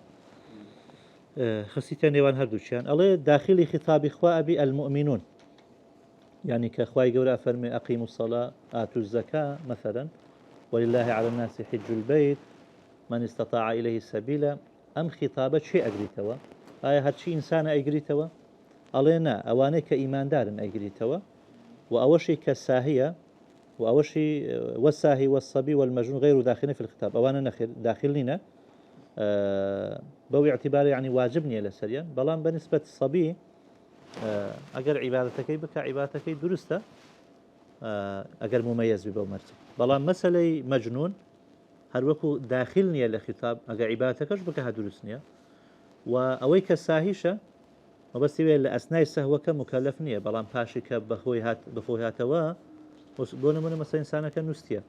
خصيتان نيوان هردوشيان الله داخل خطاب إخوة أبي المؤمنون، يعني كأخوة جورا فرمي أقيموا الصلاة آتوا الزكاة مثلا ولله على الناس حج البيت من استطاع إليه السبيل. أم خطابة شيء أجريتوا هاد شيء إنسان أجريتوا علينا أواني كإيمان دار أجريتوا وأوشي كالساهية وأوشي والساهي والصبي والمجنون غير داخلين في الخطاب أوانا داخلين بو اعتبار يعني واجبني لسريان بلان بالنسبة الصبي أجر عبادتك بك عبادتك درسته أجر مميز ببو مرتب بلان مسألة مجنون هر وكو داخلني لخطاب أجر عبادتكش بك هدرسني وأويك الساهيشة وبس يبي لأثناء السهوة مكلفني بلان باشك بخوي هاتوا بونا من مثلا إنسان كان نستيا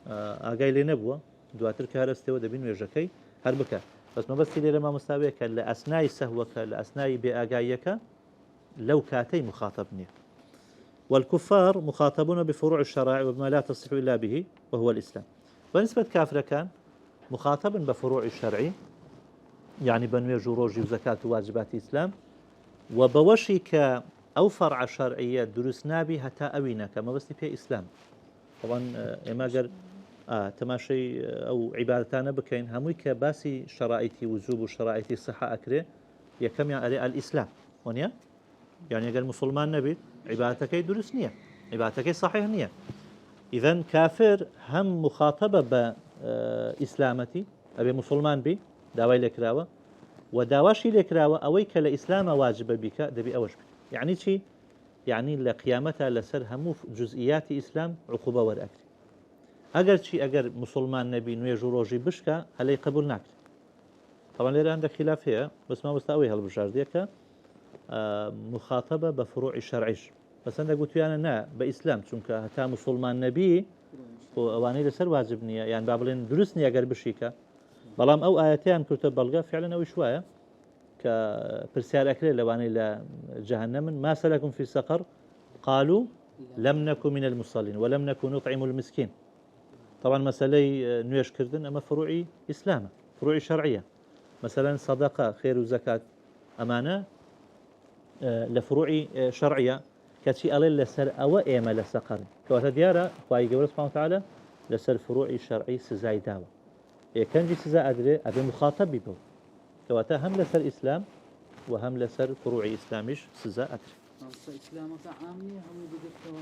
أجاي لنبوة دواتر كهرستي ودبين ويرجكي هربك بس ما بس اللي لما مستويك لأثناء السهوة لأثناء بأجايك لو كاتي مخاطبني. والكفار مخاطبون بفروع الشرائع وبما لا تصح إلا به وهو الإسلام. بالنسبة كافر كان مخاطب بفروع الشرع يعني بنوي جوروجي وزكاة وواجبات الإسلام وبوشك أو فرع شرعية دروس نابي حتى أوينك ما بس في إسلام. طبعا ما جر تماشي أو عبادتنا بكين هموي كباسي شرائطي وجوب وشرائطي صحة أكره يكم يعني الإسلام ونيا يعني قال مسلمان نبي عبادتك درس نية عبادتك صحيح نية. إذن كافر هم مخاطبة بإسلامتي أبي مسلمان بي داوي لكراوة وداواشي لكراوة أويك لإسلام واجب بك دبي أوجب يعني شي يعني لقيامتها لسر هم جزئيات إسلام عقوبة ورأكل اگر چی اگر مسلمان نبی نوێژ و ڕۆژی بشکە هەلەی قبول ناکرێت. طبعا لێرە هەندێک خلاف هەیە بەس مامۆستا ئەوەی هەڵبژاردووە کە مخاطبە بە فروعی شەرعیش بەس هەندێک گوتویانە نا بە ئیسلام چونکە هەتا مسلمان نەبی ئەوانەی لەسەر واجب نییە یان با بڵێن دروست نییە ئەگەر بشیکە بەڵام ئەو ئاەتیان کورتە بەڵگە فعلەن ئەوەی شوایە کە پرسیار ئەکرێت لەوانەی لە جەهەنەمن ما سەلەکم فی سەقەر قالوا لم نكن من المصلين ولم نكن نطعم المسكين. طبعا مسألة نويش كردن أما فروعي إسلام فروعي شرعية مثلا صدقة خير وزكاة أمانة لفروعي شرعية كشيء ألي لسر أو إيما لسقر كواتا ديارة خواهي قبل سبحانه وتعالى لسر فروعي شرعي سزاي داوة كان جي سزا أدري أبي مخاطب بيبو كواتا هم لسر إسلام وهم لسر فروعي إسلاميش سزا أدري إسلامك عامية هم بجفتوا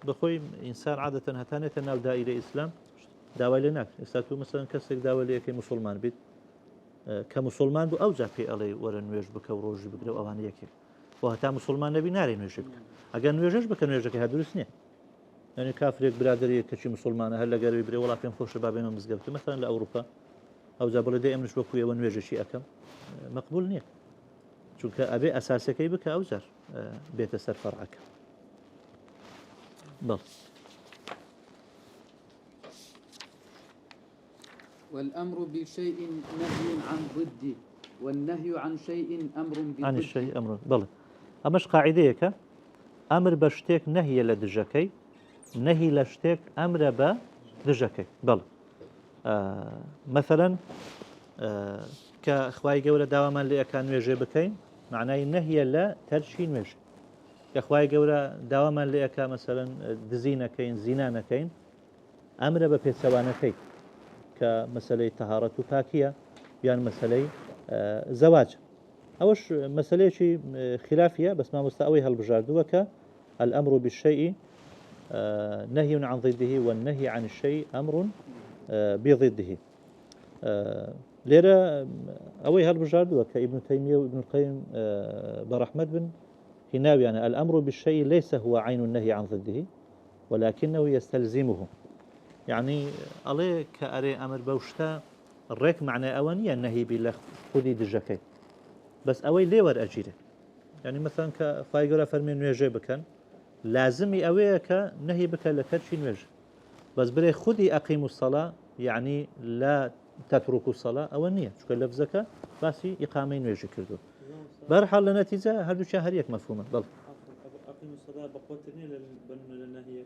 بخوي إنسان عادة هتانية ناو دائرة إسلام داوي لناك استاتو مثلا كسك داوي ليكي مسلمان بيت كمسلمان بو أوجه في ألي ورا نويج بك وروجي بك لو أوان يكي وهتا مسلمان نبي ناري نويجك أجا نويجش بك نويجك هادو السنة يعني كافريك برادرية كشي مسلمان هلا قالوا يبري ولا فين خوش بابينهم مزقبت مثلا لأوروبا أو جابوا دائما مش بكوية ونويج شيء أكم مقبول نية چونك أبي أساسك بك أوزر بيت سر فرعك بل. والأمر بشيء نهي عن ضده والنهي عن شيء أمر بضده عن الشيء أمر بل أمش قاعديك أمر بشتك نهي لدجكي نهي لشتك أمر بدجكي بل مثلا كأخوائي جولة دواما اللي كان يجي بكين معناه نهي لا ترشين وجه كأخوائي جورا دواما لأكا مثلا دزينكين زينانكين أمر ببيتسوانكين كمسألة طهارة باكية يعني مسألة زواج أوش مسألة شيء خلافية بس ما مستوي هالبجاردو الأمر بالشيء نهي عن ضده والنهي عن الشيء أمر بضده. ليرة أوي هالبجاردو كابن تيمية وابن القيم برحمة بن هناوي يعني الأمر بالشيء ليس هو عين النهي عن ضده ولكنه يستلزمه يعني عليه كأري أمر بوشتا الريك معنى أوانية النهي بلا خودي دجكي بس أوي ليه ور أجيره يعني مثلا كفايقرا فرمي نواجه بكن لازمي أوي كنهي بك لكر شي نواجه بس بري خودي أقيموا الصلاة يعني لا تتركوا الصلاة أوانية شو لفظك باسي إقامين نواجه كردو برحل لنتيجة هردو شهريك مفهومة بل أقيم الصلاة بقوتني للنهي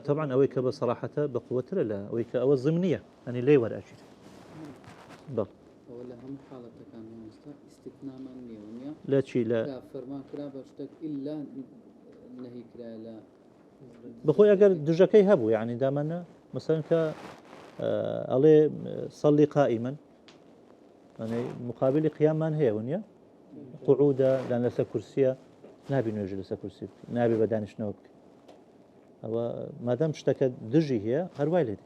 طبعا أويك بصراحة بقوة لا أويك أو الضمنية يعني ليه ور أجيره بل ولا هم حالة كان استثناء من يوميا لا شيء لا كافر ما كلا بشتك إلا نهي كلا لا بخوي أجر دجكي هبو يعني دامنا مثلا ك عليه صلي قائما يعني مقابل قيام من هي ونيا قعودة لأن لسا كرسية نابي نوجه لسا كرسي نابي بدانش نوبك أو ما دام اشتكى دجي هي هرواي لدي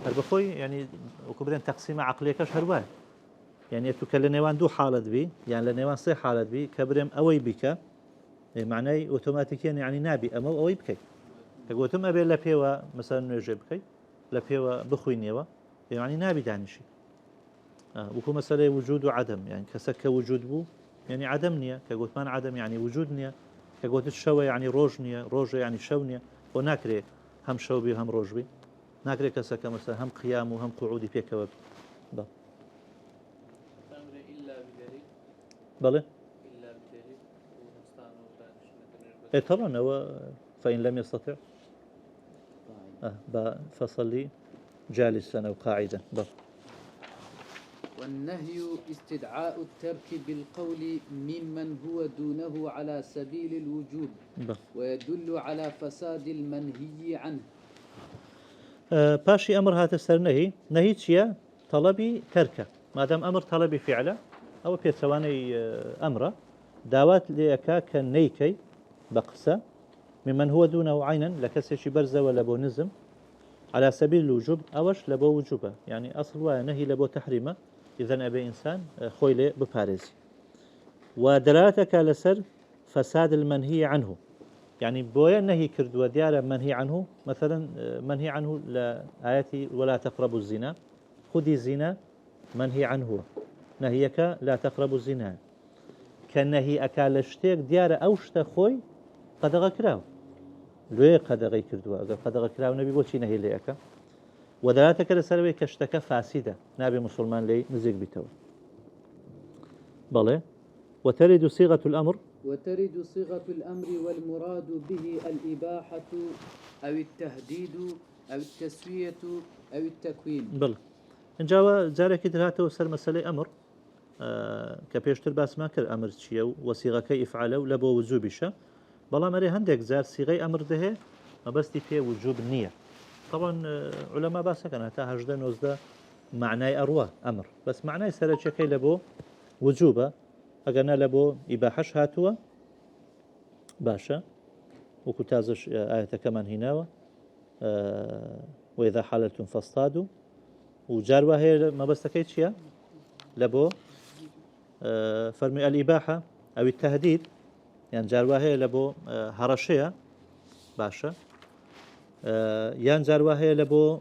هربخوي يعني وكبرين تقسيم عقلية كش هرواي يعني تكلنيوان دو حالة بي يعني لنيوان صي حالة بي كبرم أوي بك معناه أوتوماتيكيا يعني نابي أما أوي بكي كقولتم أبي لبيوا مثلا نوجه بكي لبيوا بخوينيوا يعني نابي دانشي وكو مسألة وجود وعدم يعني كسك وجود بو يعني عدم نية كقولت من عدم يعني وجود نية كقولت الشوى يعني روج نية روج يعني شو نية وناكري هم شو بي هم روج بي ناكري كسك مثلا هم قيام وهم قعودي فيك وب إلا بدليل بله إلا بدليل ونستعمل ودانش إيه طبعا هو فإن لم يستطع فصلي جالسا أو قاعدا والنهي استدعاء الترك بالقول ممن هو دونه على سبيل الوجوب ويدل على فساد المنهي عنه باشي أمر هذا السر نهي تشيا طلبي تركه ما دام أمر طلبي فعله أو بيتواني أمره دعوات ليكا كنيكي بقسة ممن هو دونه عينا لكسيش برزة ولا بو نزم على سبيل الوجوب أوش لبو وجوبه يعني أصل نهي لبو تحريمه إذن أبي إنسان خويلي بباريزي ودلالتك لسر فساد المنهي عنه يعني بويا نهي كردوا ديارة منهي عنه مثلا منهي عنه لآياتي ولا تقربوا الزنا خذي الزنا منهي عنه نهيك لا تقربوا الزنا كنهي أكالشتك ديارة أوشت خوي قد غكراو لوي قد غي كردوا قد غكراو نبي بوشي نهي ليك ودلالتك لسر كشتك فاسدة نبي مسلمان لي نزيق بتو بله وترد صيغة الأمر والمراد به الإباحة أو التهديد أو التسوية أو التكوين بله إن جاوا زارك درهاته سر مسألة أمر كبيشتر باس ما كر أمر شيء وصيغة كيف علو لبو وجوبشة بلا مري هندك زار صيغة أمر ده ما بس فيه وجوب النية طبعا علماء باسا كان حتى هجده نوزده معناي أروى أمر بس معناي سرچه كي لبو وجوبه أجنا لبو إباحش هاتوا باشا وكتازش آية كمان هنا وإذا حللتم فاصطادوا وجاروا هي ما بس تكيت شيء لبو فرمي الإباحة أو التهديد يعني جاروا هي لبو هرشية باشا يان جاروا هي لبو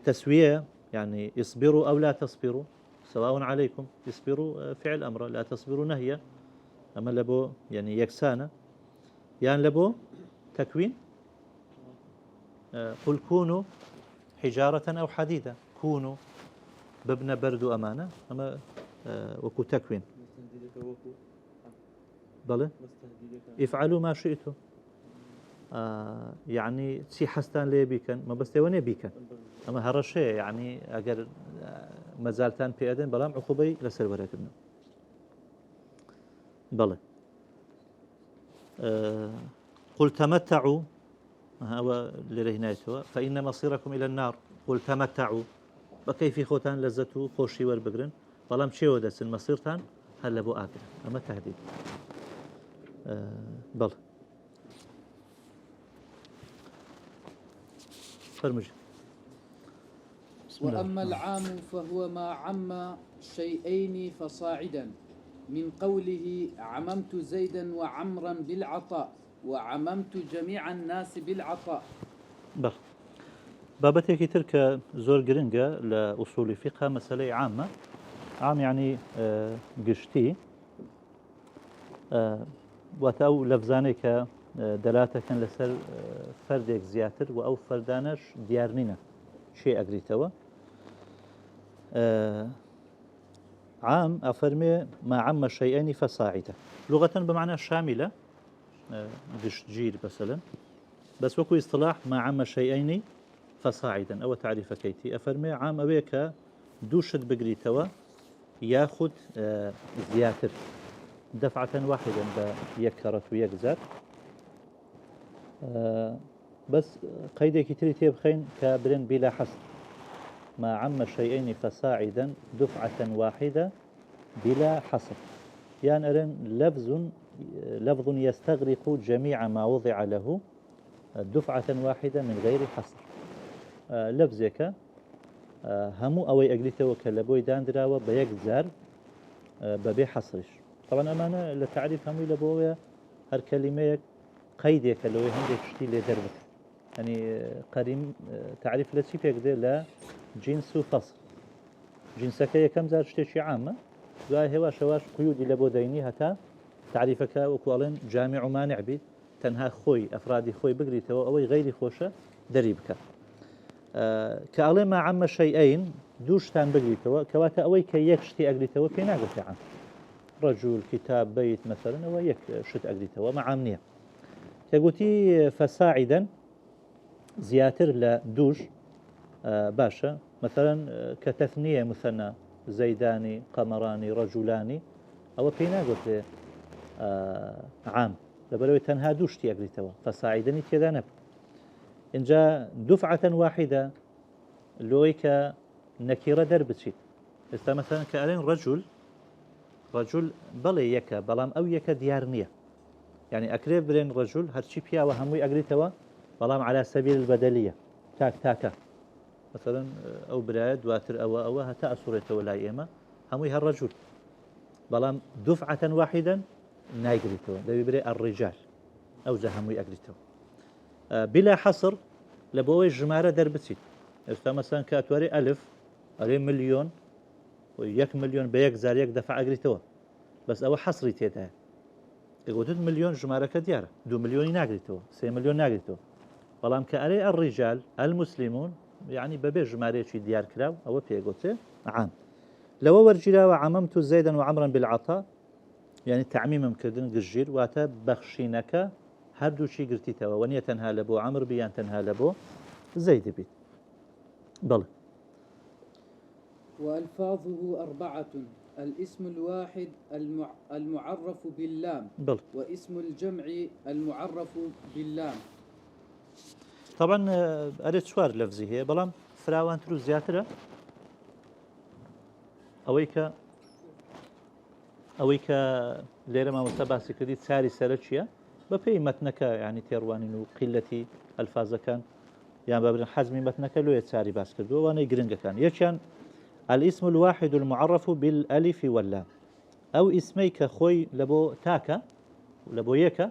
تسوية يعني اصبروا أو لا تصبروا سواء عليكم اصبروا فعل أمر لا تصبروا نهيا أما لبو يعني يكسانة يعني لبو تكوين قل كونوا حجارة أو حديدة كونوا ببنى برد أمانة أما وكو تكوين بلى افعلوا ما شئتم يعني تسي حستان لي بيكن ما بس توني بيكن أما هرشة يعني أجر مازالتان بيادن بلام عقوبي لسر ورقنا بلى قل تمتعوا هو لرهنايته فإن مصيركم إلى النار قل تمتعوا بكيف خوتان لذته خوشي وربقرن بلام شيء ودس المصيرتان هل بو آكل أما تهديد بلى فرمج وأما العام فهو ما عم شيئين فصاعدا من قوله عممت زيدا وعمرا بالعطاء وعممت جميع الناس بالعطاء. بەڵ بابەتێکی تر کە زۆر گرنگە لە ئوسولی فقه مەسەلەی عامە عام یعنی گشتی واتە ئەو لەفزانەی کە دەلاتەکەن لەسەر فەردێک زیاتر و ئەو فەردانەش دیار نینە چێ ئەگریتەوە عام ئەفەرمێ ما عەمە شەیئەنی فەساعیدە لغەتەن بمعنى شاملة گشتگیر مثلا بس وەکو اصطلاح ما عەمە شەیئەنی فەساعیدەن ئەوە تعریفەکەیتی ئەفەرمێ عام ئەوەیە کە دوو شت بگریتەوە یاخود زیاتر دفعة واحدة بيك كرت ويك زاد بس قيدك تري بخين كابرن بلا حصر ما عم شيئين فصاعدا دفعة واحدة بلا حصر يعني أرن لفظ يستغرق جميع ما وضع له دفعة واحدة من غير حصر لفظك همو أوي أجلته وكلبوي داندراوة بيك زار ببي حصرش طبعا أمانة لتعريف همي لبويا هر كلمة قيدك لو هندك شتي لدربك يعني قريم تعريف لشي فيك ده لا جنس وفصل جنسك كم زار شتي عامة وهي هواش قيود لبو ديني هتا تعريفك وكوالين جامع مانع بي تنها خوي أفرادي خوي بقريته أو غيري خوشة دريبك كألي ما عم شيئين دوشتان بقريته كواتا أوي كي يكشتي أقريته في ناقص عام رجل كتاب بيت مثلا ويك شت أقريته ومعامنية كقولتي فساعدا زياتر لدوش باشا مثلا كتثنية مثنى زيداني قمراني رجلاني أو بينا قلت عام لبلوي تنها دوشتي أقريته فساعدني كذا نب إن جاء دفعة واحدة لويك نكيرة دربتشي مثلا كألين رجل بلي يكا بلام أو يكا ديارنية يعني أكريب برين رجل هرشي بيا وهموي أقريتوا بلام على سبيل البدلية تاكا مثلا أو براد واتر أو هتا أسورته ولا إيما هموي هالرجل بلام دفعة واحدا نايقريتوا ده بيبري الرجال أو هموي أقريتوا بلا حصر لبوي جمارة دربتي مثلا كاتوري ألف ألي مليون ويك مليون بيك زار يك دفع أقريتوا بس أو حصري تيتها يقول 2 مليون جمارة كديارة 2 مليون ناقريتوا 3 مليون ناقريتوا والله كأري الرجال المسلمون يعني ببي جمارة شي ديار كراو أو بيقوته عام لو ورجلا وعممت زيدا وعمرا بالعطاء يعني تعميم مكردن قجير واتا بخشينك هردو شي قرتيتوا ونية تنها لبو عمر بيان تنها لبو زيد بيت بل وألفاظه 4 الاسم الواحد المعرف باللام بل واسم الجمع المعرف باللام طبعا أريد سوار لفظي هي بلام فراوان ترو زياترة أويك ليرة ما مستباسي كدي ساري سرتشيا بفي متنك يعني تيروانين وقلتي ألفاظ كان يعني بابن حزمي متنك لو يتساري باس كردو وانا يقرنق كان يشان الاسم الواحد المعرف بالألف واللام أو اسميك خوي لبو تاكا لبو يكا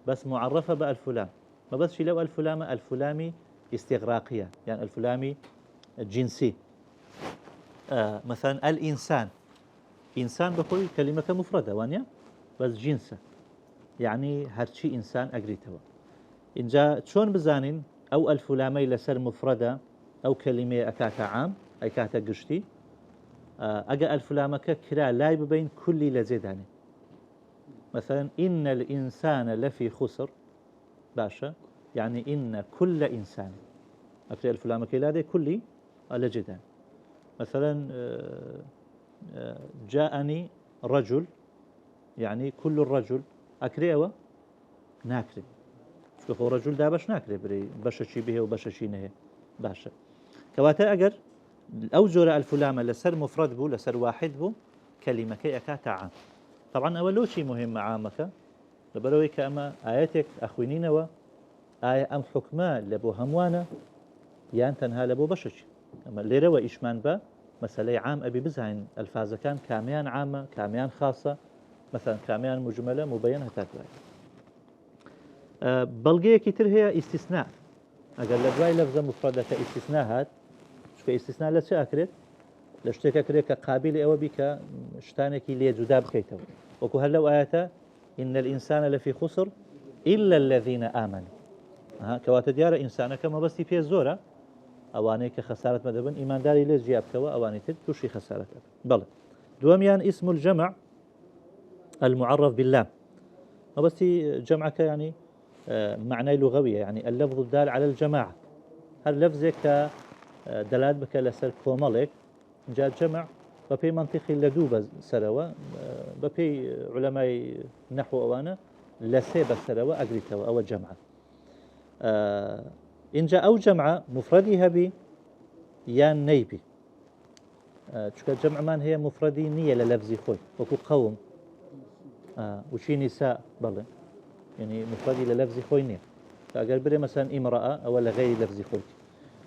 بس معرفة بالفلام ما بس شي لو الفلامي استغراقية يعني الفلامي جنسي مثلا الإنسان إنسان بخوي كلمة مفردة وانيا بس جنسة يعني هرشي إنسان أقريتها إن جاء شون بزانين أو الفلامي لسر مفردة أو كلمة أكاتا عام أي كاتا قشتي أجا الفلامك كرا لاي بين كل لزيداني مثلا إن الإنسان لفي خسر باشا يعني إن كل إنسان أكري الفلامك لا كل لجدان مثلا جاءني رجل يعني كل الرجل أكريوه ناكري شوف رجل دا باش ناكري بري بششي به وبششي نهي باشا كواتا أجر أو جرى الفلامة لسر مفرد بو لسر واحد بو كلمة كي أكاتا عام طبعا أولو شيء مهم عامك لبروي كأما آياتك أخوينين و آية أم حكمة لبو هموانا يان تنها لبو بششي أما ليرة وإشمان با مسألة عام أبي بزهين الفاظ كان كاميان عامة كاميان خاصة مثلا كاميان مجملة مبينة تاتواي بەڵگەیەکی تر هەیە ئیستیسنا ئەگەر لە دوای لەفزە مفرەدەکە ئیستیسنا هات چکە ئیستیسنا لە چه ئەکرێت لە شتێکە کرێت کە قابلی ئەوە بی کە شتانێکی لێ جودا بکەیتەوە وەکو هەر لەو ئاەتە إن الإنسان لفي خسر إلا الذين آمنوا کەواتە دیارە ئینسانەکە مەبەستی پێ زۆرە ئەوانەی کە خەسارەت مەدەبن ئیمانداری لێ جیابکەوە ئەوانەی تر تووشی خەسارەتە بەڵێ دووەمیان اسم الجمع المعرف بالله مەبەستی جەمعەکە يعني معنای لغوية يعني اللفظ الدال على الجماعة هەر لەفزێک کە دەلات بکە لەسەر کۆمەڵێک جا جەمع بەپێی منطقی لە دوو بەسەرەوە بەپێی علەمای نەحو ئەوانە لە سێ بەسەرەوە ئەگریتەوە ئەوە جەمعە اینجا ئەو جەمعە مفردی هەبی یان نەیبی چکە جەمعمان هەیە مفردی نییە لە لەفزی خۆی وەکو قەوم وچی نیسا بەڵێ يعني مفردی لە لەفزی خۆی نییە ئەگەر برێ مەسەن ئیمڕەئە ئەوە لە غەیری لەفزی خۆیتی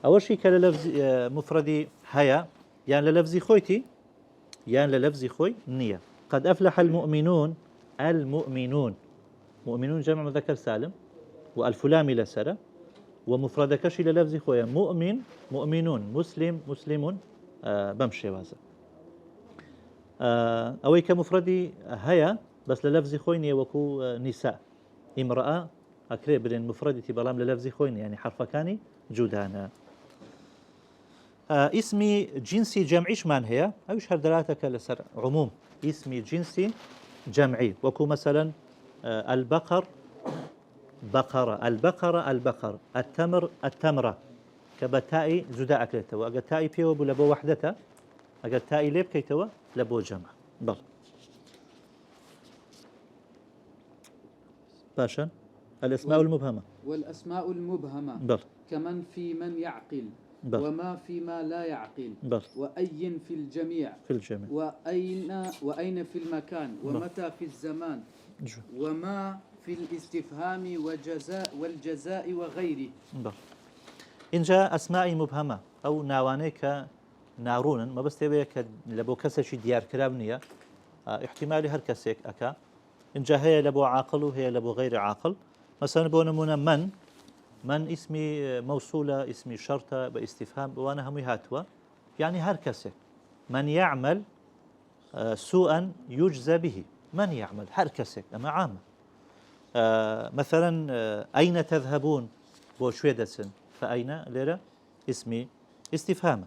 ئەوەشی کە لە مفردی هەیە یان لە لەفزی خۆیتی یان لە لەفزی خۆی نییە قد أفلح المؤمنون مؤمنون جمع مذكر سالم والفلام لسرة ومفردكش إلى لفظ خويا مؤمنون مسلمون بمشي وازا أوي كمفردي هيا بس للفظ خويني وكو نساء امرأة أكري بدين مفردي تبلام للفظ خويني يعني حرف كاني جودانا اسمي جنسي جمعيش من هي أو شهر دلالتك لسر عموم اسمي جنسي جمعي وكو مثلا البقر بقرة البقر التمرة كبتائي زدا أكلته وأجا تائي بيو بلبو وحدته أجا تائي ليب كيتوا لبو جمع بل باشا الأسماء المبهمة والأسماء المبهمة بل كمن في من يعقل بل وما في ما لا يعقل بل وأي في الجميع وأين في المكان ومتى في الزمان وما في الاستفهام والجزاء وغيره بل إن جاء أسماء مبهمة أو ناوانيك نارونا ما بس تبيك لبو كسشي ديار كرابنية احتمالي هر كسيك أكا إن جاء هي لبو عاقل وهي لبو غير عاقل مثلا بونمونا من اسمي موصولة اسمي شرطة باستفهام وانا هم هاتوا يعني هر كسيك من يعمل سوءا يجزى به من يعمل هر كسيك أما عامة مثلا أين تذهبون بو شويدسن فأين ليرة اسمي استفهام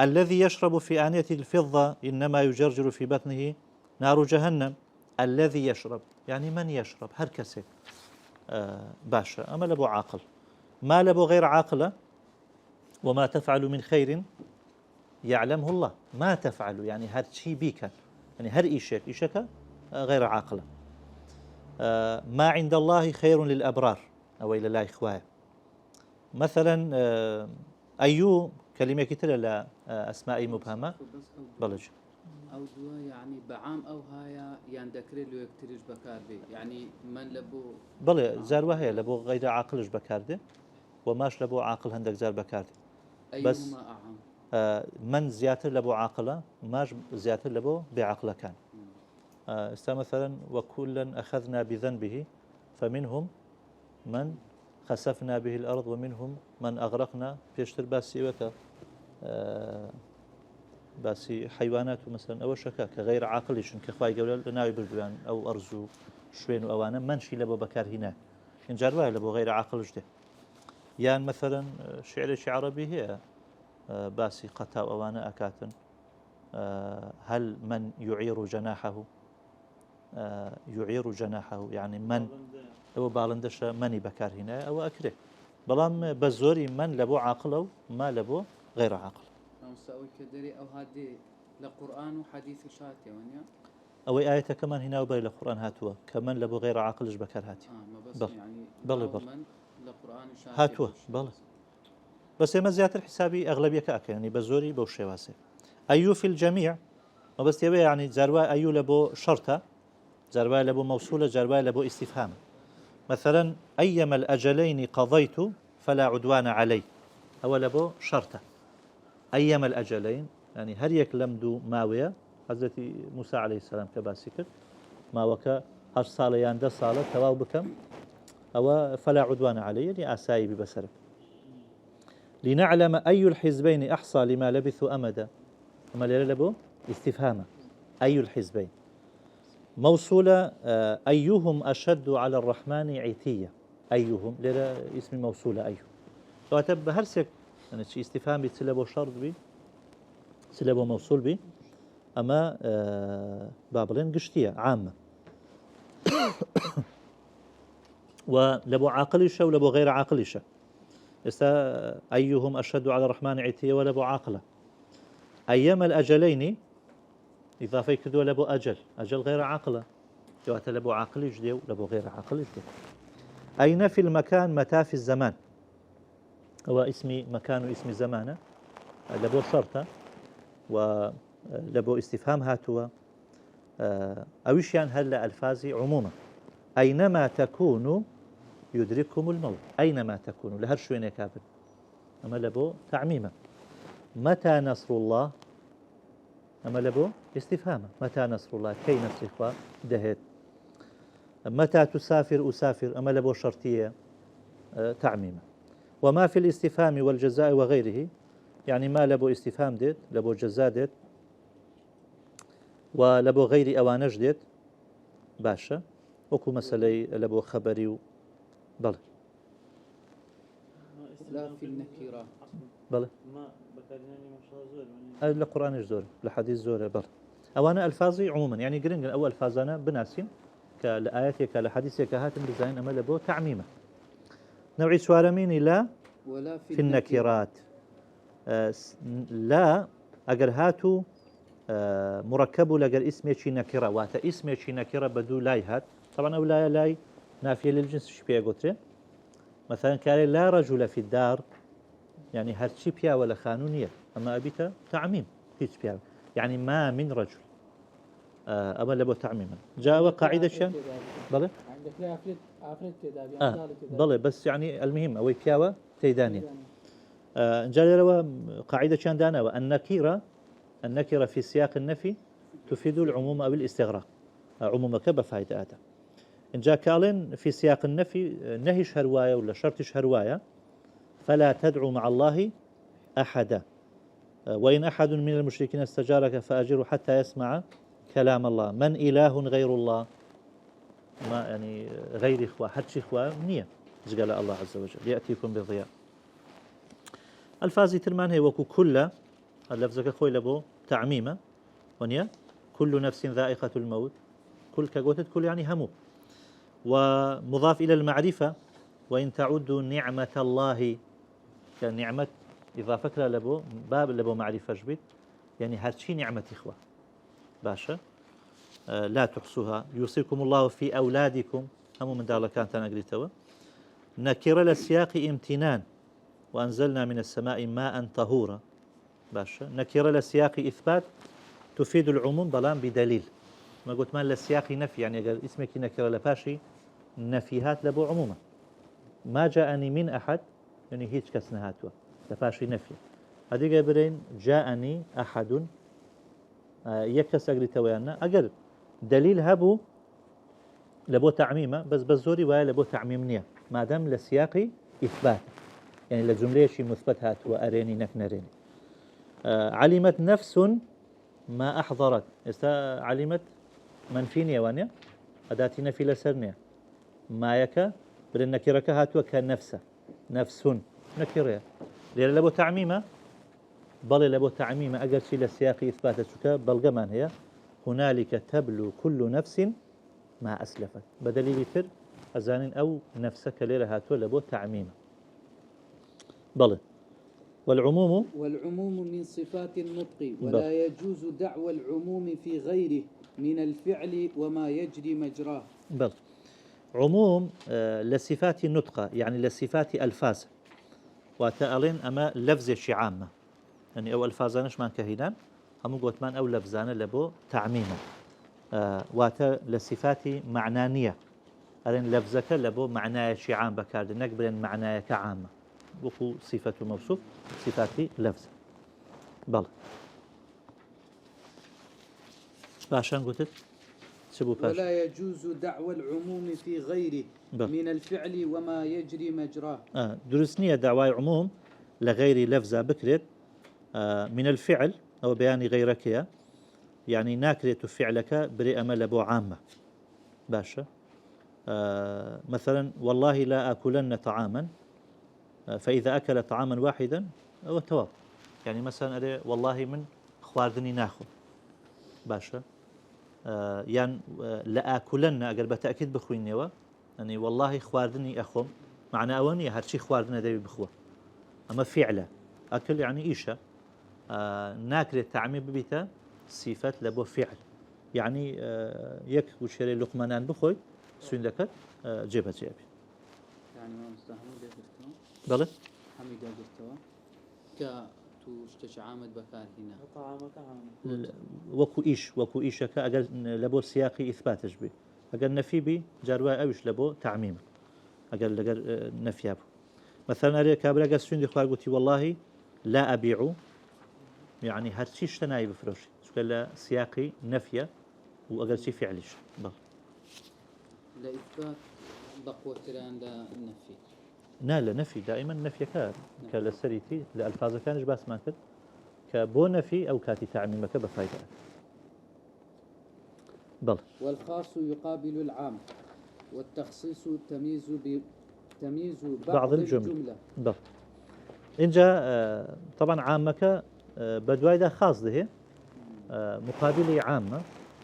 الذي يشرب في آنية الفضة إنما يجرجر في بطنه نار جهنم الذي يشرب يعني من يشرب هر كسي باشا أما لبو عاقل ما لبو غير عاقلة وما تفعل من خير يعلمه الله ما تفعل يعني هر شي بيك يعني هر إيشك غير عاقلة ما عند الله خير للأبرار أو إلى الله إخوائي مثلا أيو كلمة كتير لأسماء مبهمة بلج أو دوا يعني بعام أو هايا يعني ذكري له يكتريش بكار بي يعني من لبو بلى زار وهي لبو غير عاقلش بكارده وماش لبو عاقل هندك زار بكارده بس أعام من زياتر لبو عاقلة ماش زياتر لبو بعقلة كان مثلا وكلا أخذنا بذنبه فمنهم من خسفنا به الأرض ومنهم من أغرقنا بيشتر باسي وكا باسي حيوانات مثلا أو شكا كغير عاقلش كخواي قولا لناوي بردوان أو أرزو شوين وأوانا منشي لبو بكار هنا إن جارواي لبو غير عاقلش ده يعني مثلا عربي هي باسي قتا أوانا أكاتن هل من يعير جناحه يعني من أو بالندشة مني بكار هنا أو أكره بلام بزوري من لبو عاقل أو ما لبو غير عاقل مساوي كدري أو هذه لقرآن وحديث شاتي ونيا أو آية كمان هنا وبري لقرآن هاتوا كمان لبو غير عاقلش بكار هاتي بل يعني بل لقرآن شاتي هاتوا بل بس ما زيادة الحسابي أغلبية كأك يعني بزوري بوشي واسي أيو في الجميع ما بس يبي يعني زروا أيو لبو شرطة زروا لبو موصولة زروا لبو استفهام مثلا أيما الأجلين قضيت فلا عدوان علي أو لبو شرطة أيما الأجلين يعني هر يكلمدو ماوية حضرت موسى عليه السلام كباسكر ما وكا هر صالة يانده صالة تواو بكم أو فلا عدوان علي لأسايب بسرك لنعلم أي الحزبين أحصى لما لبثوا أمدا أما لبو استفهاما أي الحزبين موصولة أيهم أشد على الرحمن عتية أيهم للا اسم موصولة أيهم واتب هرسك يعني شيء استفهام بتسلبه شرط بي سلبه موصول بي أما بابلين قشتية عامة ولبو عاقلشة ولبو غير عاقلشة أيهم أشد على الرحمن عتية ولبو عاقلة أيما الأجلين إضافة كدو لبو أجل غير عاقلة يوات لبو عاقل جديو لبو غير عاقل جديو أين في المكان متى في الزمان هو اسمي مكان واسم زمانه لبو شرطة ولبو استفهام هاتوا أوشيان هلا ألفازي عموما أينما تكونوا يدرككم الموت أينما تكونوا لهر شوين كابل أما لبو تعميمة متى نصر الله أما لبو استفهامه متى نصر الله كي نصر إخوة دهت متى تسافر أسافر أما لبو شرطية تعميمة وما في الاستفهام والجزاء وغيره يعني ما لبو استفهام ديت لبو جزاء ديت ولبو غير أوانج ديت باشا وكو مسألة لبو خبري بلى لا في النكرة بلى ما بكاريني ما شاء الله زور القرآن زور الحديث زور بلى أوانا ألفاظي عموما يعني قرنجن أول ألفاظنا بناسين كالآياتك كالحديثك هاتم بزين أما لبو تعميمة نوعي سوارمين لا ولا في النكرات لا أجر هاتو مركب لجر اسمه شي نكرة واتا اسمه شي نكرة بدو لاي هات طبعا أو لاي نافية للجنس شبيه قلت مثلا كان لا رجل في الدار يعني هرشي بيا ولا خانونية أما أبيتا تعميم هيك بيا يعني ما من رجل أما لبو تعميما جاء قاعدة شان بلى عندك لا عفريت كذا بلى بس يعني المهم أوي بياوا تيدانية جاء قاعدة شان دانا النكرة في سياق النفي تفيد العموم أو الاستغراق عموم كبا فايدة آتا إن جاء كالين في سياق النفي نهيش هرواية ولا شرطش هرواية فلا تدعو مع الله أحدا وإن أحد من المشركين استجارك فأجره حتى يسمع كلام الله من إله غير الله ما يعني غير إخوة حدش إخوة نية قال الله عز وجل يأتيكم بضياء الفازي ترمان هي وكو كل اللفظك خوي لبو تعميمة ونيا كل نفس ذائقة الموت كل كقوتت كل يعني همو ومضاف إلى المعرفة وإن تعدوا نعمة الله كنعمة إضافة لبو باب لبو معرفة جبت يعني هرشي نعمة إخوة باشا لا تحصوها يوصيكم الله في أولادكم هم من دار كانت أنا قريتها نكر للسياق امتنان وأنزلنا من السماء ماء طهورا باشا نكر للسياق إثبات تفيد العموم بلان بدليل ما قلت ما للسياق نفي يعني قال اسمك نكر لباشي نفيهات لبو عموما ما جاءني من أحد يعني هيك كسنهاتوا لباشي نفي هذه قبرين جاءني أحد يكس أجري تويانا أجر دليل هبو لبو تعميمة بس بزوري ويا لبو تعميم نية ما دام لسياقي إثبات يعني لجملة شيء مثبت هات وأريني نكنريني علمت نفس ما أحضرت علمت منفيني وانيا أداتي نفي لسرنيا ما يكا بدن نكرك هات وكنفسه نفس نكرية لأن لبو تعميمة بل لبو تعميمة أجر شيء لسياقي إثبات شكا بل كمان هي هنالك تبلو كل نفس ما أسلفت بدليل تر أزانين أو نفسك ليلة هاتو لبو تعميمة بل والعموم من صفات النطق ولا يجوز دعوى العموم في غيره من الفعل وما يجري مجراه بل عموم لصفات النطق يعني لصفات ألفاظ وتألين أما لفظ شعامة يعني أو ألفاظانش من كهيدان هم قلت من أو لفظان لبو تعميما واتا لصفات معنانية ألين لفظك لبو معناه شعام بكارد نقبل معناه كعامة وكو صفة موصوف صفات لفظ بل باشان قلت شبو باش ولا يجوز دعوى العموم في غيره بل. من الفعل وما يجري مجراه. درسنية دعواي عموم لغير لفظة بكرت من الفعل أو بيان غيرك يا يعني ناكرت فعلك برئ أمل بو عامة باشا. مثلا والله لا آكلن طعاما فإذا أكل طعاما واحدا هو تواب. يعني مثلا والله من خواردني ناخذ باشا. يعني لا آكلن أقل بتأكيد بخوينيوا يعني والله خواردني أخم معنى أولني هرشي خواردنا دبي بخوه. أما فعله أكل يعني إيشا ناكل التعميم ببيتا صفات لبو فعل يعني يك وشري لقمانان بخوي سوين لك جيبها جيبي يعني ما مستحمل يقصتوا بلى حميد يقصتوا كتوش عامد بكار هنا طعامك عام وكو إيشك أقل لبو سياقي إثباتش بي أقل نفي بي جاروا أوش لبو تعميم أقل نفيابه. مثلا أريد كابرا قصين دي خوار قلتي والله لا أبيع يعني هرشيش تناي بفروش شكل سياقي نفية وأقل شي فعلش بل لإثبات بقوة تران للنفي. لا نفي دائما نفي كالسريتي لألفاظ كانش باس ما كد كبو نفي أو كاتي تعميمك بفايدة بل. والخاص يقابل العام والتخصيص تمييز بعض الجملة بل. إن جاء طبعا عامك بدوايدا خاص ده مقابل عامة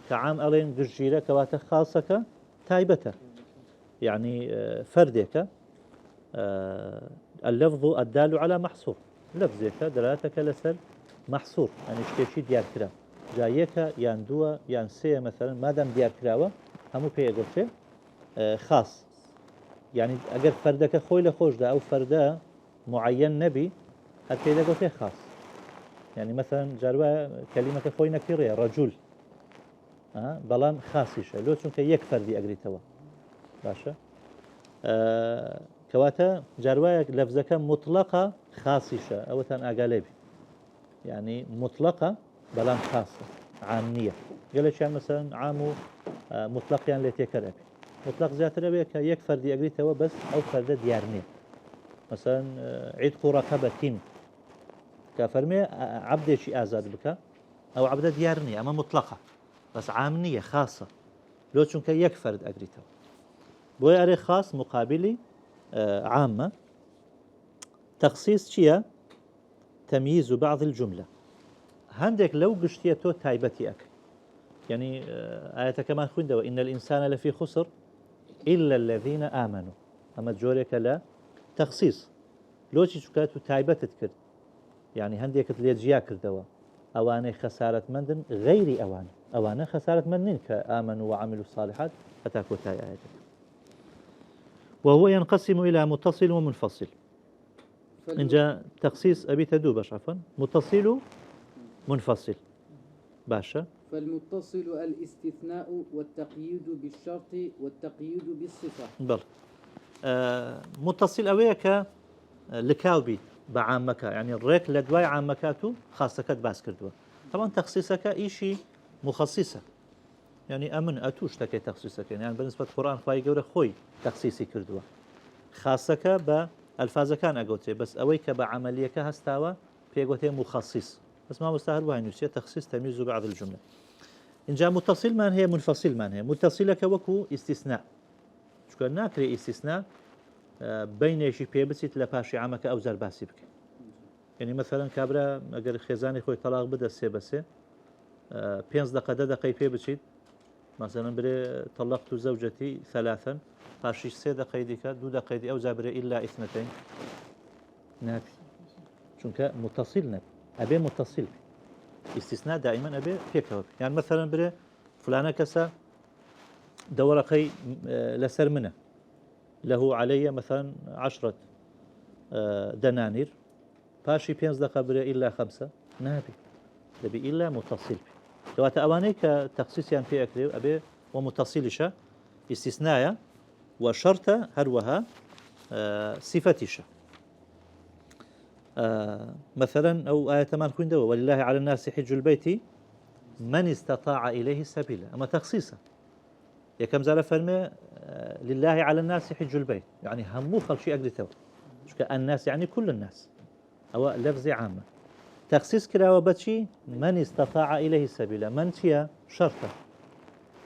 كعام ألين جرجيرة كواتا خاصك تايبته يعني فردك اللفظ الدال على محصور لفظك دلالتك لسر محصور يعني اشتيشي ديار كرا جايك يان دوا يان سي مثلا ما دام ديار كراوة همو بي اقلت خاص يعني اگر فردك خوي لخوش ده او فرده معين نبي حتى إذا قلت خاص يعني مثلا جاروا كلمة خوي نكيرية رجل بلان خاصيشة لو چونك يك فردي أقريتوا باشا كواتا جاروا لفظك مطلقة خاصيشة أو تان أقالبي يعني مطلقة بلان خاصة عامية قالش يعني مثلا عامو مطلق يعني لتيكربي مطلق زياتر بي كيك فردي أقريتوا بس أو فرد ديارني مثلا عيد ركبة كفرمي عبد شيء آزاد بك أو عبد ديارني أما مطلقة بس عامنية خاصة لو چونك يك فرد أقريتوا بوي أري خاص مقابلي عامة. تخصيص شيء تمييز بعض الجملة هندك لو قشتيتو تايبتي أك يعني آية كمان خوين وإن الإنسان لفي خسر إلا الذين آمنوا أما جوريك لا تخصيص لو شكاتو تايبتت كرد يعني هندك ليجيا كردوا أواني خسارة مندن غير أواني خسارة مندن كآمنوا وعملوا الصالحات فتاكو تاي آياتك. وهو ينقسم إلى متصل ومنفصل. إن جاء تخصيص أبي تدوبش عفوا متصل منفصل باشا. فالمتصل الاستثناء والتقييد بالشرط والتقييد بالصفة بل متصل أويك لكاوبي بعامك يعني الريك لدواي عامكاتو خاصة باس كردوا طبعا تخصيصك إيشي مخصصة يعني أمن أتوش تكي تخصيصك يعني بالنسبة للقرآن خواهي قولة خوي تخصيصي كردوا خاصك بألفاظ كان أقولتي بس أويك بعمليك هستاوى في أقولتي مخصص بس ما مستهر بها نفسية تخصيص تمييز بعض الجملة. إن جاء متصل من هي منفصل من هي متصلك وكو استثناء شكرا ناكري استثناء بين شي بيبسيت لباشي عامك أو زرباسي بك يعني مثلا كابرا أجر خزاني خوي طلاق بدأ سيبسي 5 دقيقة بيبسيت مثلا بري طلقت زوجتي 3 فاشي 3 دقيقة 2 دقيقة أو زابري إلا 2 نبي شنك متصل نبي أبي متصل استثناء دائما أبي فيك يعني مثلا بري فلانة كسا دورقي لسر منه له علي مثلا 10 دنانير فاشي 5 دقيقة بري إلا 5 نبي نبي إلا متصل لو أتأواني كتخصيص يعني في أكريو أبي ومتصلش استثناء وشرط هروها صفتش مثلا أو آية تمان كوين دوا ولله على الناس حج البيت من استطاع إليه السبيل أما تخصيصا يكم زال فرمي لله على الناس حج البيت يعني همو خلشي أقريتوا الناس يعني كل الناس أو لفظ عامة تخصيص كراوة بتشي من استطاع إليه سبيلا من تيا شرطة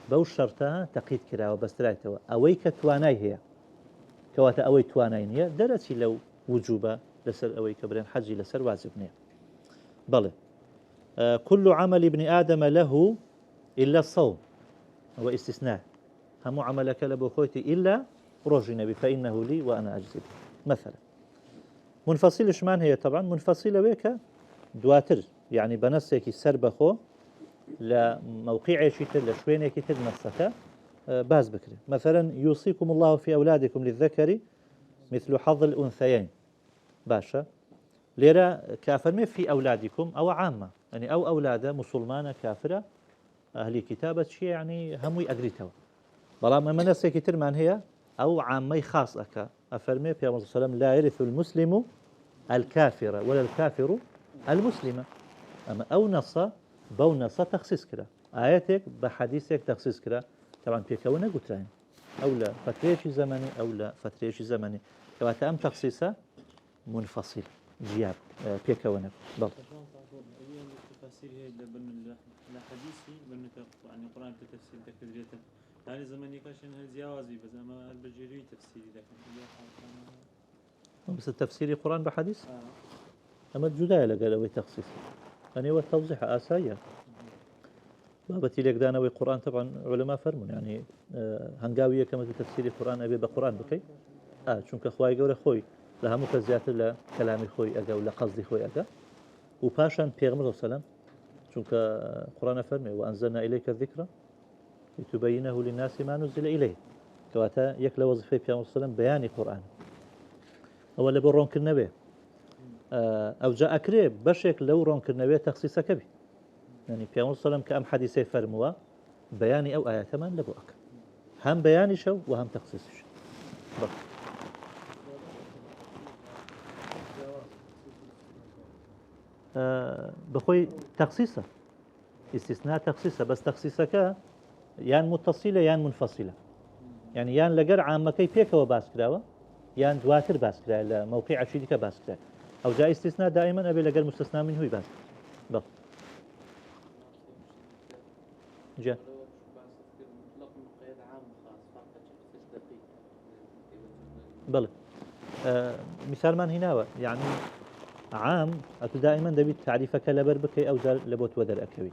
بو شرطة تقيد كراوة بس تلايتوا أويك تواناي هي كواتا أوي تواناين هي درتي لو وجوبة لسر أويك برين حجي لسر واجبني بله كل عمل ابن آدم له إلا الصوم هو استثناء هم عملك لبو خويتي إلا روجي نبي فإنه لي وأنا أجزي مثلا منفصل شمان هي طبعا منفصلة بك دواتر يعني بنسك السربخو لموقع شيتر لشوين كتر نصك باز بكري مثلا يوصيكم الله في أولادكم للذكر مثل حظ الأنثيين باشا ليرا كافر في أولادكم أو عامة يعني أو أولاد مسلمانة كافرة أهل كتابة شيء يعني هموي أقريتوا بلا ما منسك كتر من هي أو عامي خاص أفرمي في الله عليه وسلم لا يرث المسلم الكافر ولا الكافر المسلمة أما أو نص بو نص تخصيص كده آياتك بحديثك تخصيص كده طبعا بيكونه قلت لهم أو لا فتريش زمني أو لا فتريش زمني كواتا أم تخصيصة منفصل جياب بيكونه بل التفاسير هي لا حديثي بأنه يعني القرآن كتفسير ذكريته يعني زمني كاشن هالزياوزي بس أما البجيري تفسيري ذاك بس التفسير القرآن بحديث أما الجداية لقالوا تخصيص يعني هو التوضيح آسايا بابتي لك دانا والقرآن طبعا علماء فرمون يعني هنقاوية كما تفسير القرآن أبي بقرآن بكي شونك أخواي قولة خوي لها مكزيات لا كلامي خوي أجا ولا قصدي خوي أجا وباشان بيغمر السلام شونك القرآن فرمي وأنزلنا إليك الذكرى لتبينه للناس ما نزل إليه كواتا يكلا وظيفة بيغمر السلام بياني قرآن أولا برون كالنبي أو جاء أكريب بشك لو رون كالنبي تخصيص كبي يعني بيغمر السلام كأم حديثي فرموا بياني أو آيات من لبوك هم بياني شو وهم تخصيص شو بخوي تخصيصه استثناء تخصيصه بس تخصيصك يان متصلة يان منفصلة يعني يان لقر عامة كي بيك وباسكراوة يان دواتر باسكرا لموقع عشيدك باسكرا أو جاء استثناء دائما أبي لقر مستثنى منه يباسكرا بل جاء بل مثال من هنا يعني عام أتو دائما دبي تعريفك لبر بكي أو زال لبوت ودر أكوي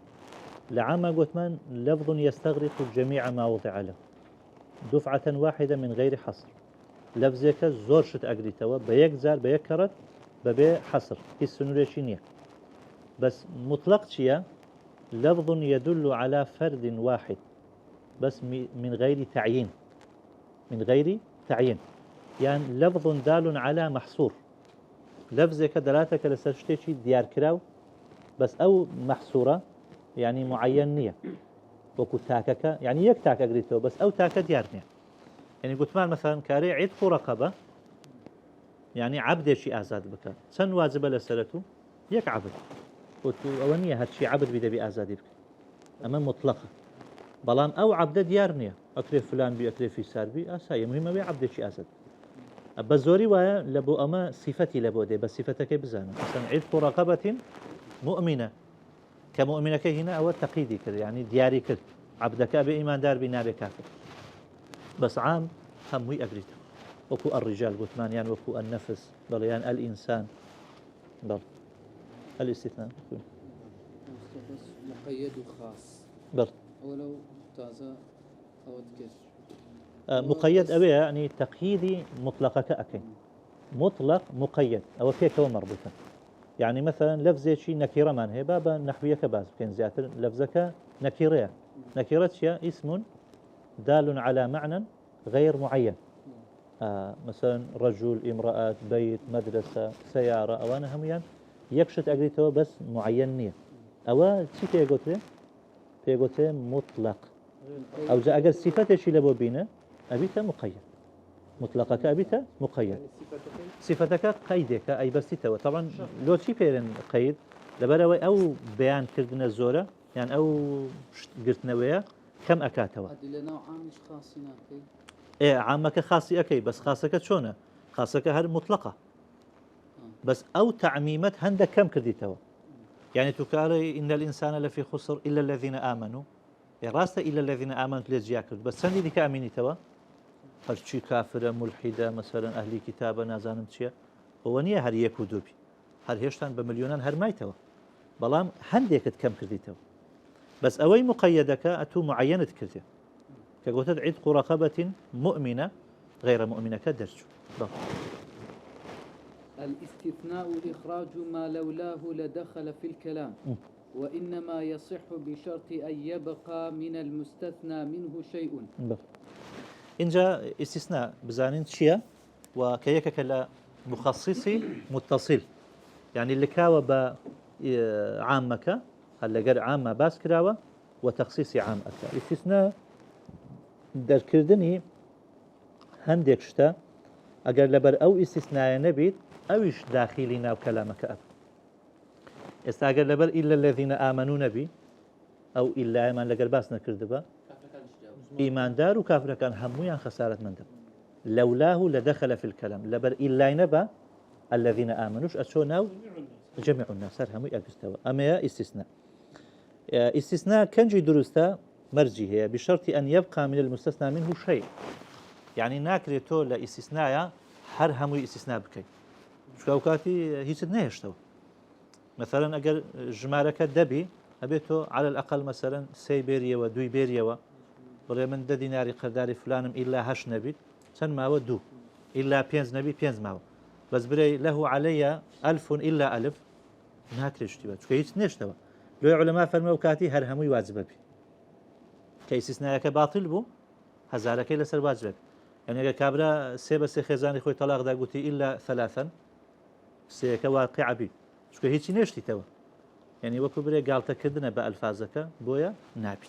لعام قلت من لفظ يستغرق جميع ما وضع له دفعة واحدة من غير حصر لفظك زورشت أقريتوا بيك زار بيك كرت ببي حصر السنوريشينية بس مطلق شيء لفظ يدل على فرد واحد بس من غير تعيين من غير تعيين يعني لفظ دال على محصور لفظك دلاتك لسرشتي ديار كراو بس أو محصورة يعني معينية وكو تاكك يعني يك تاك أقريته بس أو تاك ديارنية يعني قلت مثلا كاري عتق رقبة يعني عبد شيء أزاد بك سن واجب لسرته يك عبد قلت أولنية هاتشي عبد بدا بأزاد بك أما مطلقة بلان أو عبد ديارنية أكري فلان بي أكري في ساربي أسايا مهمة بي عبد شيء أزاد بزوري ويا لبو أما صفتي لبو دي بس صفتك بزانا مثلا عتق رقبة مؤمنة كمؤمنة كي هنا أول تقييدي كده يعني دياري كده عبدك بإيمان دار بنار كافر بس عام هم أقريته وكو الرجال بثمان يعني وكو النفس بل يعني الإنسان بل الاستثناء مقيد وخاص بل ولو تازة أو تكش مقيد أبي يعني تقييدي مطلقة كأكين مطلق مقيد أو فيك ومربوطة يعني مثلا لفظ شيء نكيرة من هي بابا نحوية كباز كين زياتر لفظك نكيرة نكيرة شيء اسم دال على معنى غير معين مثلا رجل امرأة بيت مدرسة سيارة أو أنا هم يكشت أقريته بس معينية أو شيء في مطلق أو جاء أجر صفة شيء لبو بينا أبيته مقيد مطلقك أبيته مقيد صفتك قيدك أي بس توا طبعا لو شي بيرن قيد لبروي أو بيان كردنا الزورة يعني أو قرتنوية كم أكاتوا هذه لنا عامش خاصيناكي إيه عامك خاصي أكي بس خاصك شونه خاصك هر مطلقة بس أو تعميمت هندك كم كرديتوا يعني تكاري إن الإنسان لفي خسر إلا الذين آمنوا راسته إلا الذين آمنوا ليجيا كرد بس سندي ديك أميني توا هرشي كافرة ملحدة مثلا أهلي كتابة نازانم تشيا هو نية هر يكو دوبي هر هيشتان بمليونان هر مايتوا بلام هنديك كم كرديتوا بس أوي مقيدك أتو معينة كردية كقلت عتق رقبة مؤمنة غير مؤمنة كدرج الاستثناء إخراج ما لولاه لدخل في الكلام وإنما يصح بشرط أن يبقى من المستثنى منه شيء إنجا استثناء بزانين شيا وكيك كلا مخصصي متصل يعني اللي كاوى عامك هلا قر عامة باس كراوة وتخصيصي عامك استثناء در كردني هنديك شتا اگر لبر او استثناء نبيت اوش داخلنا وكلامك اب استاگر لبر الا الذين امنوا نبي او الا ايمان لقر باس نكردبا ايمان دار وكافر كان همو خسارة من دب لولاه لدخل في الكلام لبر الا نبا الذين امنوش اشوناو جميع الناس همو اقستوا اما استثناء استثناء كنجي درستا مرجي هي بشرط أن يبقى من المستثنى منه شيء يعني ناكريتو لاستثناء هر هموي استثناء بكي شو أوقاتي هيك نهشتو مثلا أجر جمارك دبي أبيتو على الأقل مثلا سي بيريا ودوي بيريا ولا من ديناري قداري فلان إلا هش نبي سن ما ودو إلا بينز نبي بينز ماو بس بري له علي 1000 إلا 1000 ناكريش تبا شو هيك نهشتو لو علماء فرموا كاتي هر هموي واجب بي كاستثناءك باطل بو هزارك إلا سر واجبك يعني كابرا سيب سي خزاني خوي طلاق دا قلتي إلا 3 سيك واقع بي شكو هيتشي نشتي توا يعني وكو بري قالتا كدنا بألفازك بويا نابي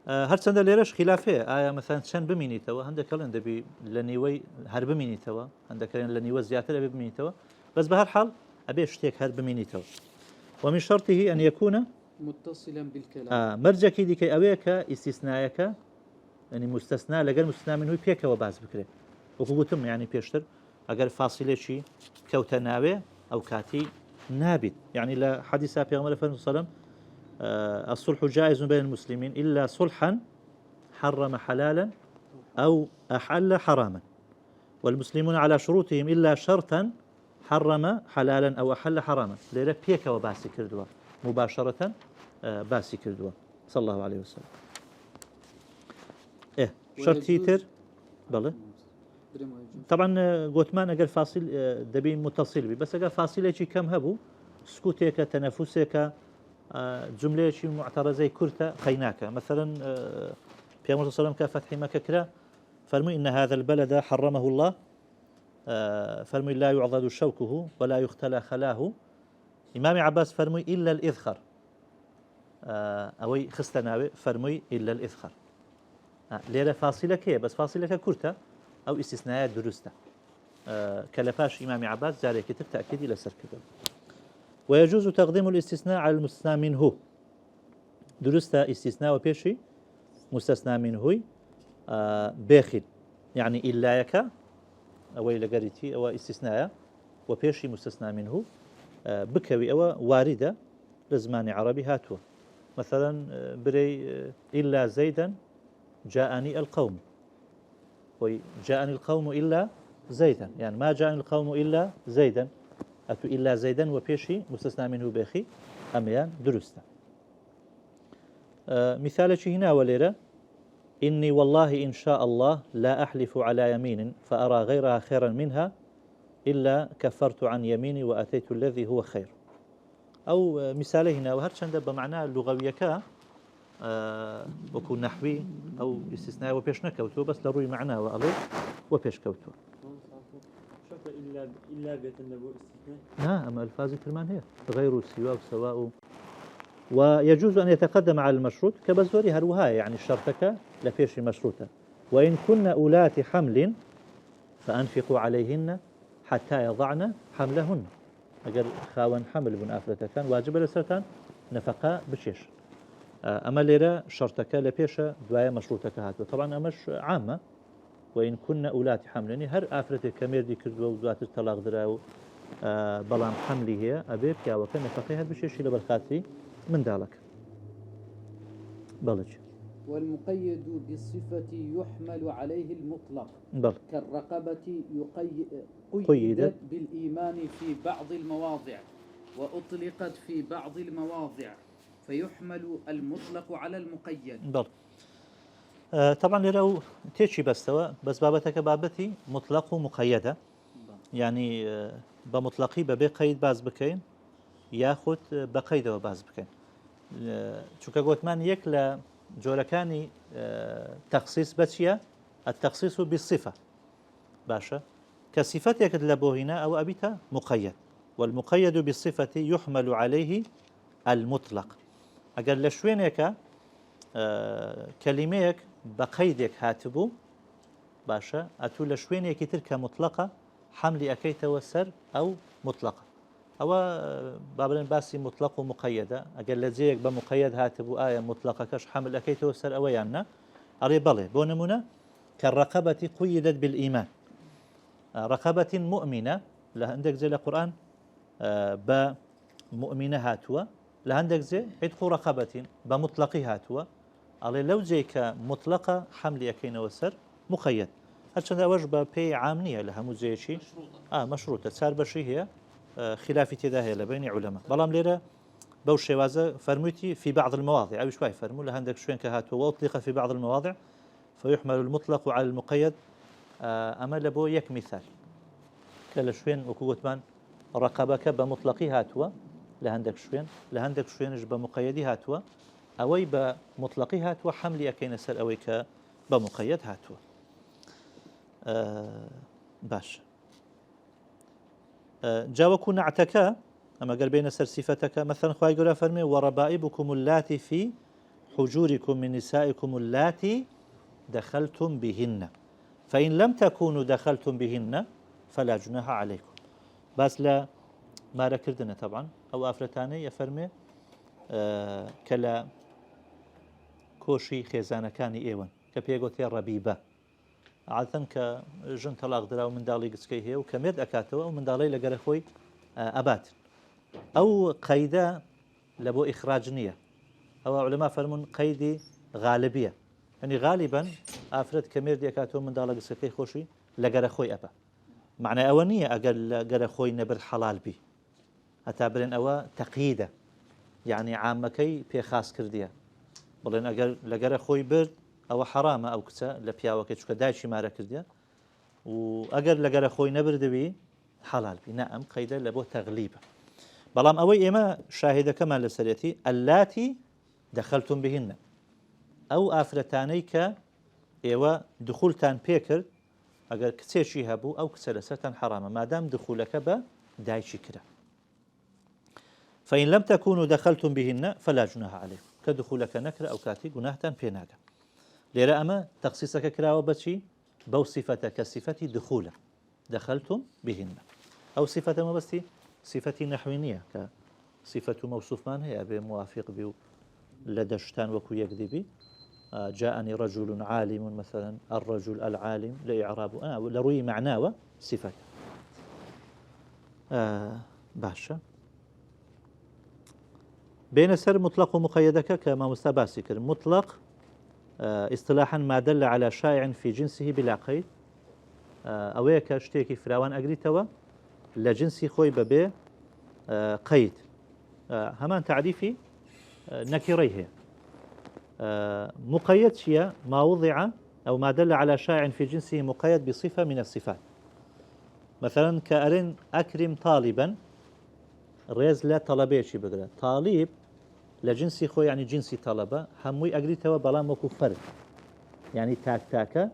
هر چند ليرش خلافه آية مثلا چند بميني توا هندك كلن دبي لنيوي هر بميني توا هندك كلن لنيوي زيادة أبي بميني توا بس بهر حال أبي اشتيك هر بميني توا ومن شرطه أن يكون متصلا بالكلام مرجك ديك أويك استثناءك يعني مستثنى لقى مستثنى منه بيك وباز بكره وفقتم يعني بيشتر أجر فاصلة شيء كوتناوي أو كاتي نابت يعني لا حديث پیغمبر صلى الله عليه وسلم الصلح جائز بين المسلمين إلا صلحا حرم حلالا أو أحل حراما والمسلمون على شروطهم إلا شرطا حرم حلالا أو أحل حراما ليلة بيك وباسي كردوا مباشرة باسي كردوا صلى الله عليه وسلم شرط تيتر بله طبعا قوتمان اگر فاصل دبي متصل بي بس اگر فاصله شي كم هبو سكوتك تنفسك جمله شي معترضه كرته خيناك مثلا في محمد صلى الله عليه وسلم كفتح مكه كرا فرموا ان هذا البلد حرمه الله فرموا لا يعضد شوكه ولا يختلى خلاه امام عباس فرموا الا الاذخر اوي خستناوي فرموا الا الاذخر ليرة فاصلة كيه بس فاصلة كرته أو استثناءات درسته كلفاش إمام عباس زاري كتب تأكيد إلى سركبه ويجوز تقديم الاستثناء على المستثنى منه درسته استثناء وبيشي مستثنى منه باخل يعني إلا يك أو إلى قريتي أو استثناء وبيشي مستثنى منه بكوي أو واردة لزمان عربي هاتوا مثلا بري إلا زيدا جاءني القوم وجاءني القوم إلا زيدا يعني ما جاءني القوم إلا زيدا أتو إلا زيدا وبيشي مستثنى منه بخي أميان درستا مثال هنا وليرة إني والله إن شاء الله لا أحلف على يمين فأرى غيرها خيرا منها إلا كفرت عن يميني وأتيت الذي هو خير أو مثال هنا وهرشان بمعنى اللغوية وكون نحوي أو استثناء وبيش نكوتو بس لروي معناه وألي وبيش كوتو شوف إلا بيت النبو استثناء لا أما ألفاظ كرمان هي غير سواء سواء ويجوز أن يتقدم على المشروط كبزوري هروها يعني شرطك لفيش مشروطة وإن كن أولات حمل فأنفقوا عليهن حتى يضعن حملهن أجر خاون حمل بن آفرة كان واجب لسرتان نفقة بشيش أما ليرة شرطك لبيشة دواية مشروطك هاتوا طبعا أمش عامة وإن كنا أولات حملني هر آفرة كميردي كردوا ودوات الطلاق دراو بلام حملي هي أبيب يا وكان نفقي هاد بشيشي لبالخاتي من دالك بلج والمقيد بالصفة يحمل عليه المطلق بل كالرقبة قيدت قيدت بالإيمان في بعض المواضع وأطلقت في بعض المواضع فيحمل المطلق على المقيد. بل طبعا لو تيجي بس بابتك بابتي مطلق ومقيدة يعني بمطلقي بقيد باز بكين ياخد بقيد وباز بكين چونکە گوتمان یەک لە جۆرەکانی تەخسیس بەچیە التەخسیس بالصفة باشە کە صفەتێکت لە بۆ هێنا ئەو ئەبیتە مقيد والمقيد بالصفة يحمل عليه المطلق ئەگەر لە شوێنێکە کەلیمەیەک بە قەیدێک هاتبوو باشە ئەتوو لە شوێنێکی تر کە مطلقە حملی ئەەکەیتەوە سەر ئەو مطلقە ئەوە بابلێن باسی مطلق و مقیدە ئەگەر لە جەیەک بە مقید هاتبوو ئایا مطلقەکەش حمل ئەەکەیتەوە سەر ئەوە یاننا ئەڕێ بەڵێ بۆ نمونە کە ڕقەبەتی قویدت بالئیمان ڕقەبەتی مؤمنە لە هەندێک جێ لە قورئان بە مؤمنە هاتووە لە هەندێک جێ عیدق و ڕقەبەتین بە مطلقی هاتووە ئەڵێ لەو جێی کە مطلقە حملی ئەەکەینەوە سەر مقید هەرچەندە ئەوەش بە پێی عام نییە لە هەموو جێیەکی مەشروطە چار بەشی هەیە خلافی تێدا هەیە لە بینی عولەما بەڵام لێرە بەو شێوازە فەرموویەتی في بعض المواضع ئەویش وای فەرموو لە هەندێک شوێن کە هاتووە وأطلق في بعض المواضع فيحمل المطلق على المقيد ئەمە لە بۆ یەک میثال کە لە شوێن وەکو گوتمان ڕقەبەکە بە مطلقی هاتووە لە هەندێک شوێنش بە مقیدی هاتووە ئەوەی بە مطلقی هاتووە حملی ئەەکەینە سەر ئەوەی کە بە مقید هاتووە باش جاوەکو نعتەکە ئەمە گەر بینە سەر صفەتەکە مثلا خوای گەورە فەرمێ وەڕەبائبكم اللاتي في حجوركم من نسائكم اللاتي دخلتم بهن فإن لم تكونوا دخلتم بهن فلا جناح عليكم باس لا ما ركردنا طبعا أو أفرتاني يفرمي كلا كوشي خيزانة كان إيوان كبيغوتي الربيبة عادەن کە ژن تەلاق درا و منداڵی گچکەی هەیە و کەمێت ئەکاتەوە و منداڵی لەگەرە خۆی ئەبات ئەو قەیدە لە بۆ ئیخراج نییە ئەوە عولەما فەرمون قەیدی غالبیە ینی غالیبەن ئافرەت کەمێردی ئەکاتەوە منداڵە گچکەکەی خۆشی لەگەرە خۆی ئەبە معنای ئەوە نییە ئەگەر لەگەرە خۆی نەبر حەڵال بی هەتا برێن ئەوە تەقییدە یعنی عامەکەی پێخاس کردیە بڵێن ئەگەر لەگەرە خۆی برد ئەوە حرامە ئەو کچە لە پیاوەکە چکە دایکی مارە کردە و ئەگەر لەگەرە خۆی نەبردەوی حەڵال بی نە ئەم قەیدە لە بۆ تەغلیبە بەڵام ئەوەی ئێمە شاهێدەکەمان لەسەرەتی ئەلاتی دەخەلتم بهینە ئەو ئافرەتانەی کە ئێوە دخولتان پێکرد ئەگەر کچێکی هەبوو ئەو کچە لەسەرتان حرامە مادام دخولەکە بە دایکی کرا فإن لم تكونوا دخلتم بهن فلا جناح عليكم كدخولك نكر أو كاتي جناحتان بيناغا لێرە ئەمە تەخسیسەکە کراوە بەچی بەو صفەتە کە صفەتی دخولە دەخەلتم بهینە ئەو صفەتە مەبەستی صفەتی نەحوی نییە کە صفەت و مەوسوفمان هەیە بێ موافق بی و لە دەشتان وەکو یەک دیبی جاءني رجل عالم مثلا الرجل العالم لإعراب لروي معناوە صفەت باشە بين سر مطلق ومقيدك كما مستباسي كر مطلق اصطلاحا ما دل على شائع في جنسه بلا قيد اويك شتيكي فراوان اجريتوا لجنسي خوي ببي قيد همان تعريفي نكريه مقيد شيء ما وضع او ما دل على شائع في جنسه مقيد بصفة من الصفات مثلا كأرن أكرم طالبا ريز لا طلبيشي بقرا طالب لجنسي خو يعني جنسي طلبة هموي أجريتوا بلا مكو فرق يعني تاك تاكا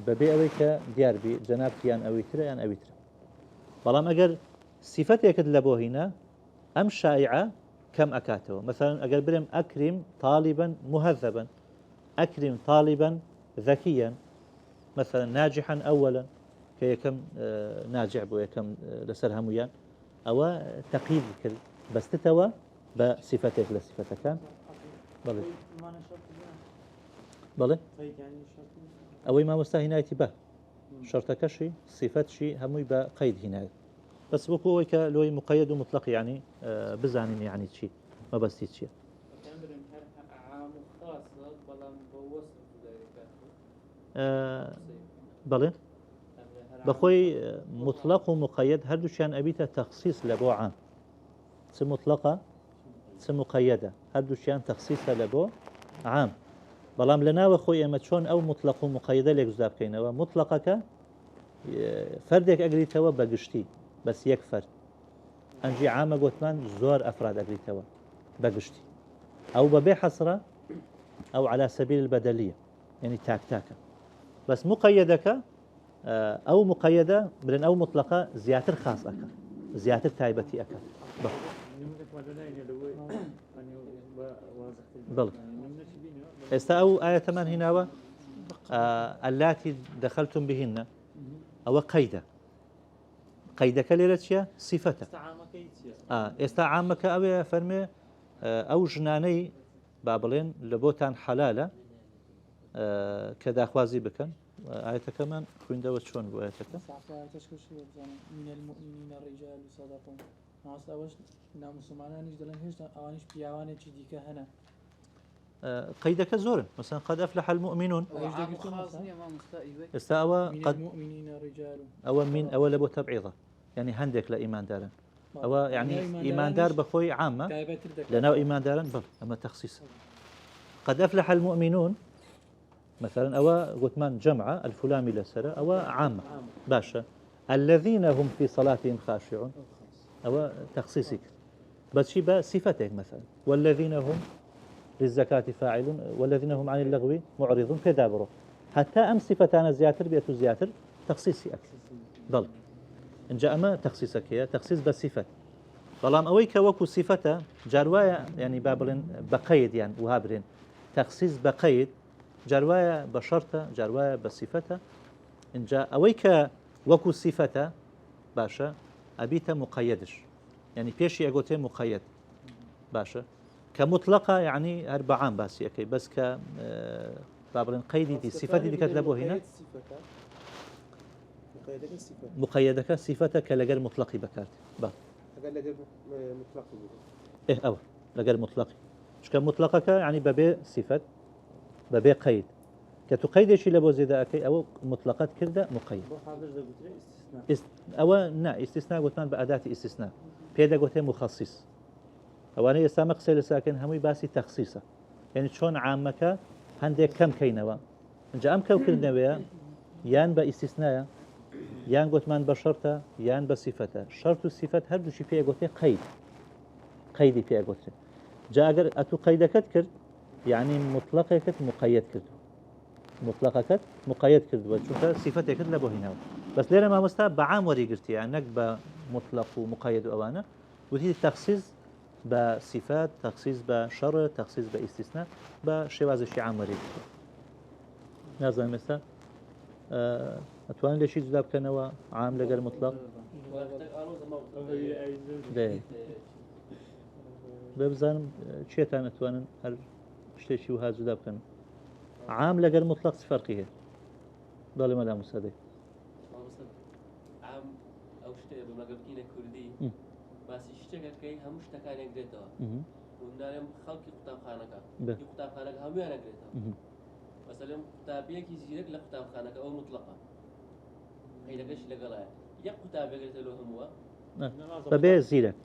ببي أويك ديار بي جناب كيان أويترا يعني أويترا بلا ما أجر صفات يكد لبو هنا أم شائعة كم أكاتوا مثلا أجر برم أكرم طالبا مهذبا أكرم طالبا ذكيا مثلا ناجحا أولا كم ناجح بو كم لسر همويان أو تقييد كل بس تتوى بصفتك لصفتك بەڵێ معنى شرط بەڵێ قيد يعني شرط ئەوەی مامۆستا هینایەتی بە شەرتەکەشی صفەتشی هەمووی بە قەید هینایە بەس وەکو ئەوەی کە لۆی مقەید و مطلق يعني بزانین يعني چی مەبەستی چییە عام خاصة بلام بوصف ذلك بەڵێ بەخۆی مطلق و مقەید هەردووشیان ئەبیتە تەخسیص لە بۆ عام چ مطلقە چ مقەیەدە هەردووشیان تەخسیصە لە بۆ عام بەڵام لە ناوە خۆی ئێمە چۆن ئەو مطلق و مقەیدە لێک جودا بکەینەوە مطلقەکە فەردێک ئەگریتەوە بەگشتی بەس یەک فەرد ئەنجی عامە گوتمان زۆر ئەفراد ئەگریتەوە بەگشتی ئەو بەبێ حەسرە ئەو على سبيل البدلية يعني تاك تاكا بس مقيدك أو مقيدة بلن أو مطلقة زياتر خاص أكا زياتر تايبتي أكا بل استا أو آية تمان هنا اللاتي دخلتم بهن أو قيدة قيدك ليرتشيا صفته استا عامك أو فرمي أو جناني بابلين لبوتان حلالة كداخوازي بكن آية كمان خويندوا شلون بآياتك من المؤمنين الرجال صدقون ناس أوش نام مسلمانان يجدلن هيش أوانش بيعوانة جديك هنا قيدك زور مثلا قد أفلح المؤمنون عام خاص ما مستأيوه استوى من قد المؤمنين رجال أو من أو لبو تبعيضة يعني هندك لإيمان دارا أو يعني إيمان دار بخوي عامة لنا إيمان دارا بل أما تخصيص قد أفلح المؤمنون مثلا أو قلت من جمعة الفلامي لسرة أو عامة باشا الذين هم في صلاتهم خاشعون أو تخصيصك بس شي بصفتك مثلا والذين هم للزكاة فاعلون والذين هم عن اللغو معرضون كدابرو حتى أم صفتان زياتر بيتو زياتر تخصيصي أكثر بل إن جاء ما تخصيصك هي تخصيص بصفة بلام أويك وكو صفته جاروايا يعني بابلين بقيد يعني وهابرين تخصيص بقيد جاروايا بشرطة جاروايا بصفته إن جاء أويك وكو صفته باشا أبيت مقيدش يعني بيشي أقوتين مقيد باشا كمطلقة يعني 4 عام باسي أكي بس ك بابلين قيدي دي صفتي دي كتلبو هنا مقيدك صفتك لغير مطلقي بكارت با لەگەر مطلقی إيه أو لغير مطلقي مش كمطلقك يعني ببي صفة ببي قيد كتقيد شيء لبو زيدا أكي أو مطلقات كردة مقيد أو نا استثناء قلتمان بأداة استثناء بيدا قلتين مخصص أو أنا يستمق ساكن همي باسي تخصيصه يعني شون عامك هندك كم كينوا جاء أم كو كردنويا يان باستثناء يان قلتمان بشرطة يان بصفته شرط الصفات هردو شي فيها قلتين قيدي فيها قلتين جاء أجر أتو قيدك كرد يعني مطلقك مقيد كرد مطلقك مقيد كرد وشوفها صفتك كرد لبو هنا بس لينا ما مستاب بعام وري قرتي يعني نك بمطلق ومقيد وأوانا وتي التخصيص بصفات تخصيص بشر تخصيص باستثناء بشواز شي عام وري نازل مثلا أتوان ليش يجذب كنوا عام لقى المطلق ده ببزان شيطان أتوان هل شيء وهذا جذب كن عام لقى المطلق فرقه ضل ما لا مساعدة عام أو شيء بمجابكين كردي بس يشتغل كي هم مشتكى نقدرته ونعلم خلق كتاب خانك كتاب خانك هم يعني نقدرته مثلا كتابية كي زيرك لكتاب خانك أو مطلقة هي لقش لقلاء يا كتاب يقدر له هو فبيه زيرك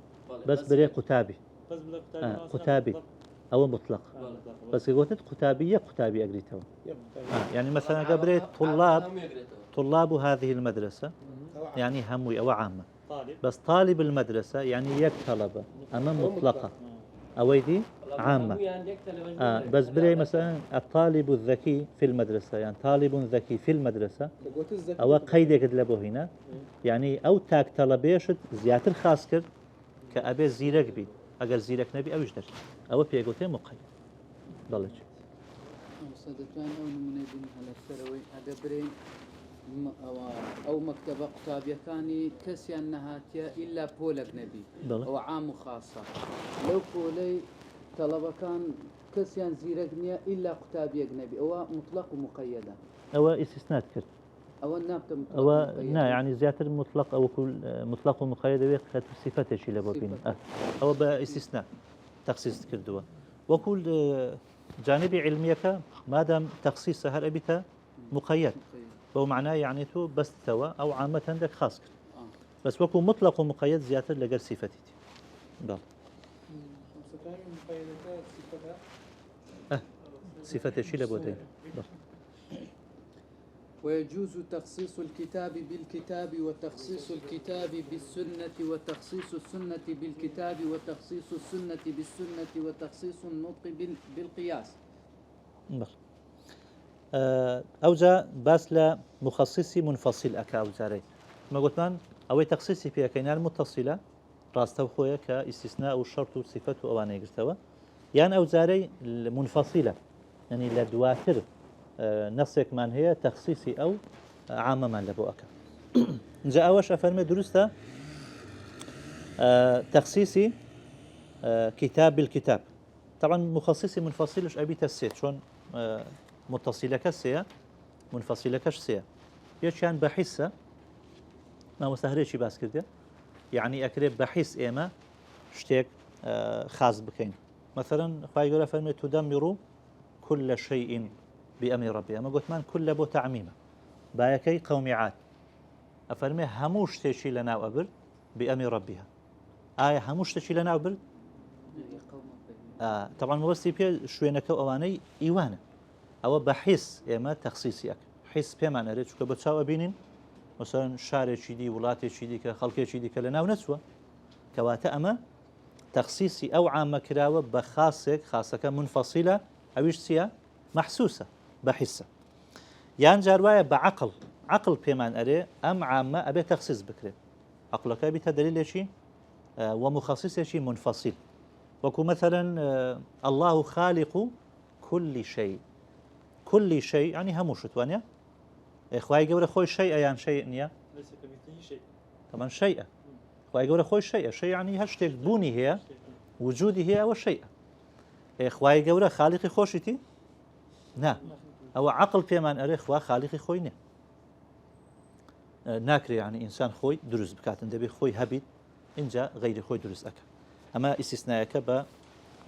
بس بري كتابي بس كتابي أو مطلق بس قلت كتابية كتابي أقريته يعني مثلا قبل طلاب هذه المدرسة يعني هموي أو عامة بس طالب المدرسة يعني يك طلبة أما مطلقة أويدي عامة بس بري مثلا الطالب الذكي في المدرسة يعني طالب ذكي في المدرسة أو قيدك دلبو هنا يعني أو تاك طلبيش زيادة خاص كر كأبي زيرك بي أجر زيرك نبي أو جدر أو بيجوتين مقيد ضلج صدقان أو نمونيدين على السروي أجبرين أو مكتبة كتابية كاني كسي النهاتية إلا بولك نبي أو عام خاصة لو بولي طلبة كان كسيان زيرقنيا إلا قتابي أجنبي أو مطلق ومقيدة أو استثناء كرت أو النابت مطلق أو ومقيدة. نا يعني زيادة مطلق أو كل مطلق ومقيد ويقت صفته شيء لبابين أو باستثناء تخصيص كردوا وكل جانبي علميك ما دام تخصيص هل أبيته مقيد فهو معناه يعني تو بس توا أو عامة عندك خاص بس وكو مطلق ومقيد زيادة لقر صفتي بل خمسة مقيدة صفتها صفة شيء لبوتين ويجوز تخصيص الكتاب بالكتاب وتخصيص الكتاب بالسنة وتخصيص السنة بالكتاب وتخصيص السنة بالسنة وتخصيص النطق بالقياس. أوجا بس لا مخصصي منفصل أكا أوجاري ما قلت من أو تخصيصي فيها كينان متصلة راستو خويا كاستثناء والشرط والصفة وأواني يقرتوا يعني أوجاري منفصلة يعني لدواتر نصك من هي تخصيصي أو عامة من لبوأك جاء أوش أفرمي درسته تخصيصي كتاب بالكتاب طبعا مخصصي منفصلش أبي تسيت شون متصلة كسية منفصلة كسية يشان بحسة ما مستهريش باس كده يعني أكرب بحس إيما شتيك خاص بكين مثلا خواهي يقول أفرمي تدمر كل شيء بأمر ربي أما قلت من كل بو تعميمة بايكي قومي أفرمي هموش تشي لنا وأبر بأمر ربها آية هموش تشي لنا وأبر طبعا موسي بيه شوينك أواني إيوانا أو بحس إما تخصيصيك حس بيه معنى ريت شكو بتساوى بينين مثلا شارع شدي ولاتي شدي كخلقي شدي كلنا ونسوى كواتا أما تخصيصي أو عامة كراوة بخاصك خاصك منفصلة أويش سيا محسوسة بحسة يعني جارواية بعقل عقل بيمان أري أم عامة أبي تخصيص بكري عقلك أبي تدليل شيء ومخصص شيء منفصل وكو مثلا الله خالق كل شيء كل شيء يعني هموشت وانيا إخوائي قولة خوي شيء يعني شيء نيا ليس كمثله شيء طبعا شيء إخوائي قولة خوي شيء شيء يعني هشتك بوني هي وجودي هي والشيء إخوائي قولة خالقي خوشتي نا أو عقل بيمان أري إخوة خالقي خويني ناكري يعني إنسان خوي دروز بكات دبي خوي هبيت إنجا غير خوي دروز أكا أما استثناءك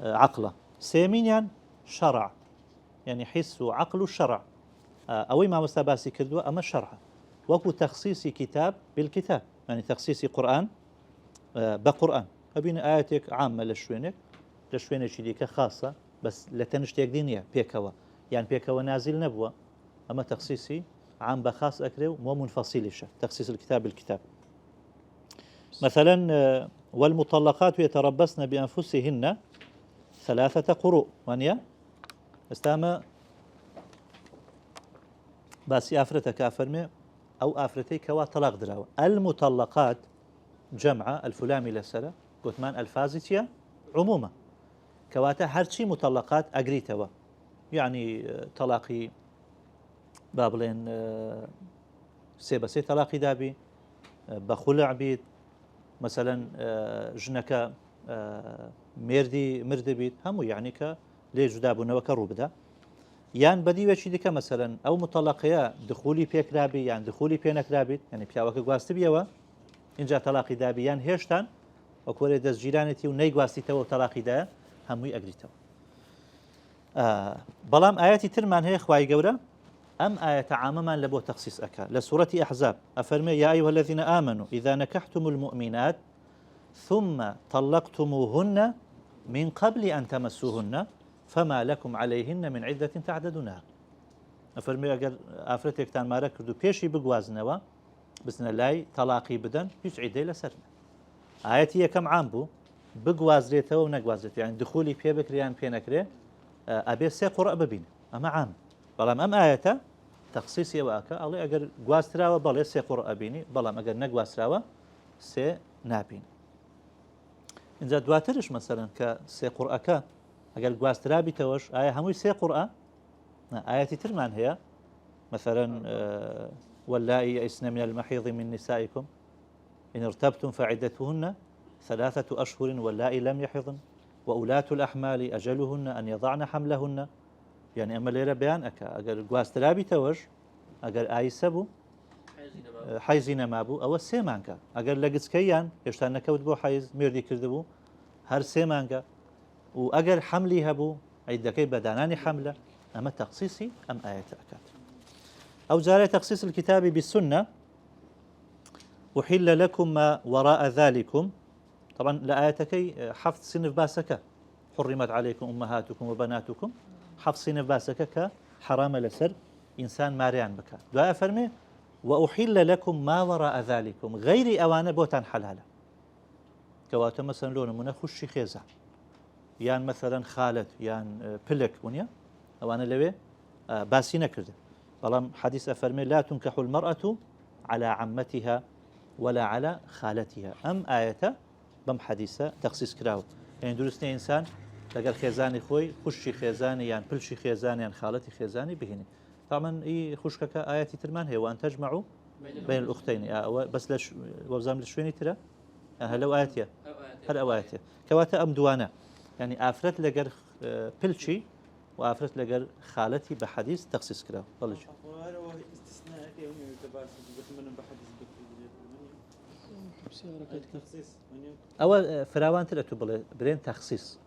بعقله سيمين يعني شرع يعني حس وعقل الشرع أوي ما مستباسي كردوا أما الشرع وكو تخصيص كتاب بالكتاب يعني تخصيص قرآن بقرآن أبين آياتك عامة لشوينك شديك خاصة بس لتنشتيك دينية بيكوا يعني بيكوا نازل نبوة أما تخصيصي عام بخاص أكره مو منفصلش تخصيص الكتاب بالكتاب مثلا والمطلقات يتربصن بأنفسهن 3 قروء وانيا استاما باسي آفرتك أفرمي أو آفرتي كوا طلاق دراوة المطلقات جمع الفلامي لسرة قلت من الفازتية عموما كواتا هرشي مطلقات أقريتوا يعني طلاقي بابلين سيبسي طلاقي دابي بخلع بيت مثلا جنك مرد بيت همو يعني لي جدابنا وكروبدا يعني بدي وشي ديك مثلا او مطلقيا دخولي بيك رابي يعني دخولي بينك رابي يعني بياوك غواست بيوا انجا طلاقي دابي يعني هيشتان وكوري دز جيرانتي وني غواستي تو طلاقي دا هموي اجريتو بلام آياتي ترمان هي خواي قورا أم آية عامة لبو تخصيص أكا لسورة أحزاب أفرمي يا أيها الذين آمنوا إذا نكحتم المؤمنات ثم طلقتموهن من قبل أن تمسوهن فما لكم عليهن من عدة تعددونها أفرمي أجر أفرتك تان ما ركضوا بيشي بقوازنوا بسنا لاي طلاقي بدن هيش عدة لسرنا آياتي كم عام بو بقوازريته ونقوازريته يعني دخولي بي بكريان بي نكري أبي سيقرأ ببين أما عام بلام أم آياته تخصيصي واكا الله اگر گواستراوه بله سه قرآن بینی بلام اگر نگواستراوه سه نابین اینجا دواترش مثلا که سه قرآن که اگر گواسترا بیتوش آیه هموی سه قرآن آیاتی ترمان هي مثلا واللائي يئسن من المحيض من نسائكم إن ارتبتم فعدتهن 3 أشهر واللائي لم يحضن وأولاة الأحمال أجلهن أن يضعن حملهن يعني أما ليرة بيان أكا أجر گواسترابي توج أجر آيسبو حيزي نمابو أو سيمانكا أجر لقسكيان يشتان نكود بو حيز ميردي كردبو هر سيمانكا وأجر حملي هبو عيدكي بداناني حملة أما تخصيصي أم آية أكاد أو جاري تخصيص الكتاب بالسنة أحل لكم ما وراء ذلكم طبعا لآيتكي حفظ صنف باسكة حرمت عليكم أمهاتكم وبناتكم حفظ صنف باسكة كحرام لسر إنسان ماريان بك دعاء فرمي وأحل لكم ما وراء ذلكم غير أوان بوتان حلالة كواتا مثلا لون من خشي خيزة يان مثلا خالد يان بلك ونيا أوان لوي باسين كرده طالما حديث أفرمي لا تنكح المرأة على عمتها ولا على خالتها أم آية بم حديثة تخصيص كراو يعني درستني إنسان لقال خيزاني خوي خشي خيزاني يعني بلشي خيزاني يعني خالتي خيزاني بهني طبعا إيه خشكك آياتي ترمان هي وأن تجمعوا بين الأختين بس لش وبزام لشويني ترى هلو آياتيا هل آياتيا كواتا أم دوانا يعني آفرت لقال بلشي وآفرت لقال خالتي بحديث تخصيص كراو والله وهذا هو استثناء يومي يتباسط بتمنى بحديث التخصيص أو فراوان تلاتو برين تخصيص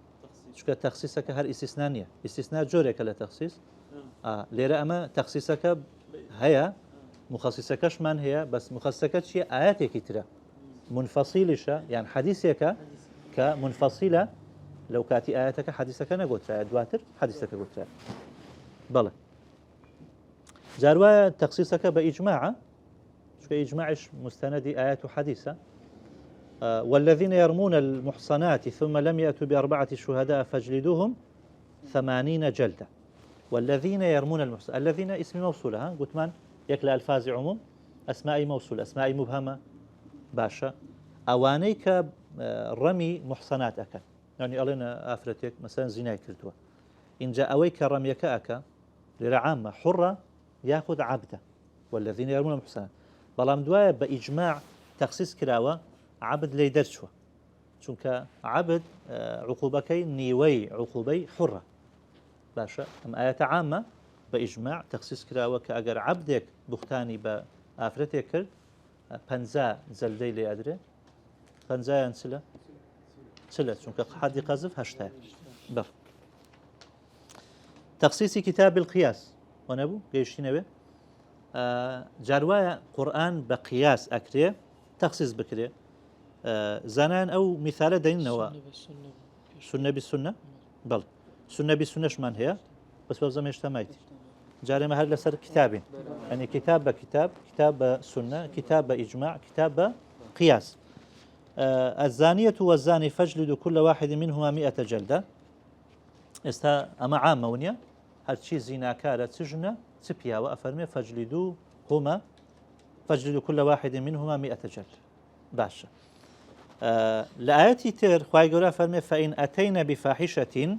شو تخصيصك هر استثنائية استثناء جورك لتخصيص ليرة أما تخصيصك هي مخصصكش من هي بس مخصصك شيء آياتك ترى منفصلة يعني حديثك كمنفصلة لو كاتي آياتك حديثك نقول دواتر حديثك قلت بلى جاروا تخصيصك بإجماع شو إجماعش مستند آيات حديثة والذين يرمون المحصنات ثم لم يأتوا بأربعة شهداء فاجلدوهم 80 جلدة والذين يرمون المحصنات الذين اسم موصولة قلت من يكلا ألفاظ عموم أسماء موصول أسماء مبهمة باشا أوانيك رمي محصنات أكا يعني ألينا آفرتك مثلا زناي كردوا إن جاء أويك رميك أكا لرعامة حرة يأخذ عبده والذين يرمون المحصنات بلام دوايا بإجماع تخصيص كراوة عبد لي درشوه چونك عبد عقوبكي نيوي عقوبي حرة باشا أم آية عامة بإجماع تخصيص كراوة كأجر عبدك بختاني بآفرتك كرد بنزا زلدي لي أدري بنزا ينسله سلة چونك حد قذف هشتا بر تخصيص كتاب القياس ونبو قيشتين به جاروايا قرآن بقياس أكري تخصيص بكري زنان أو مثال ديننا سنة بالسنة بل سنة بالسنة شمان هي بس بوزم اجتماعيتي جاري مهر لسر كتابين يعني كتاب بكتاب كتاب سنة كتاب بإجماع كتاب قياس الزانية والزاني فاجلدوا كل واحد منهما 100 جلدة استا أما عامة ونيا هرشي زيناكارة سجنة سبيا وأفرمي فاجلدوا كل واحد منهما 100 جلدة باشا لآياتي تر خواهي قولا فرمي فإن أتينا بفاحشة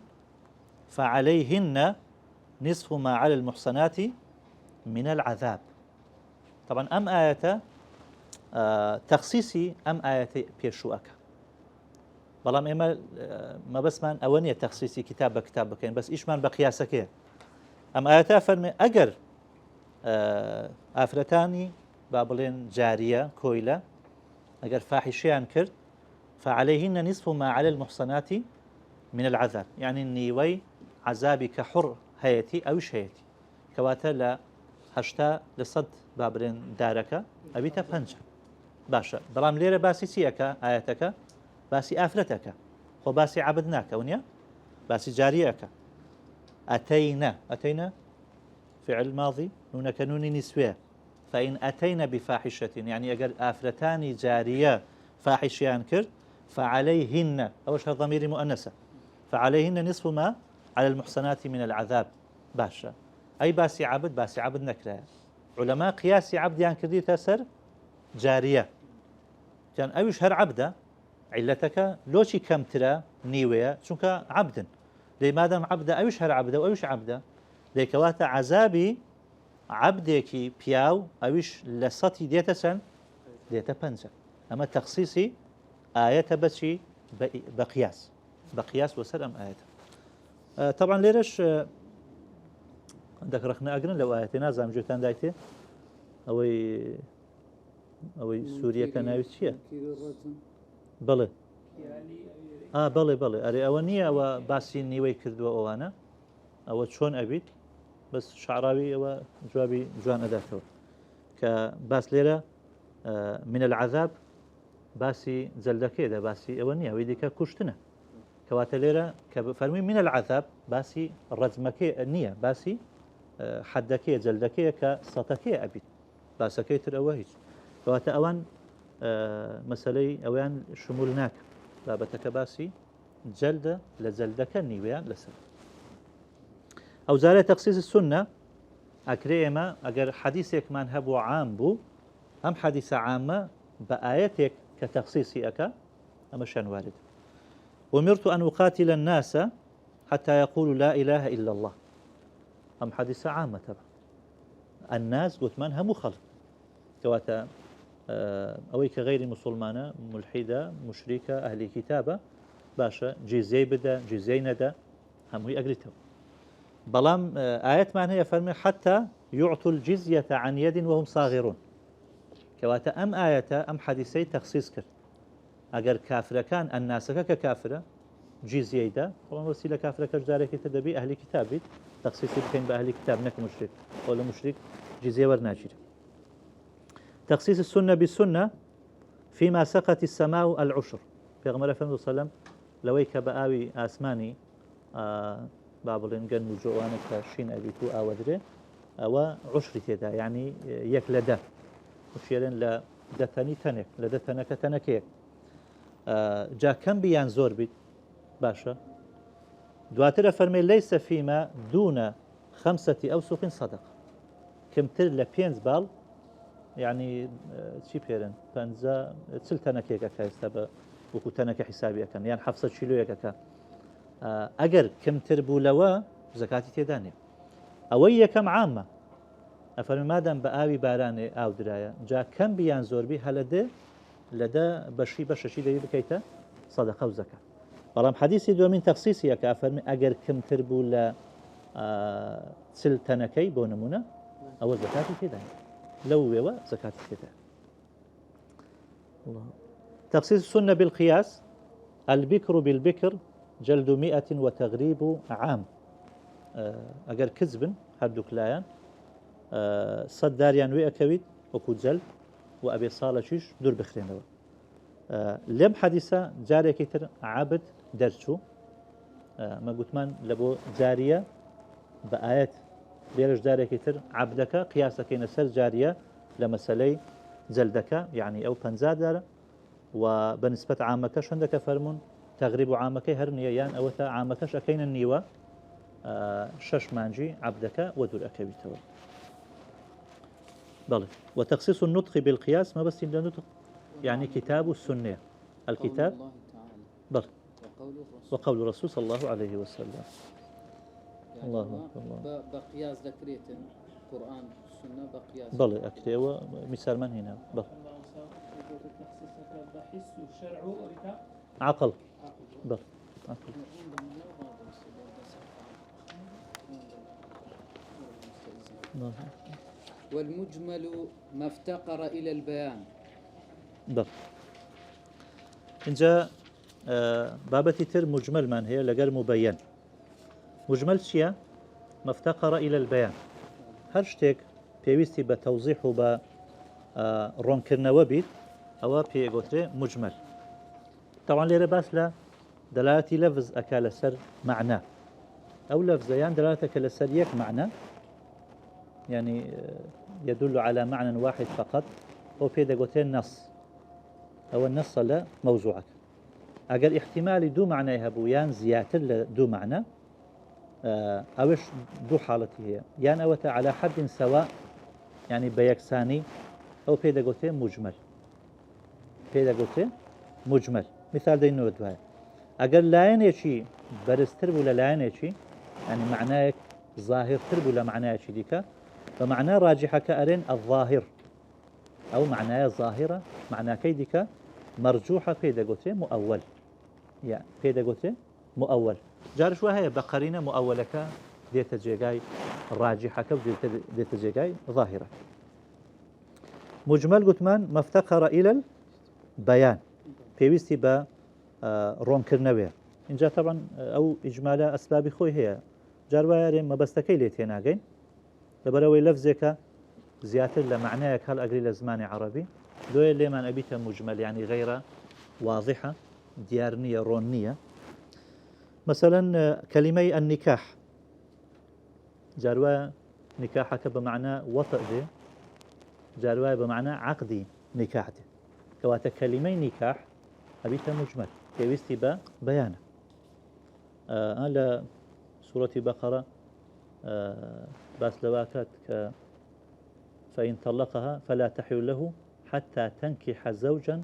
فعليهن نصف ما على المحصنات من العذاب طبعا أم آية تخصيصي أم آية بيشوأك بلام إما ما بس من أولية تخصيصي كتاب كين بس إيش من بقياسك أم آية فرمي أجر آفرتاني بابلين جارية كويلة أجر فاحشيان كرد فعليهن نصف ما على المحصنات من العذاب يعني النيوي عذابي كحر هيتي أوش هيتي كواتا لا هشتا لصد بابرين دارك أبيتا بنجا باشا بلام ليرة باسي سيكا آياتك باسي آفرتك خو باسي عبدناك ونيا باسي جاريك أتينا فعل ماضي نون كنون نسوية فإن أتينا بفاحشة يعني أجر آفرتان جارية فاحشيان كرد فعليهن أوش هالضمير مؤنثة فعليهن نصف ما على المحصنات من العذاب باشا أي باسي عبد نكرة علماء قياسي عبد يعني كردي تسر جارية كان أيش هر عبدة علتك لوشي كم ترى نيوية شنك عبد لماذا عبدة أيش هر عبدة وأيش عبدة لكواتا عذابي عبدك بياو أيش لصتي ديتسن ديتا بنزا أما تخصيصي آية بشي بقياس بقياس وسر أم آيات طبعا ليرش عندك رخنا أجرن لو آياتنا زام جوتان دايته أوي سوريا كان يوتشيا بله بله أري أونية أو باسي نيوي كردوا أوانا أو شون أبيت بس شعراوي أو جوابي جوان أداته كباس ليرة من العذاب باسي زلدكي ده باسي أونية ويديك كشتنا كوات ليرة كفرمي من العذاب باسي رزمكي نية باسي حدكي زلدكي كسطكي أبيت باسكي تروهيج كوات أوان مسألة أوان شمولناك بابتك باسي جلد لزلدك النيويان لسر أو زالة تخصيص السنة أكريما أجر حديثك من هبو عام بو هم حديث عامة بآياتك كتخصيصي أكا أما شان وارد أمرت أن أقاتل الناس حتى يقولوا لا إله إلا الله هم حديث عامة تبع الناس قلت من هم خلق كواتا أويك غير مسلمانة ملحدة مشركة أهل كتابة باشا جيزي بدا جيزي ندا هم هي أقريتهم بلام آيات معناها يفرمي حتى يعطوا الجزية عن يد وهم صاغرون كواتا أم آية أم حديثي تخصيص كر أجر كافرة كان الناس ككافرة جزية دا طبعا وسيلة كافرة كجدارك تدبي أهل كتابي تخصيص بين بأهل كتاب نك مشرك ولا مشرك جزية ورناجر تخصيص السنة بالسنة فيما سقت السماء العشر في غمرة صلى الله عليه وسلم لويك بآوي آسماني بابلين جن وجوانك شين أبيتو أودره أو عشر تدا يعني يكلدا وشيرين لا دتني تنك لدتنك تنكيك جا كم بيان زور بيت باشا دواتر فرمي ليس فيما دون 5 أوسق صدق كم تر لبينز بال يعني شي بيرن بنزا تسل تنكيك كايستبا وكو تنك حسابي كان يعني حفصة شيلو يكا أجر كم تربو لوا زكاتي تيداني أوي كم عامة أفرمي مادام بآوي باراني أو درايا جا كم بيان زور بي هلده لدى بشي دبي بكيتا صدقة وزكاة بلام حديثي دو من تخصيصي كأفرمي أجر كم تربو ل تسل تنكي بونمونا أو زكاتي تيداني لو ويوا زكاتي تيداني الله تخصيص السنة بالقياس البكر بالبكر جلد 100 وتغريب عام أجر كذب هردوك لايان صد داريان ويا كويد وكو جلد وأبي صالة دور بخرين لم حديثة جارية كتر عبد درجو ما قلت من لبو جارية بآيات ليرج جارية كتر عبدك قياسك نسر جارية لمسالي جلدك يعني أو بنزادر وبنسبة عامكش عندك فرمون تغريب عامك هرنيا يان أو عامكش أكين النيوة شش مانجي عبدك ودور أكويتوا بلى وتخصيص النطق بالقياس ما بس إلا نطق يعني كتاب السنة الكتاب بلى وقول الرسول صلى الله عليه وسلم يعني الله بقياس ذكرية القرآن السنة بقياس بلى أكتوى مثال من هنا بلى عقل بلى عقل والمجمل ما افتقر إلى البيان بلى إن جاء بابتي تر مجمل من هي لقر مبين مجمل شيء ما افتقر إلى البيان هرشتك بيويستي بتوضيح وب رونكرنا وبيت أو بيقوتري مجمل طبعا ليرة باس لا دلالة لفظ أكال سر معنى أو لفظيان دلالة أكال سر يك معنى يعني يدل على معنى واحد فقط هو بيقوتري نص أو النص لا موضوعك أقل احتمال دو معنى يهبويان زيادة دو معنى أوش دو حالتي هي يعني أوتا على حد سواء يعني بيكساني أو بيداغوتي مجمل بيداغوتي مجمل مثال دين نودوها أقل لاين يشي برستر ولا لاين يشي يعني معناك ظاهر ترب ولا معناه شي ديكا فمعناه راجحة كأرين الظاهر أو معناه ظاهرة معناه كيديكا مرجوحة بيداغوتي مؤول يعني بيداغوتي مؤول جارش وهي بقرينة مؤولك ديت جيجاي راجحك وديت جيجاي ظاهرة. مجمل قتمان ما افتقر إلى البيان بيوستي با رونكرنوية إن جاء طبعا أو إجمال أسباب خوي هي جاروا ما بستكي ليتين أجين لبروي لفظك زيادة لمعناك هل أجري لزمان عربي دوي اللي من أبيته مجمل يعني غير واضحة ديارنية رونية. مثلا كلمي النكاح جاروا نكاحك بمعنى وطئ دي جاروا بمعنى عقدي نكاح دي كواتا كلمي نكاح أبيته مجمل يوستي بيانه. على سورة بقرة باس لواكات فإن طلقها فلا تحل له حتى تنكح زوجا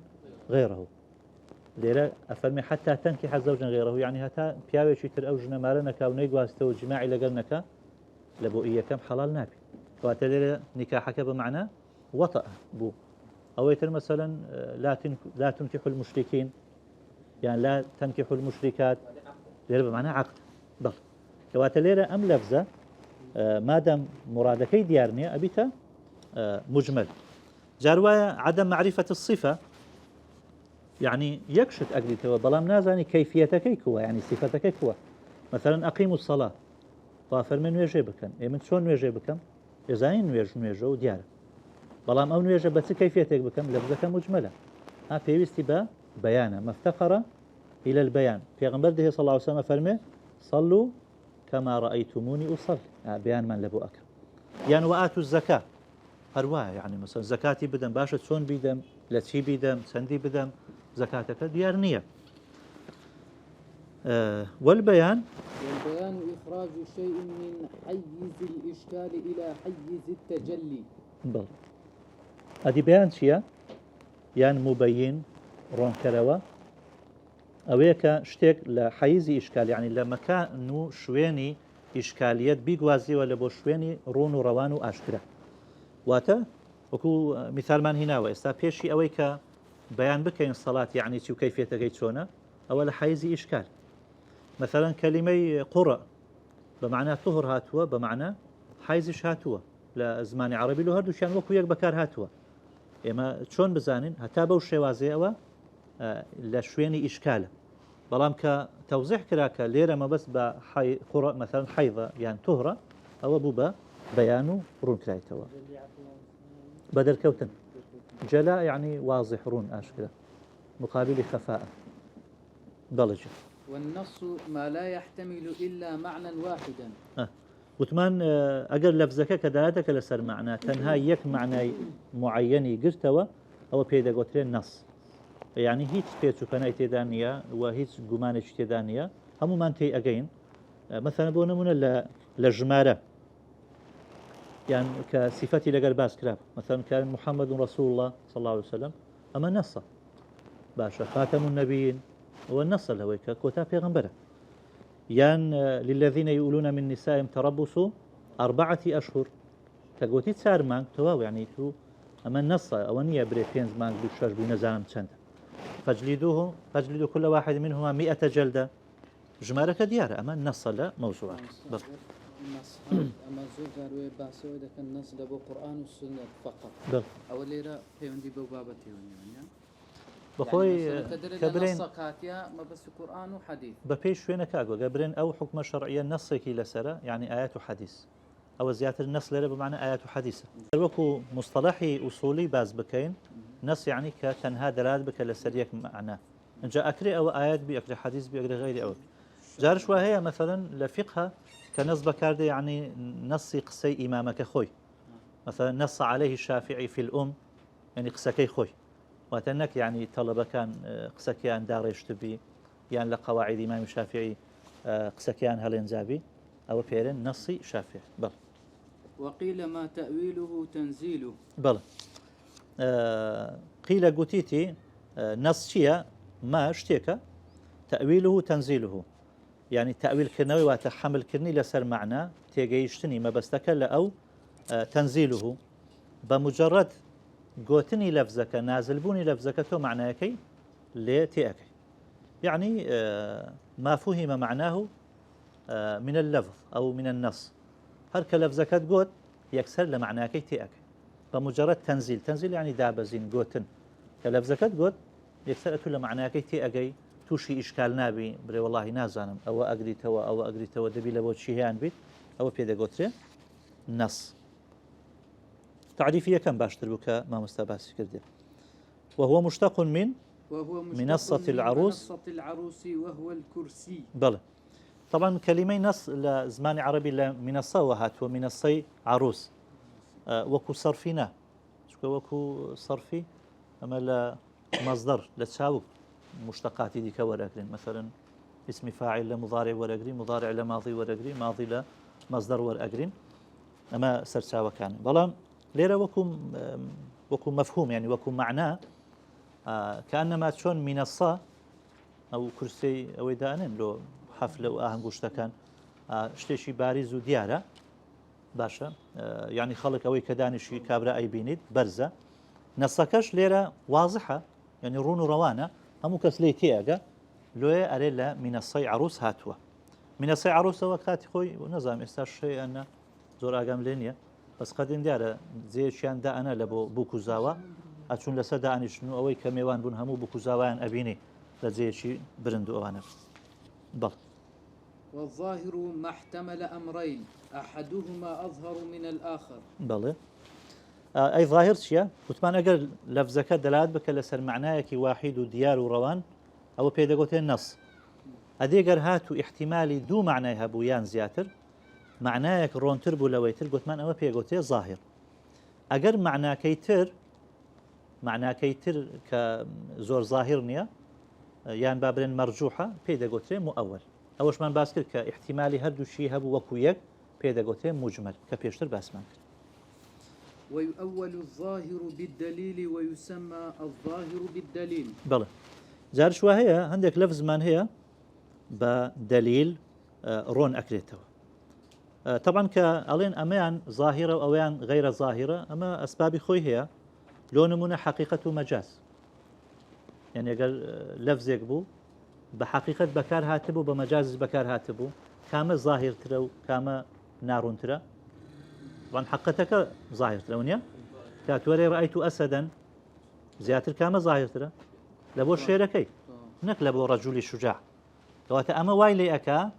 غيره ليرة أفرمي حتى تنكح زوجا غيره يعني هتا بياوي شيتر أو جنا مالنك أو نيقواستو جماعي لقرنك لبوئية كم حلال نابي واتليرة نكاحك بمعنى وطأ بو أو يتر مثلا لا تنكحوا المشركين يعني لا تنكحوا المشركات ليرة بمعنى عقد بل واتليرة أم لفظة مادام مرادكي ديارني أبيتا مجمل. جاروايا عدم معرفة الصفة يعني يكشت أجلك وبلام نازاني كيفيتك هو يعني صفتك هو مثلا أقيموا الصلاة وافرمن ويجيبكم من شون ويجيبكم إذا ويجو ديار بلام أو ويجب بس كيفيتك بكم لفظك مجملة في وستبا بيانا ما افتقر إلى البيان في غنبرده صلى الله عليه وسلم فرمي صلوا كما رأيتموني أصلي بيان من لبو أكم يعني وآتوا الزكاة هروا يعني مثلا زكاتي بدم باشا شون بيدم لتشي بيدم سندي بدم زكاتك ديار نية. والبيان إخراج شيء من حيز الإشكال إلى حيز التجلي. بل أدي بيان شيا يعني مبين رون كروا أويك شتك لحيز إشكال يعني لما كانوا شويني إشكاليات بيقوازي ولا بو شويني رون وروان وأشكره واتا وكو مثال من هنا وإستا بيشي أويك بيان بكين الصلاة يعني شو كيفية تغيتشونا أولا حيز إشكال مثلا كلمة قرأ بمعنى طهر هاتوا بمعنى حيزش هاتوا لا زمان عربي له هردو شان وكو يك بكار هاتوا إما شون بزانين هتابو الشوازي أو لشويني إشكاله بلام كتوضيح كراكا ليرة ما بس قرأ مثلا حيضة يعني طهرة أو بوبا بيانو رون كرايتوا بدل كوتن جلاء يعني واضح رون أشكله مقابل خفاء ضلج والنص ما لا يحتمل إلا معنى واحدا وثمان أجر لفظك كداتك لسر معنى تنها يك معنى معين قرتوا أو بيدا قتلين نص يعني هيت بيتشو كان تيدانيا وهيت جمانش تيدانيا هم ما انتي أجين مثلا بونا من لجمارة يعني كصفتي لقر باس كراب مثلا كان محمد رسول الله صلى الله عليه وسلم أما نص باشا خاتم النبيين والنص اللي هو كوتا بيغمبره يعني للذين يقولون من نسائهم تربصوا 4 أشهر تقوتي تسار مانك تواو يعني تو أما النص أولنية بريفينز مانك بشاش بنزام تشند فاجلدوا كل واحد منهما 100 جلدة جمارك ديار أما النص لا موضوع بس النص أما زوجار وباسو إذا كان النص ده بالقرآن والسنة فقط بل أو ليرة بيوندي بوابتي يعني بخوي كبرين نصكاتيا ما بس قرآن وحديث ببيش فينا كاغو قبرين أو حكم شرعية نصكي لسرة يعني آيات وحديث أو زيادة النص لره بمعنى آيات وحديثة وكو مصطلحي أصولي باز بكين نص يعني كتنها دلالة بك لسريك معناه إن جاء أكري أو آيات بأكري حديث بأكري غير أو جارش وهي مثلا لفقها كنص بكارده يعني نص قصي إمامك خوي مثلا نص عليه الشافعي في الأم يعني قسكي خوي واتنك يعني طلبة كان قسكيان داريش تبي يعني لقواعد إمام الشافعي قسكيان هلينزابي أو بيرن نصي شافعي بل وقيل ما تأويله تنزيله بل قيل قتيتي نص شيء ما اشتيك تأويله تنزيله يعني تأويل كرنوي وتحمل كرني لسر معنى تيجيشتني ما بستكل أو تنزيله بمجرد قوتني لفظك نازل بوني لفظك تو معناكي لتيأكي يعني ما فهم معناه من اللفظ أو من النص هر كلفظك تقول يكسر لمعناك تيأك بمجرد تنزيل يعني دابزين قوتن كلفظك تقول يكسر كل معناك تيأك توشي إشكال نابي بري والله نازانم أو أقريتوا دبي لبوت شيهان بيت أو بيدا قوتري نص تعريفية كم باشتر بك ما مستباس كردي وهو مشتق من منصة العروس وهو الكرسي. بلى طبعا كلمة نص لزمان عربي لمنصة وهات ومنصة عروس وكو صرفنا وكو صرفي أما لمصدر لتساوي مشتقاتي دي كورقرين مثلا اسم فاعل لمضارع ورقرين مضارع لماضي ورقرين ماضي لمصدر ورقرين أما سرساوة كان بلى ليرة وكو مفهوم يعني وكو معناه كأنما تشون منصة أو كرسي أو دانن لو حفلة وآهنگوشتا كان شتيشي بارز وديارة باشا يعني خلق أوي كدانشي كابرا أي بينيد برزة نصكش ليرة واضحة يعني رون روانة همو كس ليتياغا لوي أريلا منصة عروس هاتوا منصة عروس وكاتي خوي ونظام استاشي أن زور آقام لينيا بس قدين ديارة زي شيان دا أنا لبو بوكو زاوا أتشون لسدا أنشنو أوي كميوان بون همو بوكو زاوان أبيني لزيشي برندو أوانا بل والظاهر ما احتمل أمرين أحدهما أظهر من الآخر. بلى أي ظاهر شيء وتمان أجر لفظك دلالات بك لسر معناك واحد وديار وروان أو بيدقوتين النص أدي أجر هاتو احتمالي دو معناها بويان زياتر معناك رونتر بولويتر قلت من أو بيدقوتين ظاهر أجر معناكيتر كزور ظاهر نيا يعني بابرين مرجوحة بيدقوتين مؤول أوش من باسكر كاحتمالي هردو شيء هبو وكويك بيدقوتين مجمل كبيشتر باسمان ويؤول الظاهر بالدليل ويسمى الظاهر بالدليل. بلى زارش وهي عندك لفظ من هي بدليل رون أكريتوا طبعا كألين أميان ظاهرة وأويان غير ظاهرة أما أسباب خوي هي لونمنا حقيقة مجاز يعني قال لفظ يكبو بحقيقة بكار هاتبو بمجاز بكار هاتبو كام ظاهر ترى كام نار ترى طبعا حقتك ظاهر ترى ونيا كاتوري رأيت أسدا زياتر كام ظاهر ترى لبو الشيركي هناك لبو رجل شجاع لوات أما وايلي أكا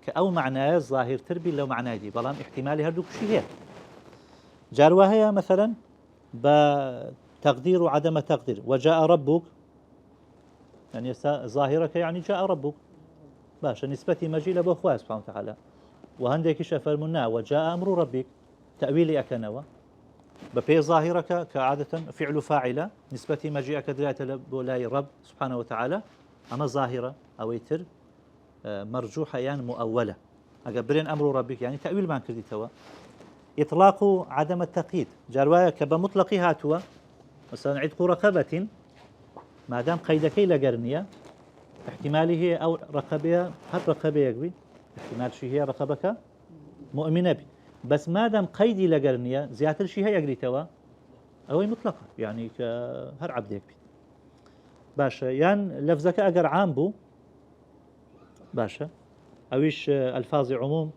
كأو معناه ظاهر تربي لو معناه دي بلام احتمالي هردوك شيء هي جارواها مثلا بتقدير وعدم تقدير وجاء ربك يعني ظاهرك يعني جاء ربك باشا نسبتي مجي لبو خواه سبحانه وتعالى وهندك شفرمنا وجاء أمر ربك تأويلي أكنوا ببي ظاهرك كعادة فعل فاعلة نسبتي مجيء كدرات لبولاي رب سبحانه وتعالى أما ظاهرة أو يتر مرجوحة يعني مؤولة أقبرين أمر ربك يعني تأويل ما كردي توا إطلاق عدم التقييد جاروايا كبمطلقي هاتوا مثلا عتق رقبة ما دام قيدكي لقرنية احتمالي هي أو رقبية هل رقبية يقبي احتمال شي هي رقبك مؤمنة بي بس ما دام قيدي لقرنية زيادة شي هي يقري توا أو مطلقة يعني كهر عبد يقبي باشا يعني لفظك أقر عام بو باشا أويش ألفاظ عموم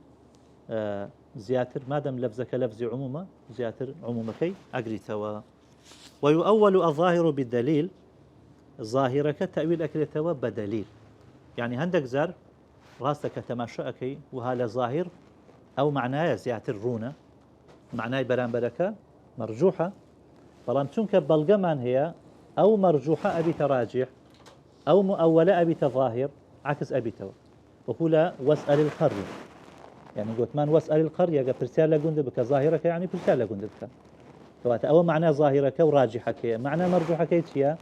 زياتر ما دام لفظك لفظ عمومة زياتر عمومكي أقريتوا ويؤول الظاهر بالدليل ظاهرك تأويل أكريتوا بدليل يعني هندك زار راستك تماشاكي وهذا ظاهر أو معناه زياتر رونة معناه برانبركة مرجوحة طالما تنك بلغمان هي أو مرجوحة أبي تراجح أو مؤولة أبي تظاهر عكس أبي تو وقولا واسأل القرية يعني قلت من واسأل القرية برسالة قند بك ظاهرك يعني برسالة قند بك فوات أو معنى ظاهرك وراجحك معنى مرجوحك يتشيا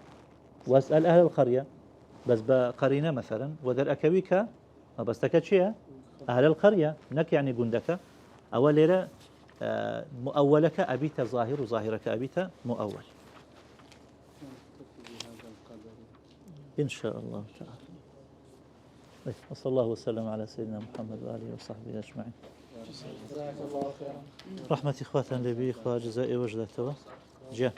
واسأل أهل القرية بس بقرينة مثلا ودر أكويك بس تكتشيا أهل القرية نك يعني قندك أول ليرة مؤولك أبيت ظاهر وظاهرك أبيت مؤول إن شاء الله تعالى. وصلى الله وسلم على سيدنا محمد وآله وصحبه أجمعين. جزاك الله خيرا. رحمة إخواتنا لبي إخوة جزائي وجدته جاء